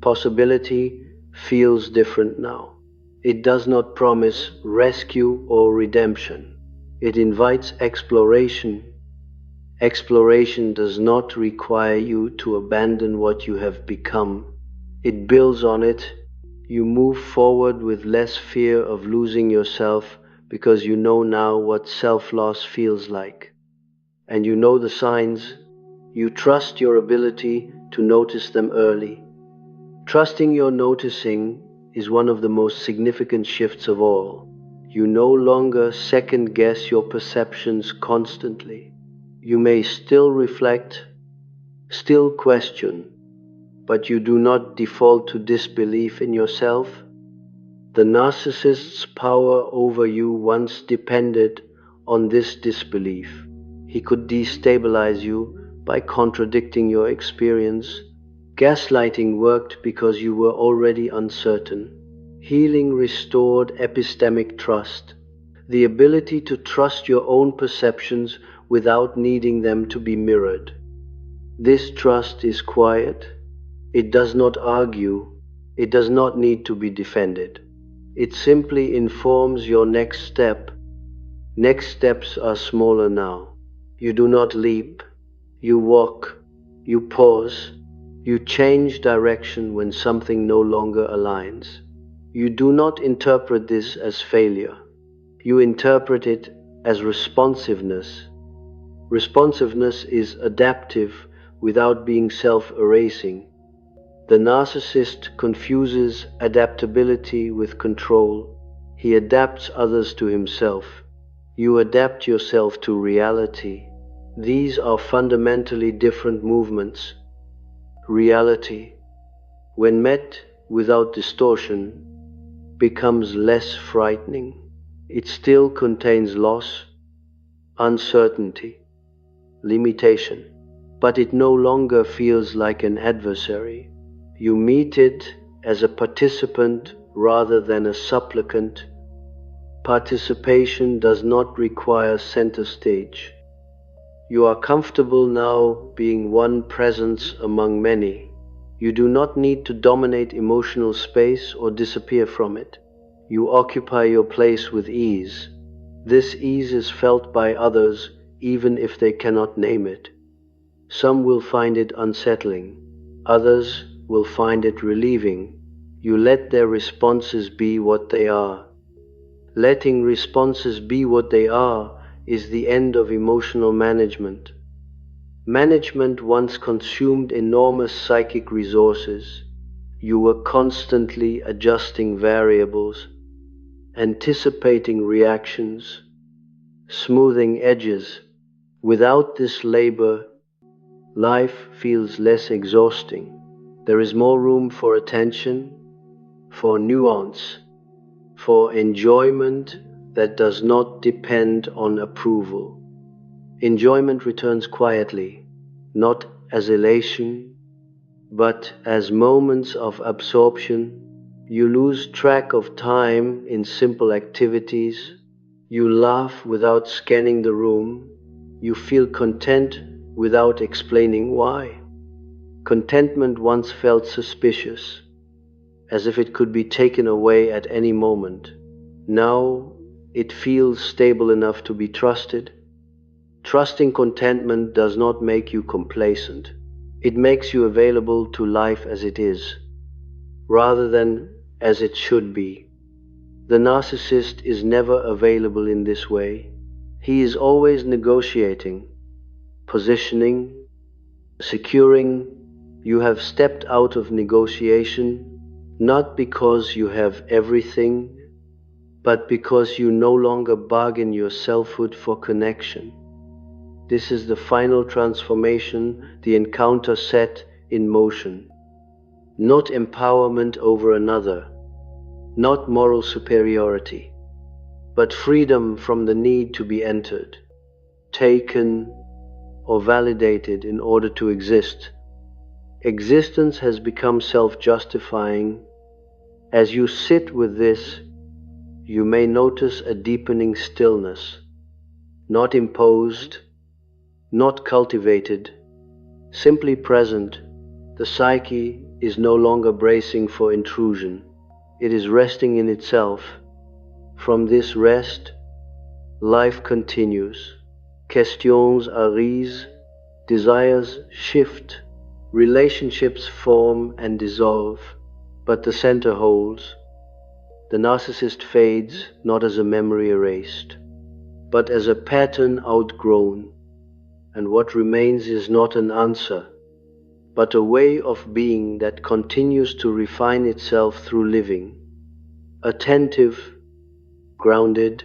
Possibility feels different now. It does not promise rescue or redemption. It invites exploration. Exploration does not require you to abandon what you have become. It builds on it. You move forward with less fear of losing yourself because you know now what self-loss feels like. And you know the signs. You trust your ability to notice them early. Trusting your noticing is one of the most significant shifts of all. You no longer second-guess your perceptions constantly. You may still reflect, still question, but you do not default to disbelief in yourself. The narcissist's power over you once depended on this disbelief. He could destabilize you by contradicting your experience. Gaslighting worked because you were already uncertain. Healing restored epistemic trust, the ability to trust your own perceptions without needing them to be mirrored. This trust is quiet. It does not argue. It does not need to be defended. It simply informs your next step. Next steps are smaller now. You do not leap. You walk. You pause. You change direction when something no longer aligns. You do not interpret this as failure. You interpret it as responsiveness. Responsiveness is adaptive without being self-erasing. The narcissist confuses adaptability with control. He adapts others to himself. You adapt yourself to reality. These are fundamentally different movements. Reality, when met without distortion, becomes less frightening. It still contains loss, uncertainty, limitation, but it no longer feels like an adversary. You meet it as a participant rather than a supplicant. Participation does not require center stage. You are comfortable now being one presence among many. You do not need to dominate emotional space or disappear from it. You occupy your place with ease. This ease is felt by others even if they cannot name it. Some will find it unsettling. Others will find it relieving. You let their responses be what they are. Letting responses be what they are is the end of emotional management. Management once consumed enormous psychic resources. You were constantly adjusting variables, anticipating reactions, smoothing edges. Without this labor, life feels less exhausting. There is more room for attention, for nuance, for enjoyment that does not depend on approval. Enjoyment returns quietly, not as elation, but as moments of absorption. You lose track of time in simple activities. You laugh without scanning the room. You feel content without explaining why. Contentment once felt suspicious, as if it could be taken away at any moment. Now it feels stable enough to be trusted. Trusting contentment does not make you complacent. It makes you available to life as it is, rather than as it should be. The narcissist is never available in this way. He is always negotiating, positioning, securing. You have stepped out of negotiation, not because you have everything, but because you no longer bargain your selfhood for connection. This is the final transformation, the encounter set in motion. Not empowerment over another, not moral superiority, but freedom from the need to be entered, taken, or validated in order to exist. Existence has become self-justifying. As you sit with this, you may notice a deepening stillness, not imposed, not cultivated, simply present. The psyche is no longer bracing for intrusion. It is resting in itself. From this rest, life continues. Questions arise, desires shift, relationships form and dissolve, but the center holds. The narcissist fades not as a memory erased, but as a pattern outgrown, and what remains is not an answer, but a way of being that continues to refine itself through living, attentive, grounded,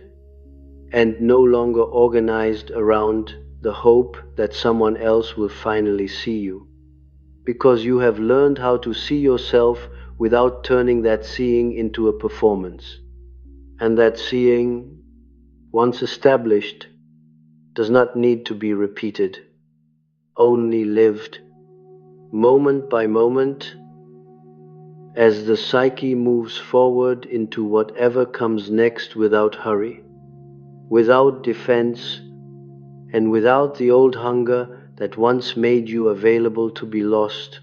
and no longer organized around the hope that someone else will finally see you. Because you have learned how to see yourself without turning that seeing into a performance. And that seeing, once established, does not need to be repeated, only lived, moment by moment, as the psyche moves forward into whatever comes next without hurry, without defense, and without the old hunger that once made you available to be lost.